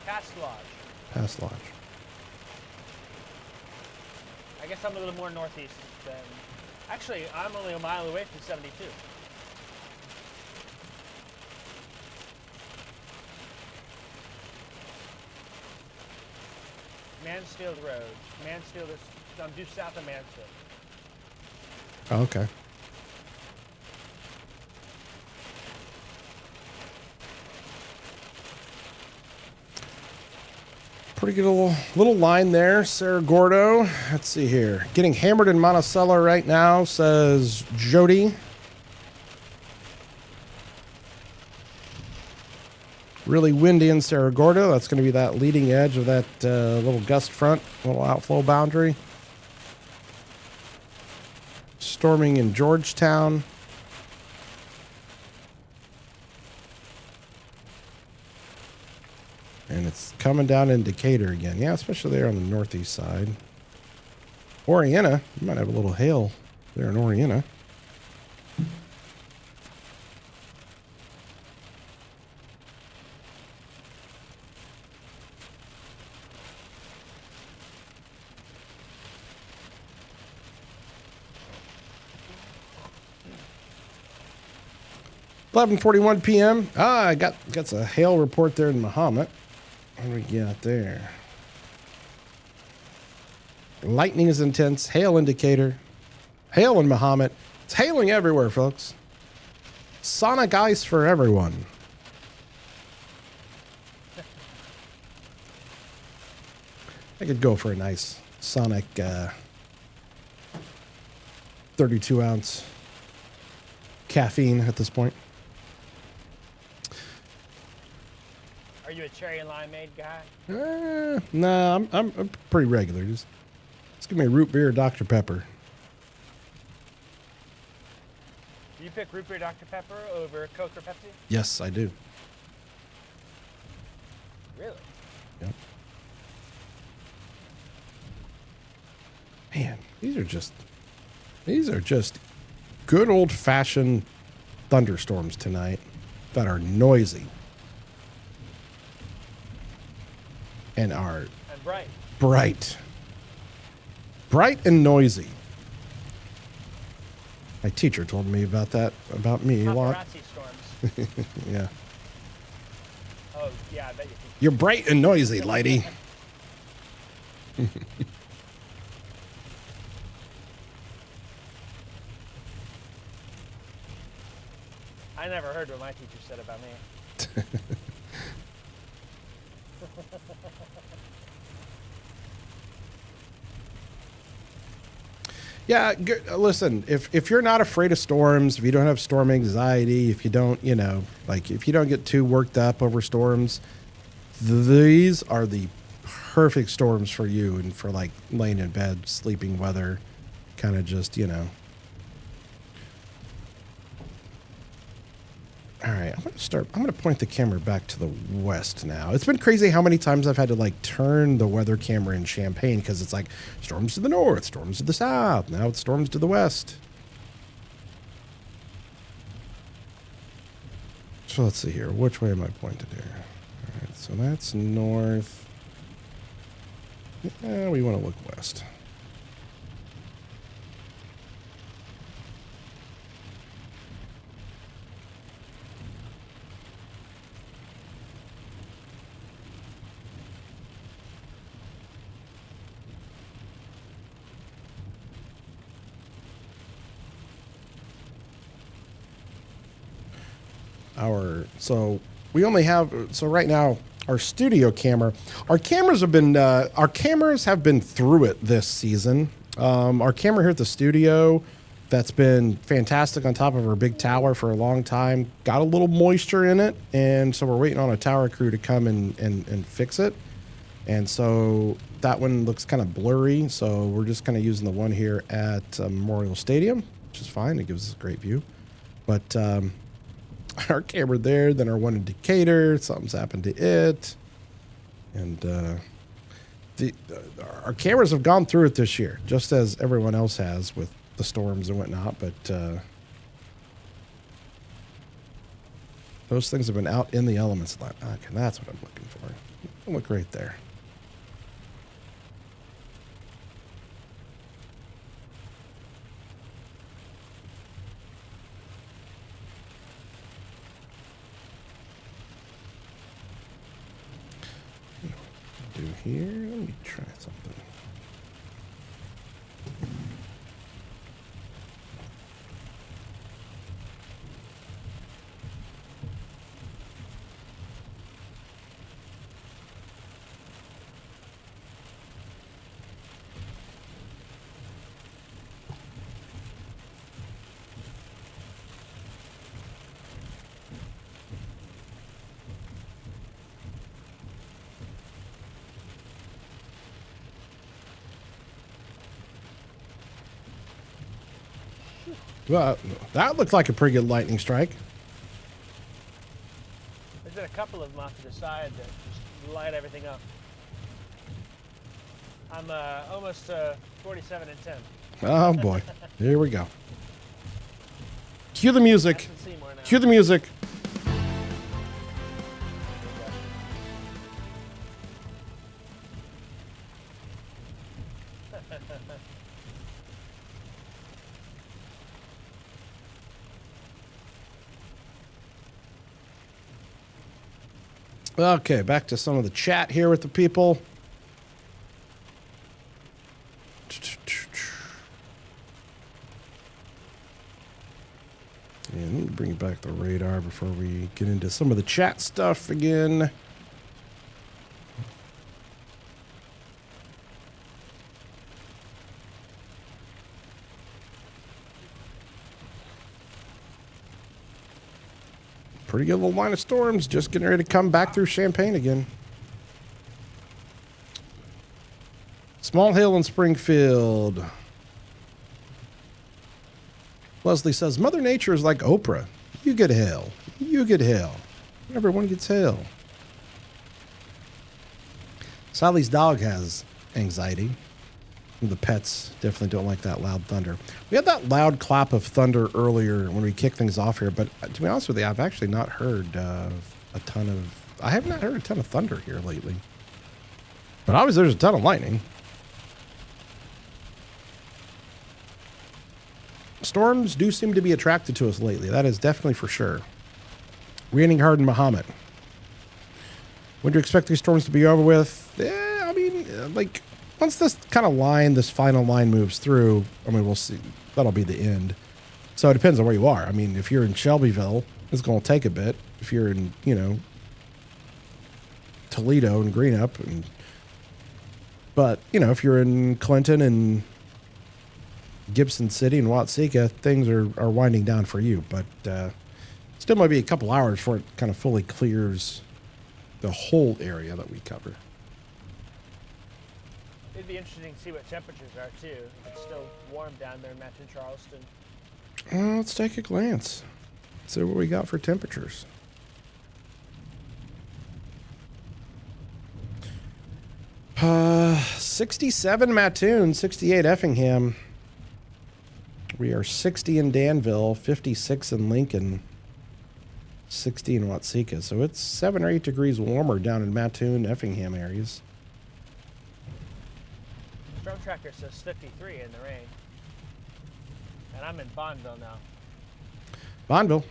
Past Lodge. Past Lodge. I guess I'm a little more northeast than... Actually, I'm only a mile away from 72. Mansfield Road. Mansfield is due south of Mansfield. Oh, okay. Pretty good little line there, Sarah Gordo. Let's see here. Getting hammered in Monticello right now, says Jody. Really windy in Sarah Gordo. That's going to be that leading edge of that little gust front, little outflow boundary. Storming in Georgetown. And it's coming down in Decatur again. Yeah, especially there on the northeast side. Oriana. You might have a little hail there in Oriana. $11:41 p.m. I got a hail report there in Mahomet. What do we got there? Lightning is intense. Hail indicator. Hail in Mahomet. It's hailing everywhere, folks. Sonic ice for everyone. I could go for a nice Sonic 32-ounce caffeine at this point. Are you a cherry and limeade guy? Nah, I'm pretty regular. Just give me a root beer or Dr. Pepper. Do you pick root beer Dr. Pepper over Coke or Pepsi? Yes, I do. Really? Yep. Man, these are just good old-fashioned thunderstorms tonight that are noisy and are bright and noisy. My teacher told me about that about me a lot. Paparazzi storms. Yeah. Oh, yeah, I bet you. You're bright and noisy, lady. I never heard what my teacher said about me. Yeah, listen, if you're not afraid of storms, if you don't have storm anxiety, if you don't, if you don't get too worked up over storms, these are the perfect storms for you and for like laying in bed, sleeping weather, kind of just, All right, I'm going to point the camera back to the west now. It's been crazy how many times I've had to turn the weather camera in Champaign because it's like storms to the north, storms to the south. Now it's storms to the west. So let's see here. Which way am I pointed here? All right, so that's north. Yeah, we want to look west. So we only have, so right now our studio camera, our cameras have been through it this season. Our camera here at the studio, that's been fantastic on top of our big tower for a long time, got a little moisture in it, and so we're waiting on a tower crew to come and fix it. And so that one looks kind of blurry, so we're just kind of using the one here at Memorial Stadium, which is fine. It gives us a great view. But our camera there, then our one in Decatur, something's happened to it. And our cameras have gone through it this year, just as everyone else has with the storms and whatnot. But those things have been out in the elements. Okay, that's what I'm looking for. Look right there. Do here. Let me try something. Well, that looked like a pretty good lightning strike. There's been a couple of them off to the side that just light everything up. I'm almost 47 and 10. Oh boy, here we go. Cue the music. That's in Seymour now. Cue the music. Okay, back to some of the chat here with the people. And let me bring back the radar before we get into some of the chat stuff again. Pretty good little line of storms, just getting ready to come back through Champaign again. Small hail in Springfield. Leslie says, Mother Nature is like Oprah. You get hail. You get hail. Everyone gets hail. Sally's dog has anxiety. The pets definitely don't like that loud thunder. We had that loud clap of thunder earlier when we kicked things off here, but to be honest with you, I've actually not heard I have not heard a ton of thunder here lately. But obviously there's a ton of lightning. Storms do seem to be attracted to us lately. That is definitely for sure. Raining hard in Muhammad. When do you expect these storms to be over with? I mean, like, once this kind of line, this final line moves through, I mean, we'll see. That'll be the end. So it depends on where you are. I mean, if you're in Shelbyville, it's going to take a bit. If you're in, Toledo and Greenup, but if you're in Clinton and Gibson City and Watsika, things are winding down for you. But still might be a couple hours before it kind of fully clears the whole area that we cover. It'd be interesting to see what temperatures are too. It's still warm down there in Mattoon, Charleston. Let's take a glance. See what we got for temperatures. Uh, 67 Mattoon, 68 Effingham. We are 60 in Danville, 56 in Lincoln, 60 in Watsika. So it's 7 or 8 degrees warmer down in Mattoon, Effingham areas. Storm tracker says 53 in the rain. And I'm in Bonneville now. Bonneville.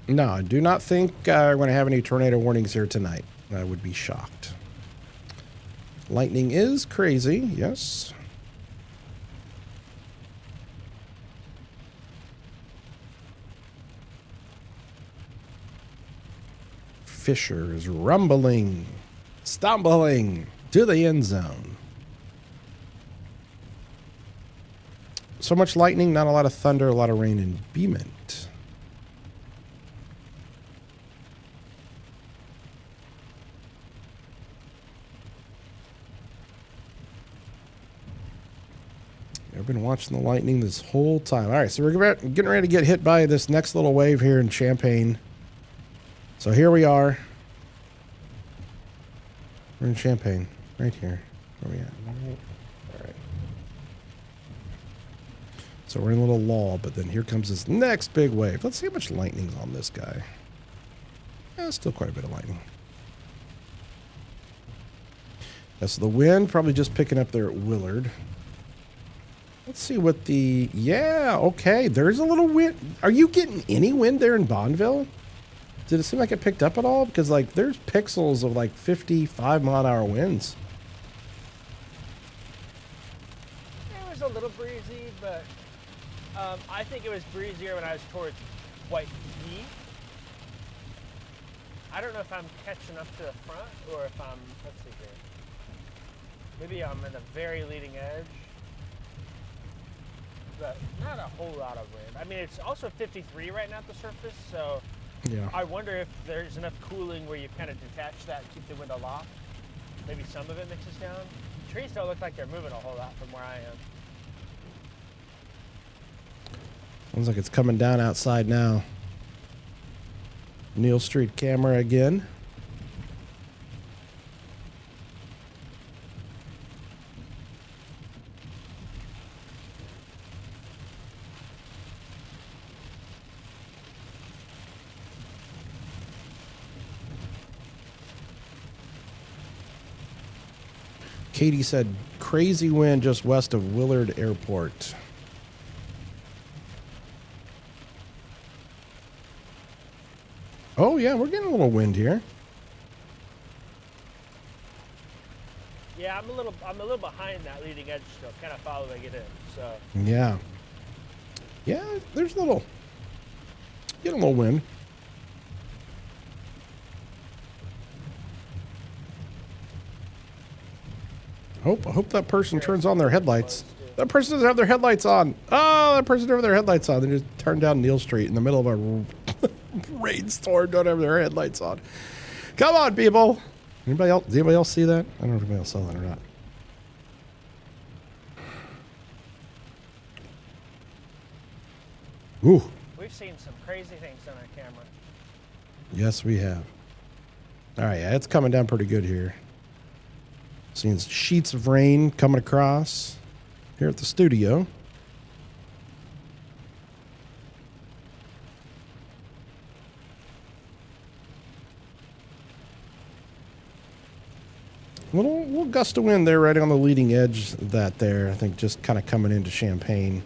No, I do not think we're going to have any tornado warnings here tonight. I would be shocked. Lightning is crazy, yes. Fisher is rumbling, stumbling to the end zone. So much lightning, not a lot of thunder, a lot of rain in Beemont. I've been watching the lightning this whole time. All right, so we're getting ready to get hit by this next little wave here in Champaign. So here we are. We're in Champaign, right here. Where are we at? All right. So we're in a little lull, but then here comes this next big wave. Let's see how much lightning's on this guy. Yeah, still quite a bit of lightning. That's the wind, probably just picking up there at Willard. Let's see what the... Yeah, okay. There's a little wind. Are you getting any wind there in Bonneville? Did it seem like it picked up at all? Because, like, there's pixels of, like, 55-mile-an-hour winds. It was a little breezy, but I think it was breezier when I was towards White Heat. I don't know if I'm catching up to the front or if I'm... Let's see here. Maybe I'm in the very leading edge. But not a whole lot of wind. I mean, it's also 53 right now at the surface, so Yeah. I wonder if there's enough cooling where you kind of detach that and keep the wind aloft. Maybe some of it mixes down. Trees don't look like they're moving a whole lot from where I am. Sounds like it's coming down outside now. Neal Street camera again. Katie said, crazy wind just west of Willard Airport. Oh, yeah, we're getting a little wind here. Yeah, I'm a little behind that leading edge still, kind of following it in. So Yeah. Yeah, there's a little... Getting a little wind. I hope that person turns on their headlights. That person doesn't have their headlights on. Oh, that person doesn't have their headlights on. They just turned down Neal Street in the middle of a rainstorm. Don't have their headlights on. Come on, people. Anybody else? Does anybody else see that? I don't know if anybody else saw that or not. Ooh. we've seen some crazy things on our camera. Yes, we have. All right, yeah, it's coming down pretty good here. Seeing sheets of rain coming across here at the studio. Little gust of wind there right on the leading edge of that there. I think just kind of coming into Champaign,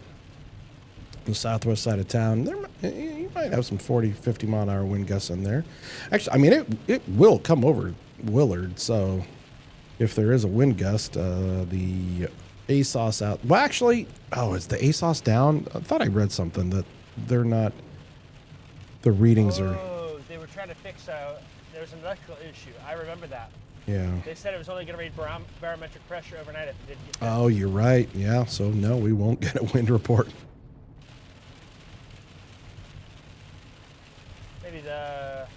the southwest side of town. You might have some 40, 50 mile an hour wind gusts in there. Actually, I mean, it will come over Willard. So if there is a wind gust, the ASOS out. Well, actually, is the ASOS down? I thought I read something that they're not. The readings are. Oh, they were trying to fix there was an electrical issue. I remember that. Yeah. They said it was only going to read barometric pressure overnight if it didn't get fixed. Oh, you're right. Yeah. So no, we won't get a wind report. Maybe the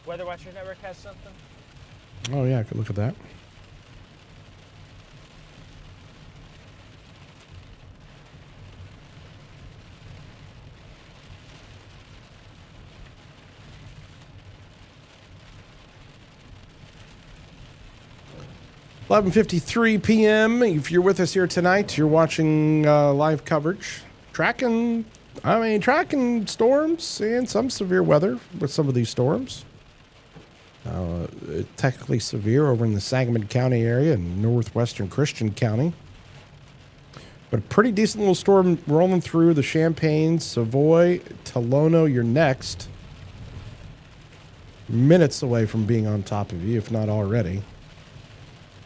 Weather Watcher Network has something. Oh yeah, I could look at that. $11:53 p.m. If you're with us here tonight, you're watching live coverage, tracking storms and some severe weather with some of these storms. Technically severe over in the Sangamon County area and northwestern Christian County. But a pretty decent little storm rolling through the Champaign, Savoy, Tolono, you're next. Minutes away from being on top of you, if not already.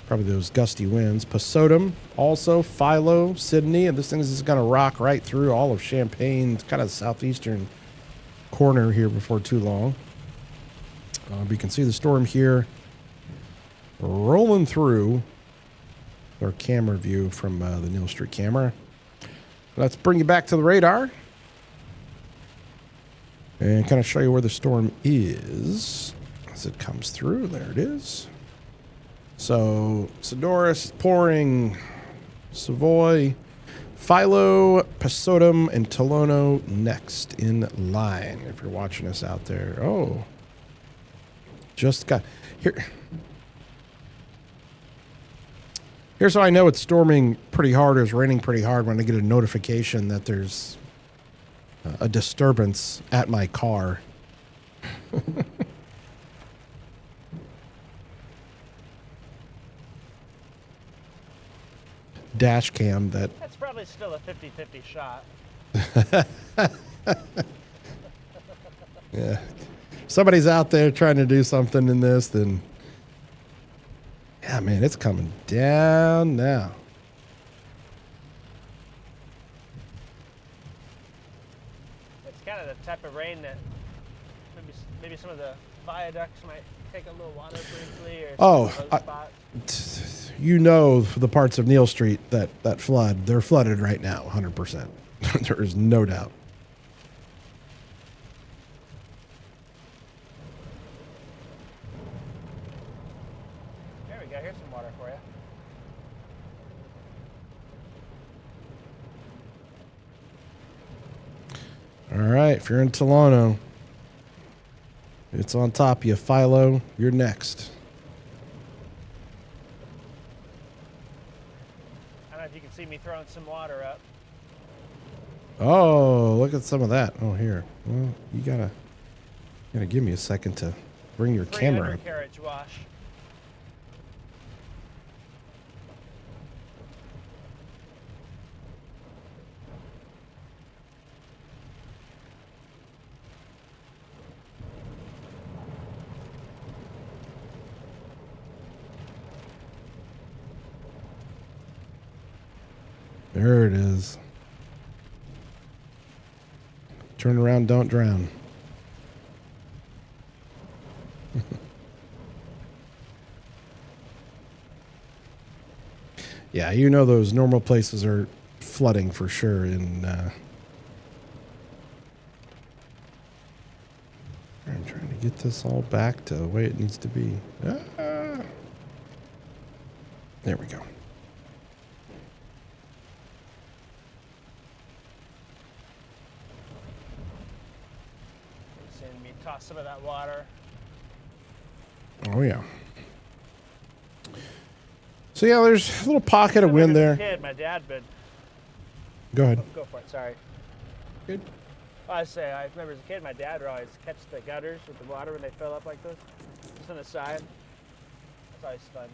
Probably those gusty winds. Post-newscast, also Philo, Sydney, and this thing is just going to rock right through all of Champaign, kind of southeastern corner here before too long. But you can see the storm here rolling through our camera view from the Neal Street camera. Let's bring you back to the radar and kind of show you where the storm is as it comes through. There it is. So, Sonoris, pouring, Savoy, Philo, Post-newscast, and Tolono next in line. If you're watching us out there. Oh, just got here. Here's how I know it's storming pretty hard or it's raining pretty hard, when I get a notification that there's a disturbance at my car. Dash cam that. That's probably still a 50-50 shot. Yeah. Somebody's out there trying to do something in this, then. Yeah, man, it's coming down now. It's kind of the type of rain that maybe some of the viaducts might take a little water briefly, or spots. You know, the parts of Neal Street that flood, they're flooded right now, 100%. There is no doubt. There we go. Here's some water for you. All right, if you're in Tolono, it's on top of you. Philo, you're next. I don't know if you can see me throwing some water up. Oh, look at some of that. Oh, here. Well, you gotta give me a second to bring your camera up. Carriage wash. There it is. Turn around, don't drown. Yeah, you know those normal places are flooding for sure. I'm trying to get this all back to the way it needs to be. There we go. Seeing me toss some of that water. Oh, yeah. So, yeah, there's a little pocket of wind there. Kid, my dad been. Go ahead. Go for it. Sorry. Good. I remember as a kid, my dad would always catch the gutters with the water when they fill up like this, just on the side. That's always fun.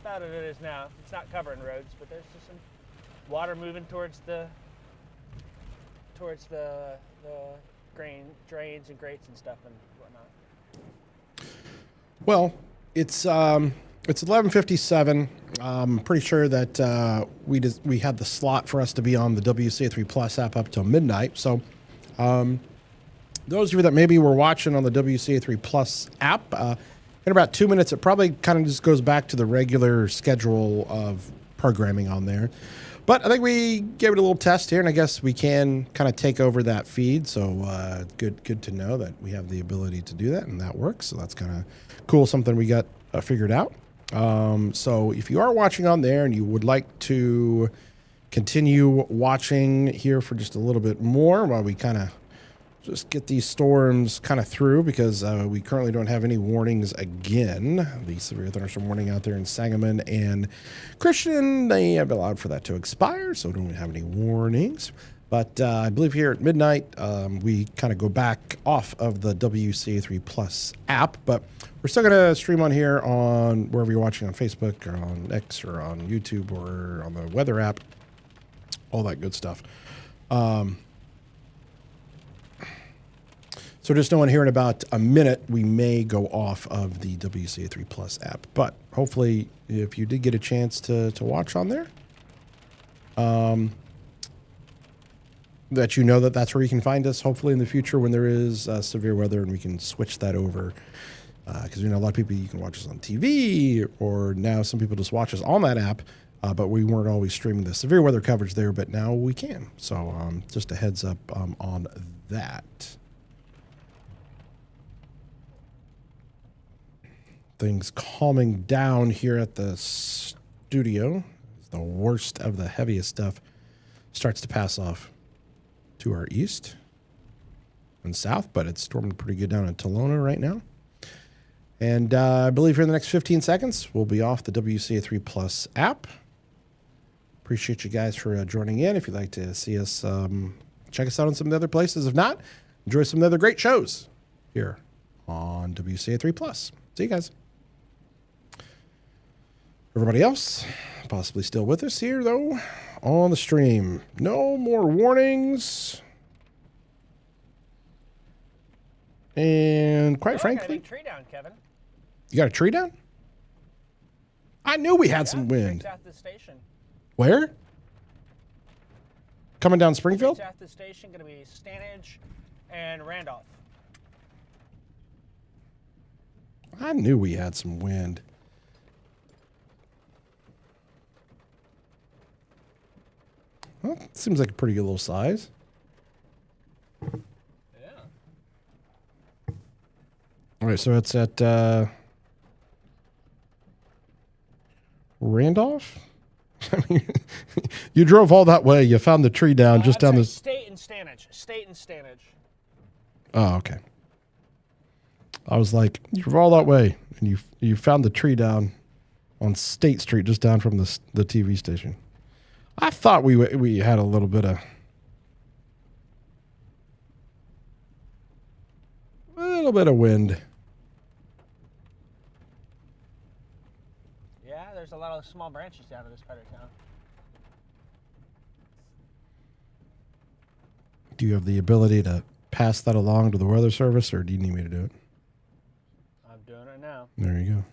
About as it is now. It's not covering roads, but there's just some water moving towards the drains and grates and stuff and whatnot. Well, it's 11:57. I'm pretty sure that we had the slot for us to be on the WCA3 Plus app up till midnight. So those of you that maybe were watching on the WCA3 Plus app, in about 2 minutes, it probably kind of just goes back to the regular schedule of programming on there. But I think we gave it a little test here, and I guess we can kind of take over that feed. So good to know that we have the ability to do that, and that works. So that's kind of cool, something we got figured out. So if you are watching on there and you would like to continue watching here for just a little bit more while we kind of just get these storms kind of through, because we currently don't have any warnings again. The severe thunderstorm warning out there in Sangamon and Christian, they have allowed for that to expire, so we don't have any warnings. But I believe here at midnight, we kind of go back off of the WCA3 Plus app, but we're still going to stream on here on wherever you're watching, on Facebook or on X or on YouTube or on the weather app, all that good stuff. So just no one here in about a minute, we may go off of the WCA3 Plus app. But hopefully, if you did get a chance to watch on there, that you know that that's where you can find us, hopefully in the future when there is severe weather and we can switch that over. Because, a lot of people, you can watch us on TV, or now some people just watch us on that app, but we weren't always streaming the severe weather coverage there, but now we can. So just a heads up on that. Things calming down here at the studio. The worst of the heaviest stuff starts to pass off to our east and south, but it's storming pretty good down in Kelowna right now. And I believe here in the next 15 seconds, we'll be off the WCA3 Plus app. Appreciate you guys for joining in. If you'd like to see us, check us out on some of the other places. If not, enjoy some of the other great shows here on WCA3 Plus. See you guys. Everybody else, possibly still with us here, though, on the stream. No more warnings. And quite frankly... I got a big tree down, Kevin. You got a tree down? I knew we had some wind. South of the station. Where? Coming down Springfield? South of the station, going to be Stanage and Randolph. I knew we had some wind. Well, seems like a pretty good little size. Yeah. All right, so it's at Randolph? I mean, you drove all that way. You found the tree down just down the... State and Stanage. State and Stanage. Oh, okay. I was like, you drove all that way, and you found the tree down on State Street, just down from the TV station. I thought we had a little bit of wind. Yeah, there's a lot of small branches down in this part of town. Do you have the ability to pass that along to the weather service, or do you need me to do it? I'm doing it now. There you go.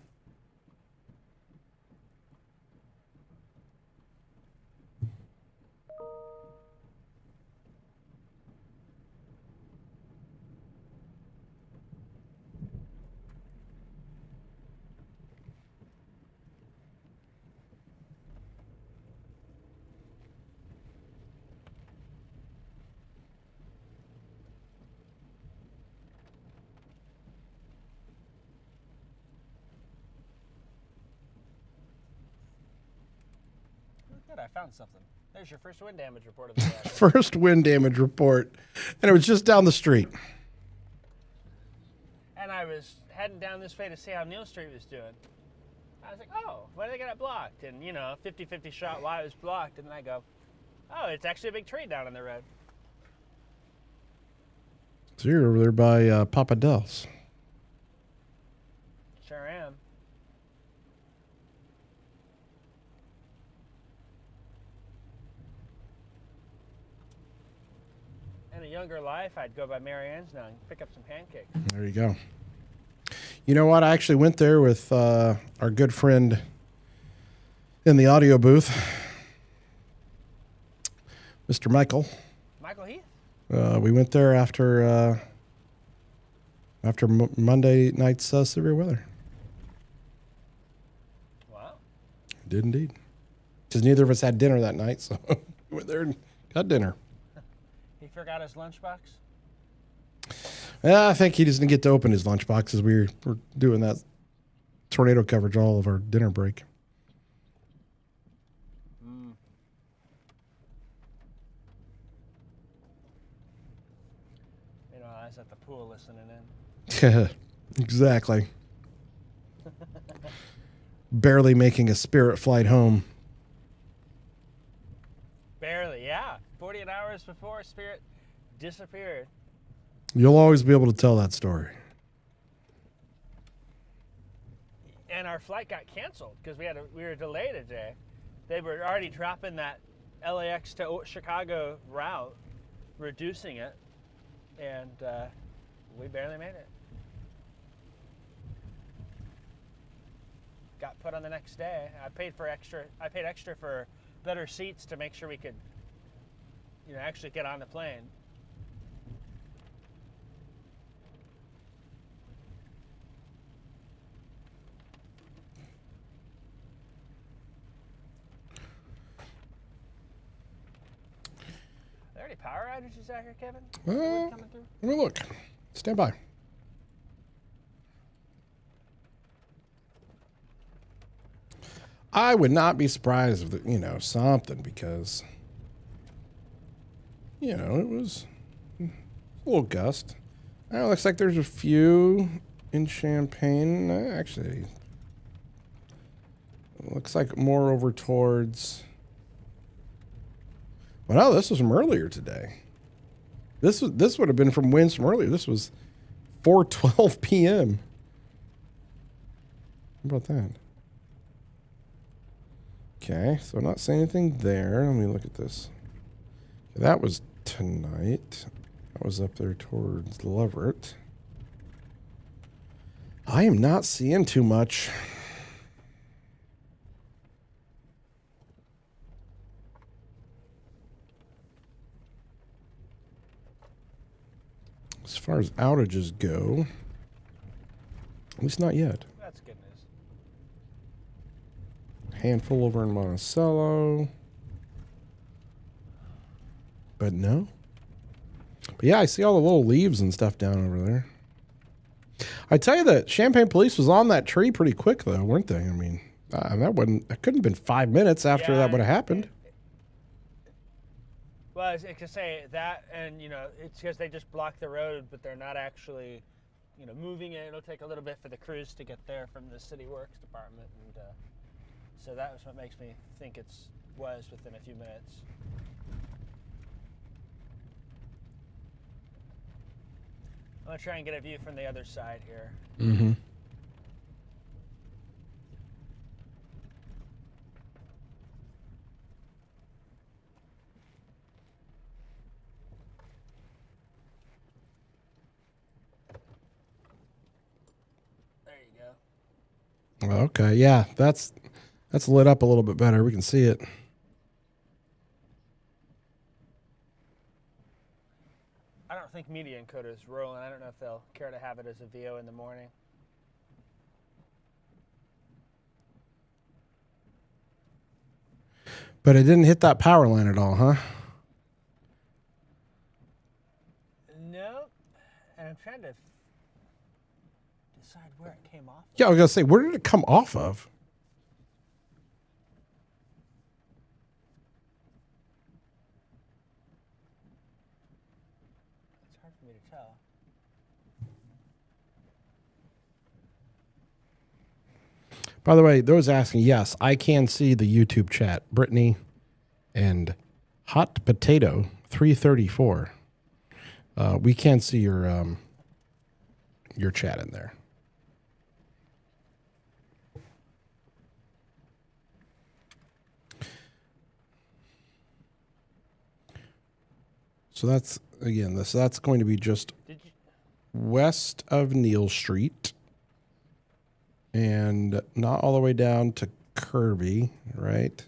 Good, I found something. There's your first wind damage report of the day. First wind damage report, and it was just down the street. And I was heading down this way to see how Neal Street was doing. I was like, oh, why they got it blocked? And, 50-50 shot why it was blocked. And then I go, oh, it's actually a big tree down on the road. So you're over there by Papa Del's. Sure am. In a younger life, I'd go by Mary Ann's now and pick up some pancakes. There you go. You know what? I actually went there with our good friend in the audio booth, Mr. Michael. Michael Heath? We went there after Monday night's severe weather. Wow. Did indeed. Because neither of us had dinner that night, so we went there and got dinner. He forgot his lunchbox? I think he doesn't get to open his lunchbox as we're doing that tornado coverage all of our dinner break. I was at the pool listening in. Exactly. Barely making a Spirit flight home. Barely, yeah. 48 hours before Spirit disappeared. You'll always be able to tell that story. And our flight got canceled because we were delayed a day. They were already dropping that LAX to Chicago route, reducing it, and we barely made it. Got put on the next day. I paid extra for better seats to make sure we could, actually get on the plane. Are there any power outages out here, Kevin? Coming through? Let me look. Stand by. I would not be surprised if, something, because, it was a little gust. It looks like there's a few in Champaign. Actually, it looks like more over towards... Well, no, this was from earlier today. This would have been from winds from earlier. This was 4:12 p.m. How about that? Okay, so I'm not seeing anything there. Let me look at this. That was tonight. That was up there towards Leverett. I am not seeing too much. As far as outages go, at least not yet. That's good news. Handful over in Monticello. But no. But yeah, I see all the little leaves and stuff down over there. I tell you that Champaign Police was on that tree pretty quick, though, weren't they? I mean, that couldn't have been 5 minutes after that would have happened. Well, I could say that, and it's because they just block the road, but they're not actually, moving it. It'll take a little bit for the crews to get there from the City Works Department, and so that was what makes me think was within a few minutes. I'm gonna try and get a view from the other side here. Mm-hmm. Okay, yeah, that's lit up a little bit better. We can see it. I don't think Media Encoder is rolling. I don't know if they'll care to have it as a VO in the morning. But it didn't hit that power line at all, huh? Nope. And I'm trying to decide where it came off. Yeah, I was going to say, where did it come off of? It's hard for me to tell. By the way, those asking, yes, I can see the YouTube chat. Brittany and Hot Potato 334. We can see your chat in there. So that's, again, that's going to be just west of Neal Street and not all the way down to Kirby, right?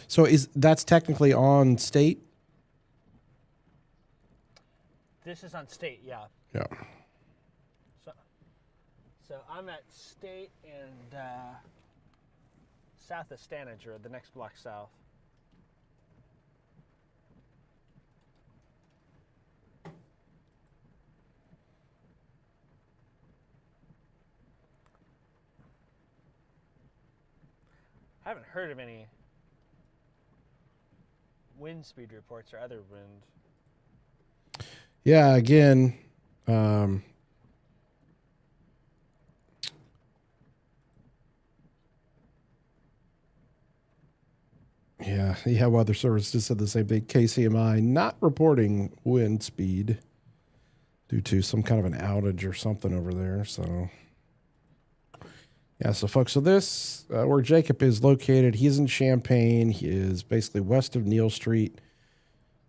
So that's technically on State? This is on State, yeah. Yeah. So I'm at State and south of Stanager, the next block south. I haven't heard of any wind speed reports or other wind. Yeah, again, yeah, Weather Service just said the same thing. KCMI not reporting wind speed due to some kind of an outage or something over there. So, Yeah, so folks, so this, where Jacob is located, he's in Champaign. He is basically west of Neal Street,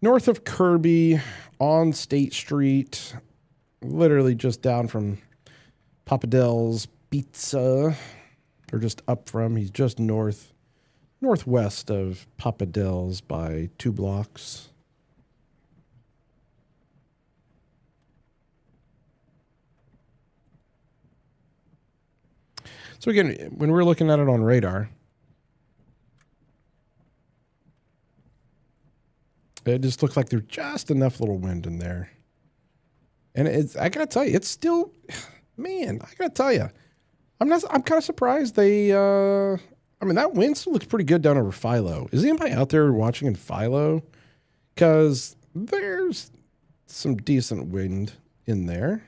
north of Kirby, on State Street, literally just down from Papa Del's Pizza, or just up from. He's just northwest of Papa Del's by 2 blocks. So again, when we're looking at it on radar, it just looked like there's just enough little wind in there. And I gotta tell you, it's still, man, I gotta tell you, I'm kind of surprised that wind still looks pretty good down over Philo. Is anybody out there watching in Philo? Because there's some decent wind in there.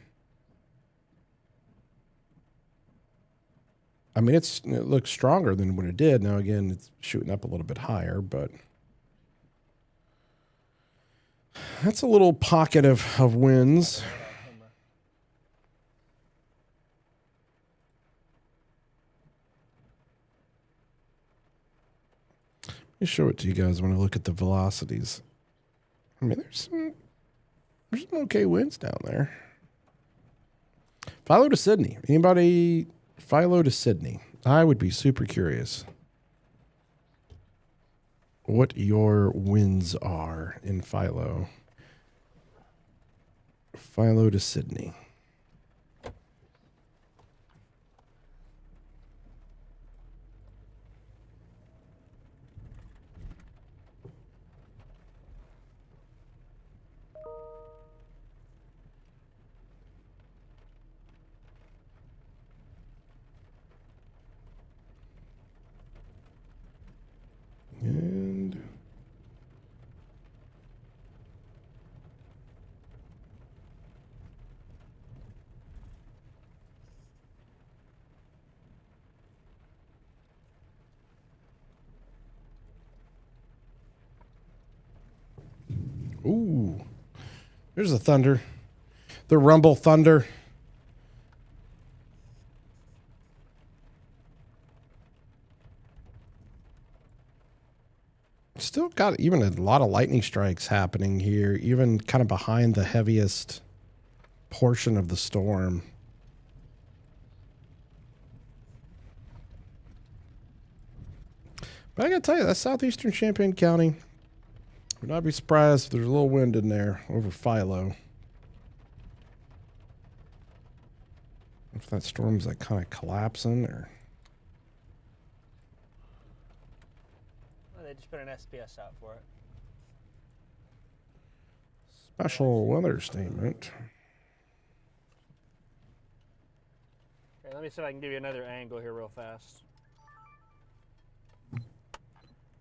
I mean, it looks stronger than what it did. Now, again, it's shooting up a little bit higher, but that's a little pocket of winds. Let me show it to you guys when I look at the velocities. I mean, there's some okay winds down there. Philo to Sydney. Anybody... Philo to Sydney. I would be super curious what your winds are in Philo. Philo to Sydney. And ooh, there's the thunder, the rumble thunder. Still got even a lot of lightning strikes happening here, even kind of behind the heaviest portion of the storm. But I gotta tell you, that's southeastern Champaign County. Would not be surprised if there's a little wind in there over Philo. If that storm's like kind of collapsing or... They just put an SPS out for it. Special weather statement. Okay, let me see if I can give you another angle here real fast.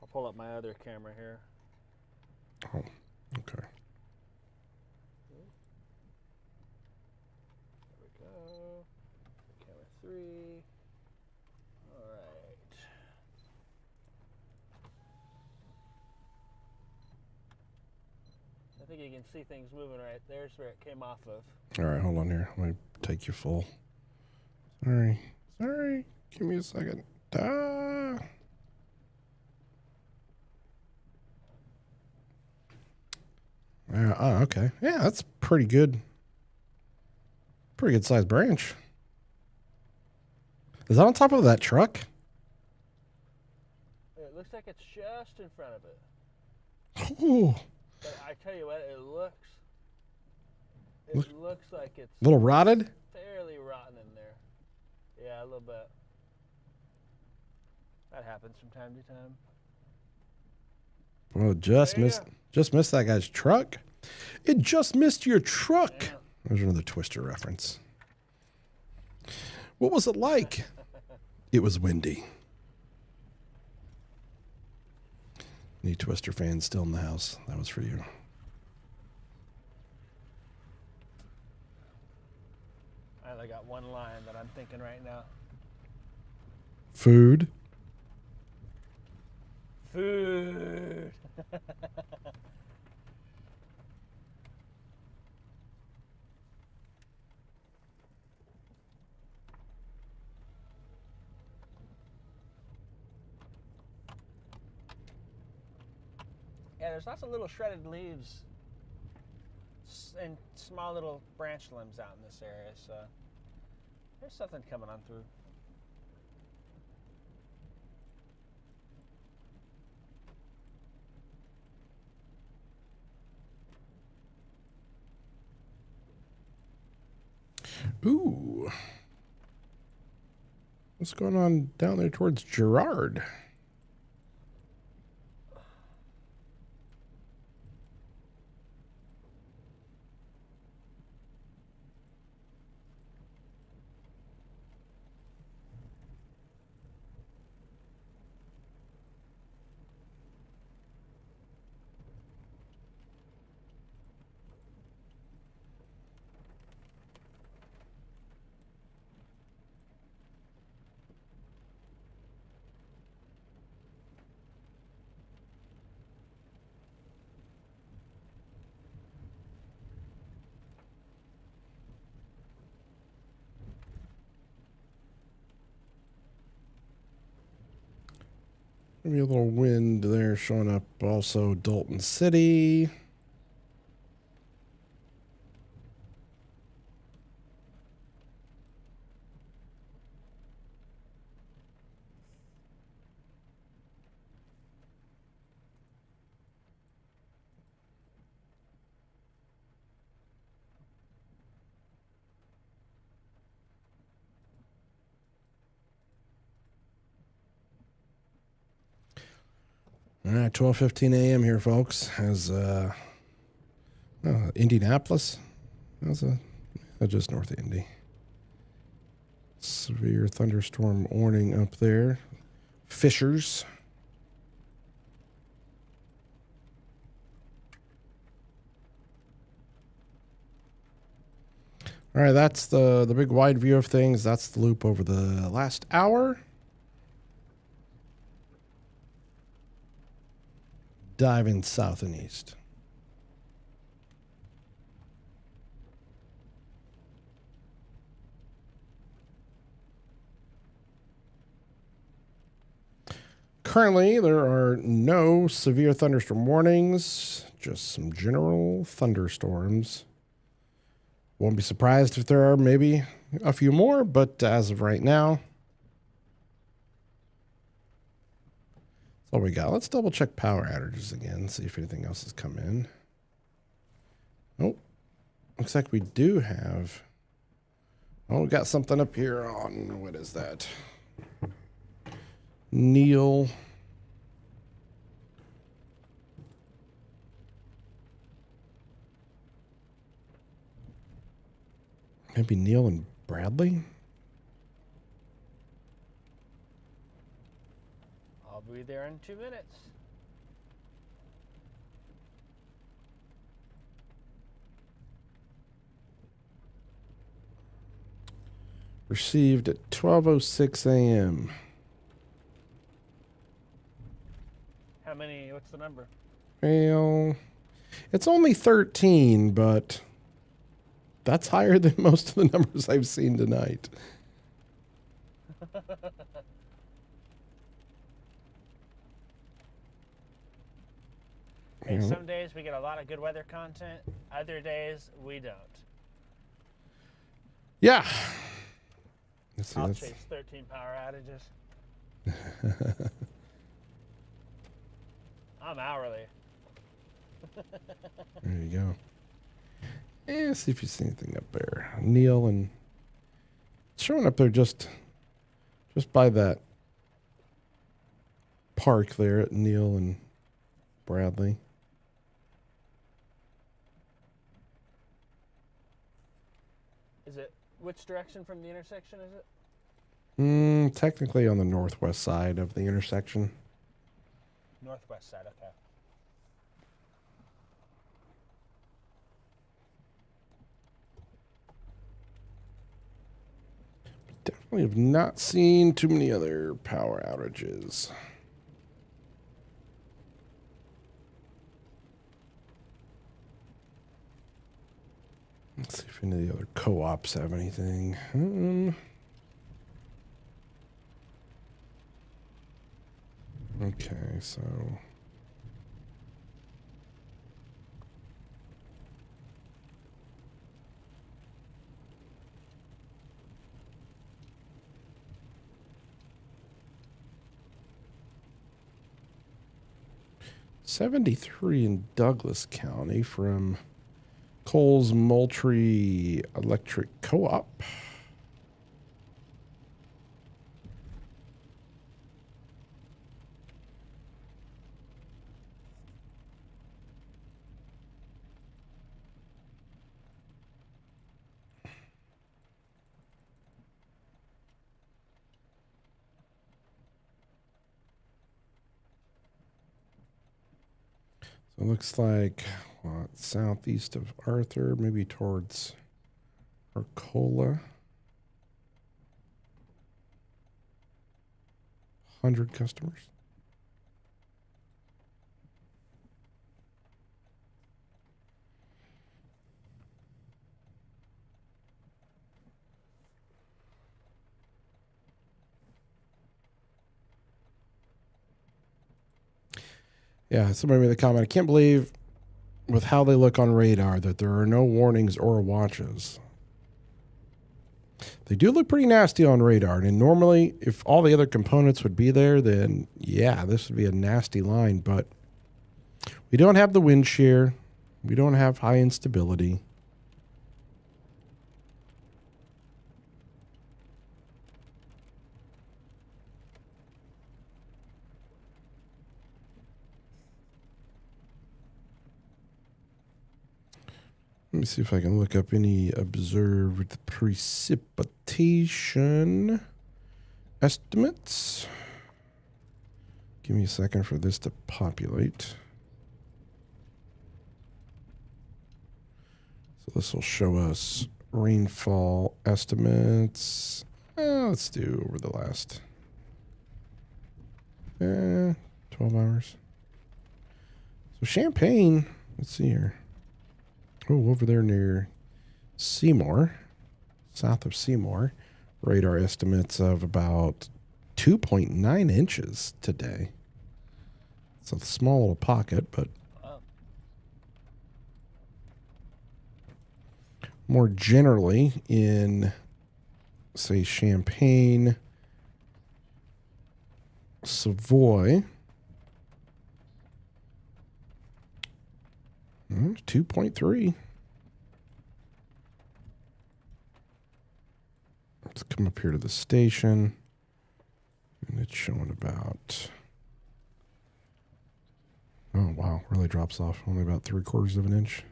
I'll pull up my other camera here. Oh, okay. There we go. Camera 3. All right. I think you can see things moving right. There's where it came off of. All right, hold on here. Let me take you full. Sorry. Give me a second. Okay. Yeah, that's pretty good. Pretty good sized branch. Is that on top of that truck? It looks like it's just in front of it. Ooh. But I tell you what, it looks like it's A little rotted? fairly rotten in there. Yeah, a little bit. That happens from time to time. Well, just missed that guy's truck. It just missed your truck. Yeah. There's another Twister reference. What was it like? It was windy. Any Twister fans still in the house? That was for you. I only got one line that I'm thinking right now. Food. Food. Yeah, there's lots of little shredded leaves and small little branch limbs out in this area, so there's something coming on through. Ooh. What's going on down there towards Girard? Maybe a little wind there showing up. Also, Dalton City. All right, 12:15 a.m. here, folks. As Indianapolis, that's just north of Indy. Severe thunderstorm warning up there. Fishers. All right, that's the big wide view of things. That's the loop over the last hour. Diving south and east. Currently, there are no severe thunderstorm warnings, just some general thunderstorms. Won't be surprised if there are maybe a few more, but as of right now, all we got. Let's double check power outages again, see if anything else has come in. Oh, looks like we do have. Oh, we got something up here on, what is that? Neil. Maybe Neil and Bradley? I'll be there in 2 minutes. Received at 12:06 a.m. How many? What's the number? Well, it's only 13, but that's higher than most of the numbers I've seen tonight. Hey, some days we get a lot of good weather content. Other days we don't. Yeah. Let's see, I'll let's... chase 13 power outages. I'm hourly. There you go. Yeah, see if you see anything up there. Neil and it's showing up there just by that park there at Neil and Bradley. Is it which direction from the intersection is it? Technically on the northwest side of the intersection. Northwest side, okay. Definitely have not seen too many other power outages. Let's see if any of the other co-ops have anything. Okay, so 73 in Douglas County from Coles Moultrie Electric Co-op. So it looks like southeast of Arthur, maybe towards Arcola. 100 customers. Yeah, somebody made the comment, I can't believe with how they look on radar that there are no warnings or watches. They do look pretty nasty on radar. And normally, if all the other components would be there, then yeah, this would be a nasty line. But we don't have the wind shear. We don't have high instability. Let me see if I can look up any observed precipitation estimates. Give me a second for this to populate. So this will show us rainfall estimates. Let's do over the last 12 hours. So Champaign, let's see here. Oh, over there near Seymour, south of Seymour, radar estimates of about 2.9 inches today. It's a small little pocket, but more generally in, say, Champaign, Savoy, 2.3. Let's come up here to the station. And it's showing about... Oh, wow. Really drops off. Only about 3/4 of an inch.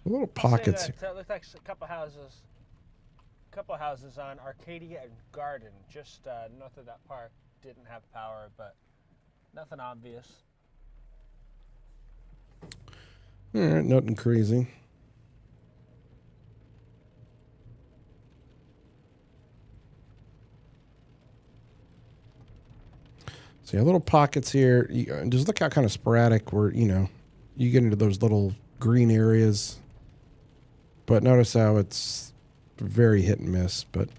So little pockets. It looks like a couple houses on Arcadia and Garden, just north of that park, didn't have power, but nothing obvious. All right, nothing crazy. So yeah, little pockets here. Just look how kind of sporadic where, you get into those little green areas. But notice how it's very hit and miss, but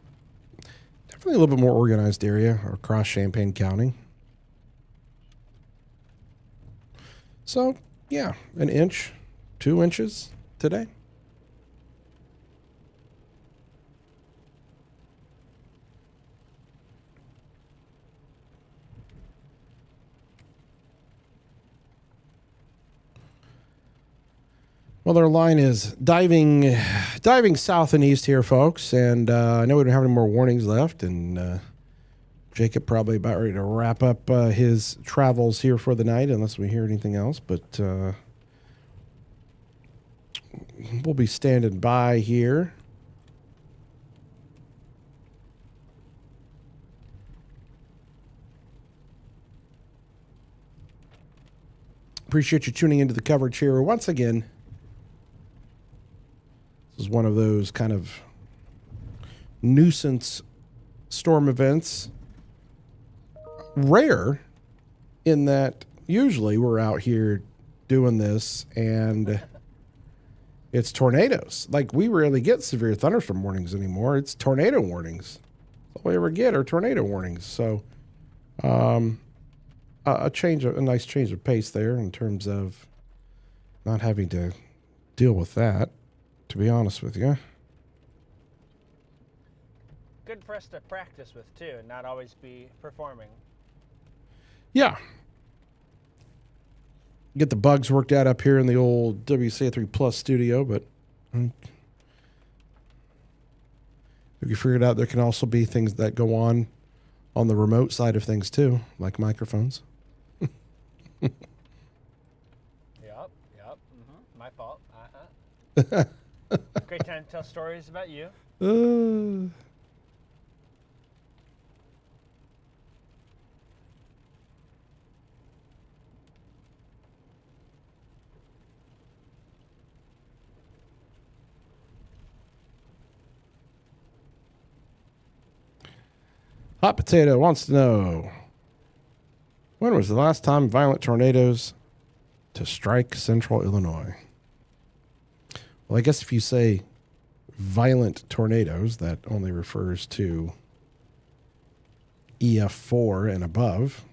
definitely a little bit more organized area across Champaign County. So, yeah, an inch, 2 inches today. Well, their line is diving south and east here, folks. And I know we don't have any more warnings left. And Jacob probably about ready to wrap up his travels here for the night, unless we hear anything else. But we'll be standing by here. Appreciate you tuning into the coverage here once again. This is one of those kind of nuisance storm events. Rare in that usually we're out here doing this and it's tornadoes. Like, we rarely get severe thunderstorm warnings anymore. It's tornado warnings. All we ever get are tornado warnings. So a nice change of pace there in terms of not having to deal with that, to be honest with you. Good for us to practice with, too, and not always be performing. Yeah. Get the bugs worked out up here in the old WCA3 Plus studio, but if you figured out there can also be things that go on the remote side of things too, like microphones. Yep. Mm-hmm. My fault. Great time to tell stories about you. Hot Potato wants to know, when was the last time violent tornadoes to strike central Illinois? Well, I guess if you say violent tornadoes, that only refers to EF4 and above.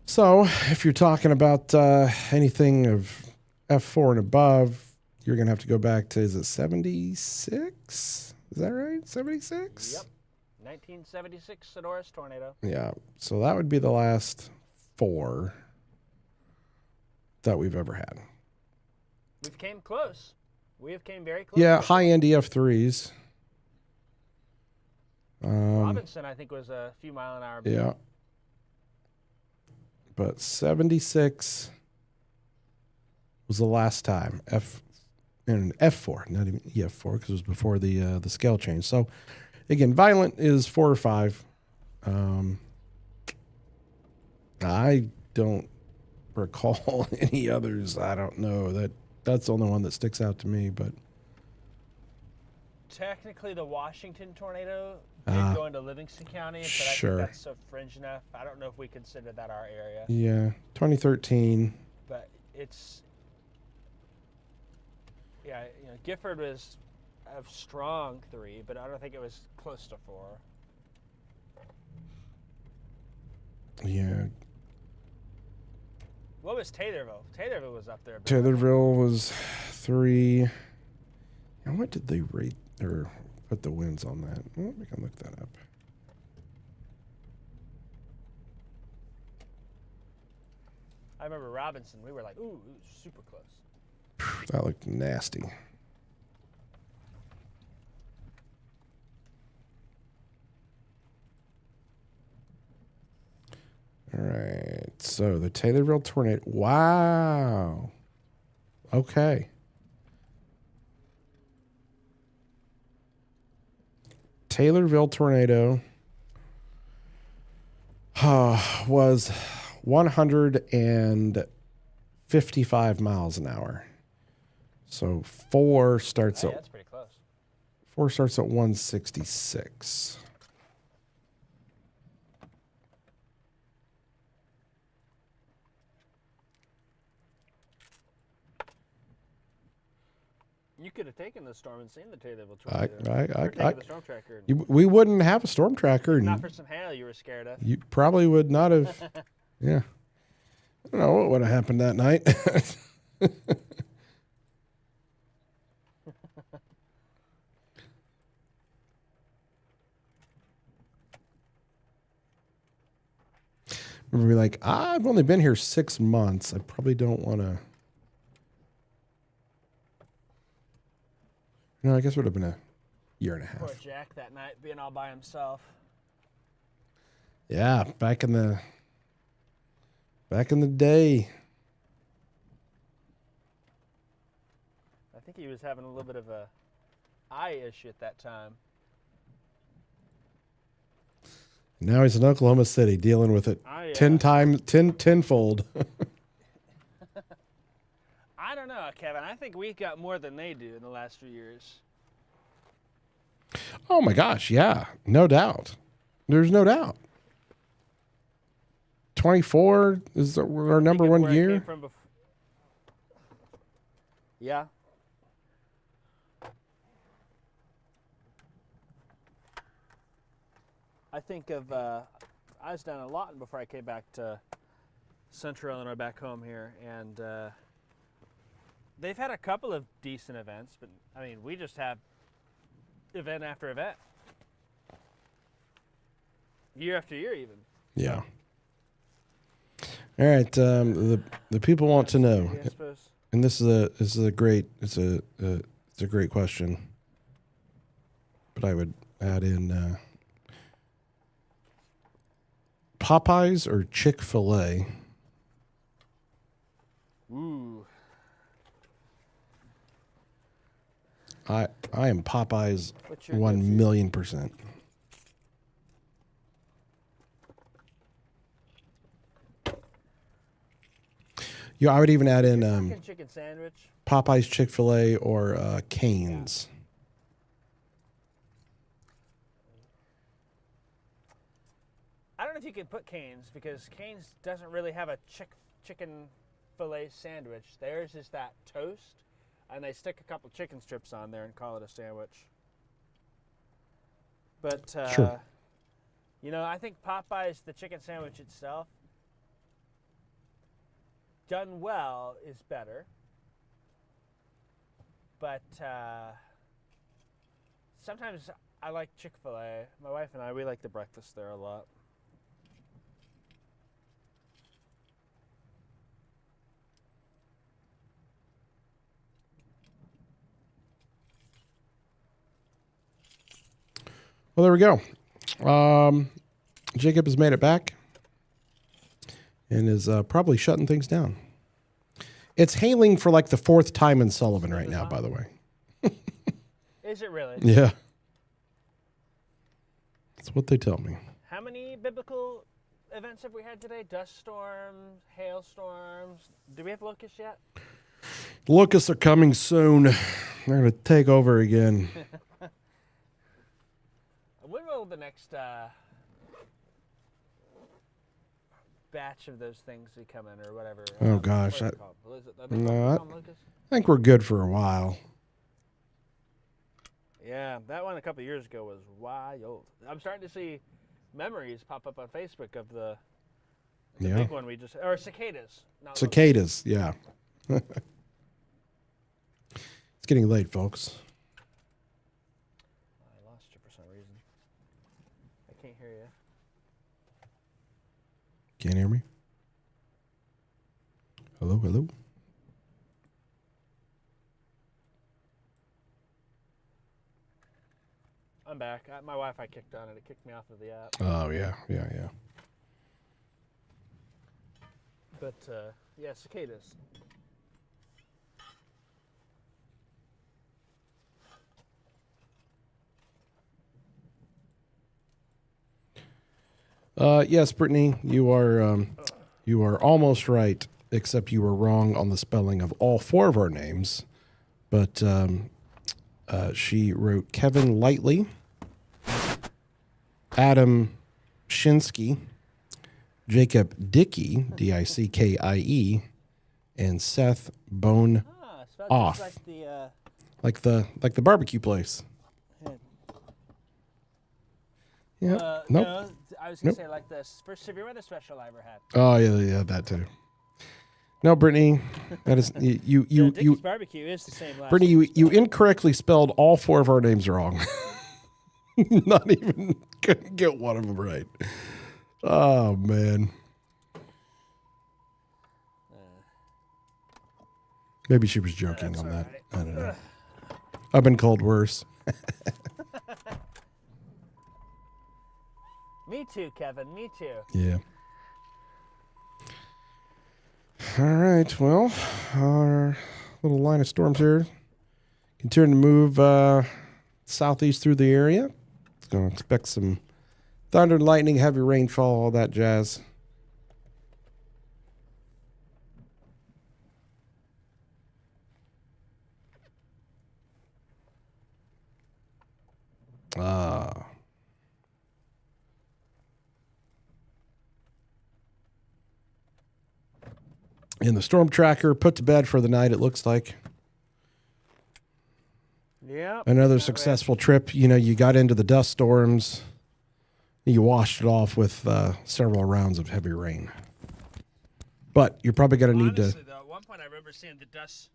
So if you're talking about anything of F4 and above, you're going to have to go back to, is it 76? Is that right? 76? Yep. 1976 Sonora's tornado. Yeah. So that would be the last 4 that we've ever had. We've came close. We have came very close. Yeah, high-end EF3s. Robinson, I think, was a few mile an hour. Yeah. But 76 was the last time. F4, not even EF4, because it was before the scale change. So, again, violent is 4 or 5. I don't recall any others. I don't know. That's the only one that sticks out to me. But technically, the Washington tornado did go into Livingston County, but sure. I think that's so fringe enough. I don't know if we consider that our area. Yeah, 2013. But it's, yeah, you know, Gifford was a strong 3, but I don't think it was close to 4. Yeah. What was Taylorville? Taylorville was up there. Taylorville was 3. And what did they rate or put the winds on that? Well, we can look that up. I remember Robinson. We were like, ooh, super close. That looked nasty. All right. So the Taylorville tornado. Wow. Okay. Taylorville tornado was 155 miles an hour. So 4 starts Hey, that's pretty close. 4 starts at 166. You could have taken the storm and seen the Taylorville tornado. The storm tracker. We wouldn't have a storm tracker. Not for some hail you were scared of. You probably would not have. Yeah. I don't know what would have happened that night. We're like, I've only been here 6 months. I probably don't want to. No, I guess it would have been a year and a half. Poor Jack that night being all by himself. Yeah, back in the day. I think he was having a little bit of a eye issue at that time. Now he's in Oklahoma City dealing with it 10 times, tenfold. I don't know, Kevin. I think we got more than they do in the last few years. Oh my gosh, yeah, no doubt. There's no doubt. 24 is our number one year. Yeah. I think of, I was down in Lawton before I came back to Central Illinois, back home here, and they've had a couple of decent events, but I mean, we just have event after event. Year after year, even. Yeah. All right. The people want to know, I suppose. and this is a great great question. But I would add in Popeyes or Chick-fil-A. Ooh. I am Popeyes What's your 1,000,000%. Yeah, I would even add in Chicken sandwich. Popeyes, Chick-fil-A, or Cane's. I don't know if you can put Cane's because Cane's doesn't really have a chicken fillet sandwich. Theirs is that toast, and they stick a couple chicken strips on there and call it a sandwich. But Sure. you know, I think Popeyes, the chicken sandwich itself, done well, is better. But sometimes I like Chick-fil-A. My wife and I, we like the breakfast there a lot. Well, there we go. Jacob has made it back and is probably shutting things down. It's hailing for like the 4th time in Sullivan right now, by the way. Is it really? Yeah. That's what they tell me. How many biblical events have we had today? Dust storms, hailstorms. Do we have locusts yet? Locusts are coming soon. They're going to take over again. When will the next batch of those things be coming or whatever? Oh, gosh. What are they called? Is it- are they No, called locusts? I think we're good for a while. Yeah, that one a couple of years ago was wild. I'm starting to see memories pop up on Facebook of the Yeah. big one we just, or cicadas. Not Cicadas, yeah. It's getting late, folks. I lost you for some reason. I can't hear you. Can't hear me? Hello, hello? I'm back. My Wi-Fi kicked on and it kicked me off of the app. Oh, yeah. But yeah, cicadas. Yes, Brittany, you are almost right, except you were wrong on the spelling of all 4 of our names. But she wrote Kevin Lightly, Adam Shinsky, Jacob Dickey, Dickie, and Seth Bone Spelled Off, just like the like the barbecue place. Yeah. Nope. No, I was gonna Nope. say like the first severe weather special I ever had. Oh yeah, that too. No, Brittany, that is you Dickie's barbecue is the same last. Brittany, you incorrectly spelled all 4 of our names wrong. Not even couldn't get one of them right. Oh man. Maybe she was joking on that. right. I don't know. I've been called worse. Me too, Kevin. Me too. Yeah. All right. Well, our little line of storms here continue to move southeast through the area. It's going to expect some thunder, lightning, heavy rainfall, all that jazz. In the storm tracker, put to bed for the night, it looks like. Yep. Another successful trip. You know, you got into the dust storms. You washed it off with several rounds of heavy rain. But you're probably going to need to... Though, at one point I remember seeing the dust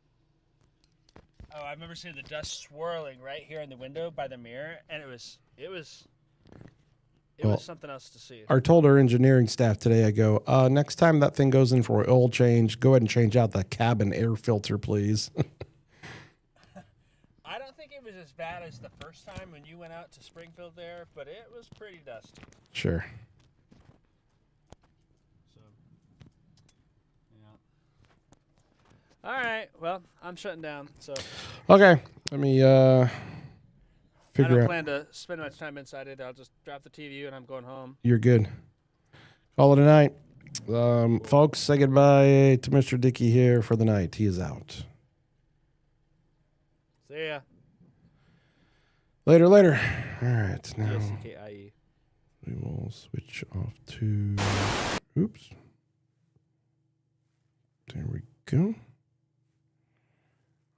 Oh, I remember seeing the dust swirling right here in the window by the mirror, and it was something else to see. I told our engineering staff today, I go, next time that thing goes in for an oil change, go ahead and change out the cabin air filter, please. I don't think it was as bad as the first time when you went out to Springfield there, but it was pretty dusty. Sure. So, yeah. All right. Well, I'm shutting down. So Okay. Let me I figure don't out. plan to spend much time inside it. I'll just drop the TV and I'm going home. You're good. Call it a night. Folks, say goodbye to Mr. Dickey here for the night. He is out. See ya. Later. All right. Now DSCKIE. we will switch off to. Oops. There we go.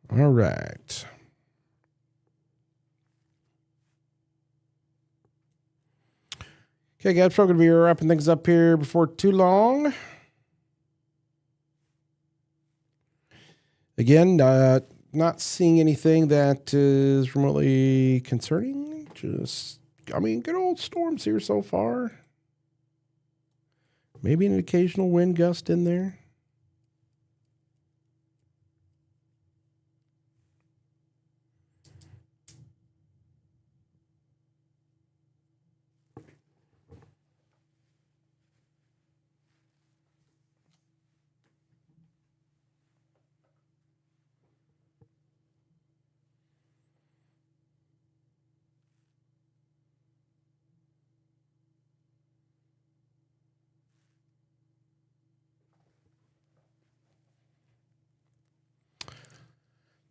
All right. Okay, guys, we're going to be wrapping things up here before too long. Again, not seeing anything that is remotely concerning. Just, good old storms here so far. Maybe an occasional wind gust in there.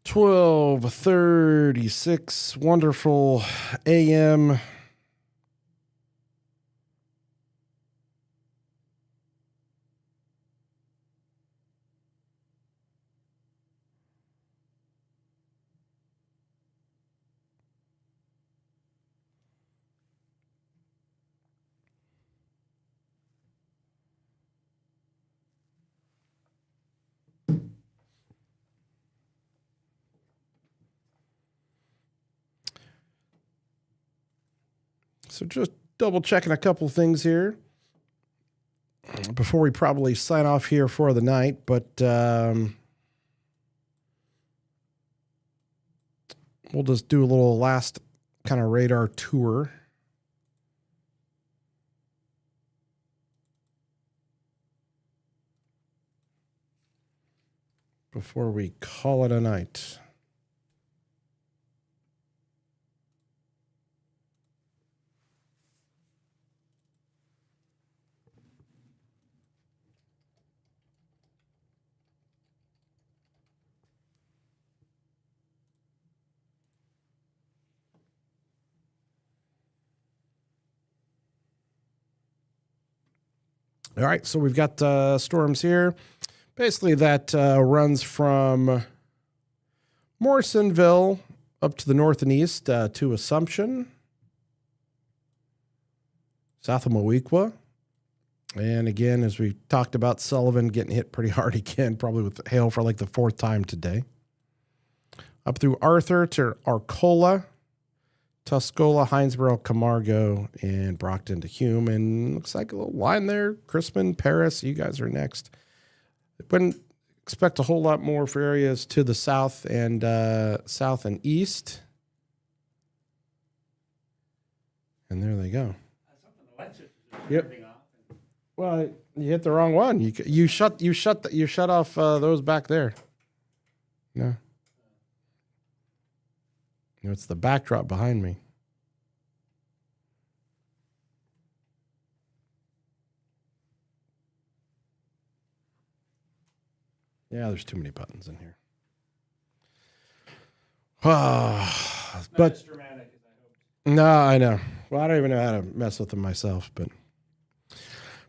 $12:36, wonderful AM. So just double checking a couple things here before we probably sign off here for the night. But we'll just do a little last kind of radar tour. Before we call it a night. All right, so we've got storms here. Basically, that runs from Morrisonville up to the north and east to Assumption, south of Moequa. And again, as we talked about, Sullivan getting hit pretty hard again, probably with hail for like the fourth time today. Up through Arthur to Arcola, Tuscola, Hinesboro, Camargo, and Brockton to Hume. And looks like a little line there. Crispin, Paris, you guys are next. Wouldn't expect a whole lot more for areas to the south and east. And there they go. Yep. Well, you hit the wrong one. You shut off those back there. No. It's the backdrop behind me. Yeah, there's too many buttons in here. But as dramatic as I hoped. No, I know. Well, I don't even know how to mess with them myself, but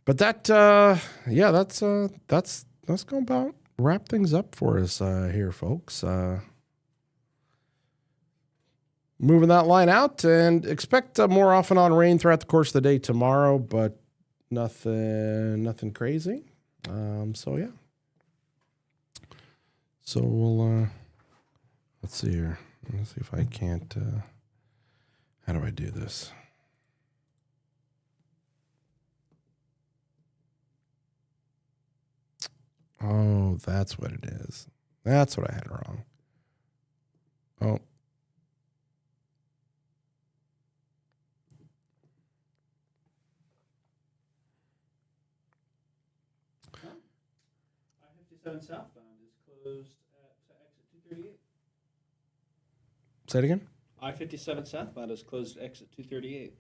that that's going to about wrap things up for us here, folks. Moving that line out, and expect more off and on rain throughout the course of the day tomorrow, but nothing crazy. So yeah. So we'll Let's see here. Let's see if I can't. How do I do this? Oh, that's what it is. That's what I had wrong. Oh. I-57 southbound is closed at exit 238. Say it again? I-57 southbound is closed at exit 238.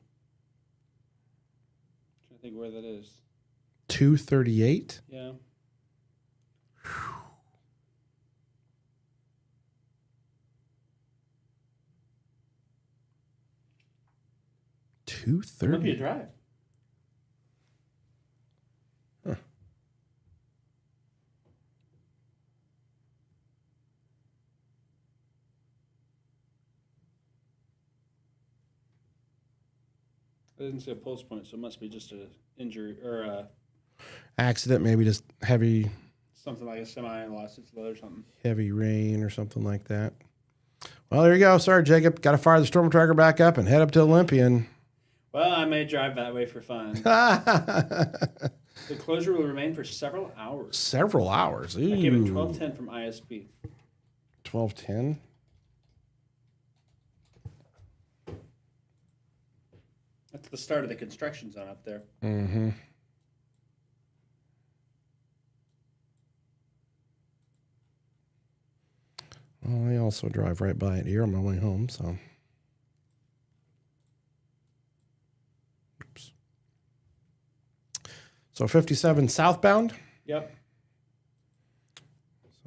Trying to think where that is. 238? Yeah. 230. Olympia Drive. Huh. I didn't see a pulse point, so it must be just a injury or a Accident, maybe just heavy something like a semi lost its load or something. heavy rain or something like that. Well, there you go. Sorry, Jacob. Got to fire the storm tracker back up and head up to Olympian. Well, I may drive that way for fun. The closure will remain for several hours. Several hours. Ooh. I gave it 12:10 from ISP. 12:10. That's the start of the construction zone up there. Mm-hmm. Well, I also drive right by it here on my way home, so. Oops. So 57 southbound. Yep.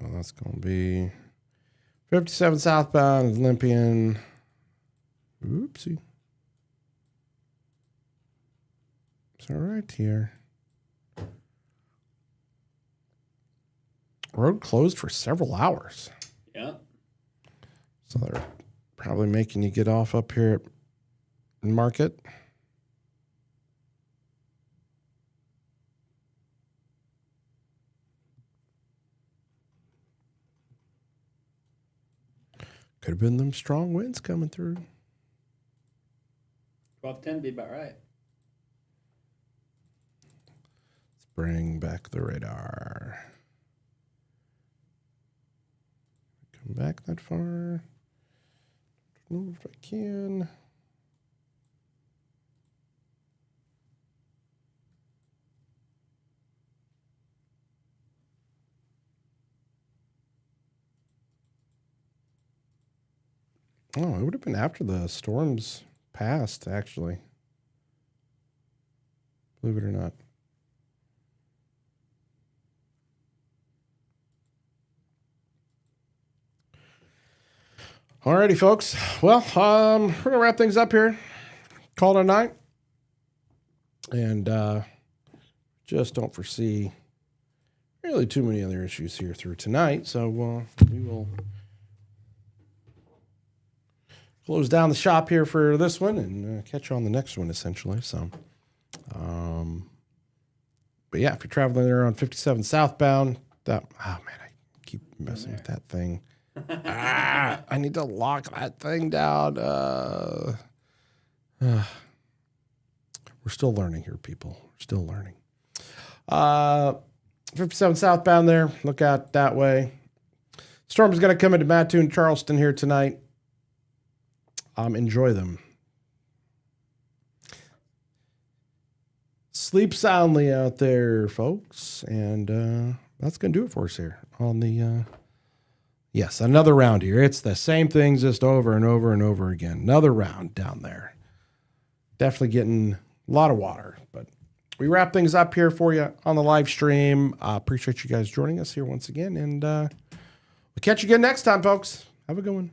So that's going to be 57 southbound, Olympian. Oopsie. It's all right here. Road closed for several hours. Yeah. So they're probably making you get off up here at Market. Could have been them strong winds coming through. 12:10 be about right. Let's bring back the radar. Come back that far. Don't know if I can. Oh, it would have been after the storms passed, actually. Believe it or not. Alrighty, folks. Well, we're gonna wrap things up here. Call it a night, and just don't foresee really too many other issues here through tonight. So we will close down the shop here for this one and catch you on the next one, essentially. So, but yeah, if you're traveling there on 57 southbound, I keep messing with that thing. I need to lock that thing down. We're still learning here, people. We're still learning. 57 southbound there. Look out that way. Storm is going to come into Mattoon, Charleston here tonight. Enjoy them. Sleep soundly out there, folks. And that's going to do it for us here on the... Yes, another round here. It's the same things just over and over and over again. Another round down there. Definitely getting a lot of water. But we wrap things up here for you on the live stream. Appreciate you guys joining us here once again. And we'll catch you again next time, folks. Have a good one.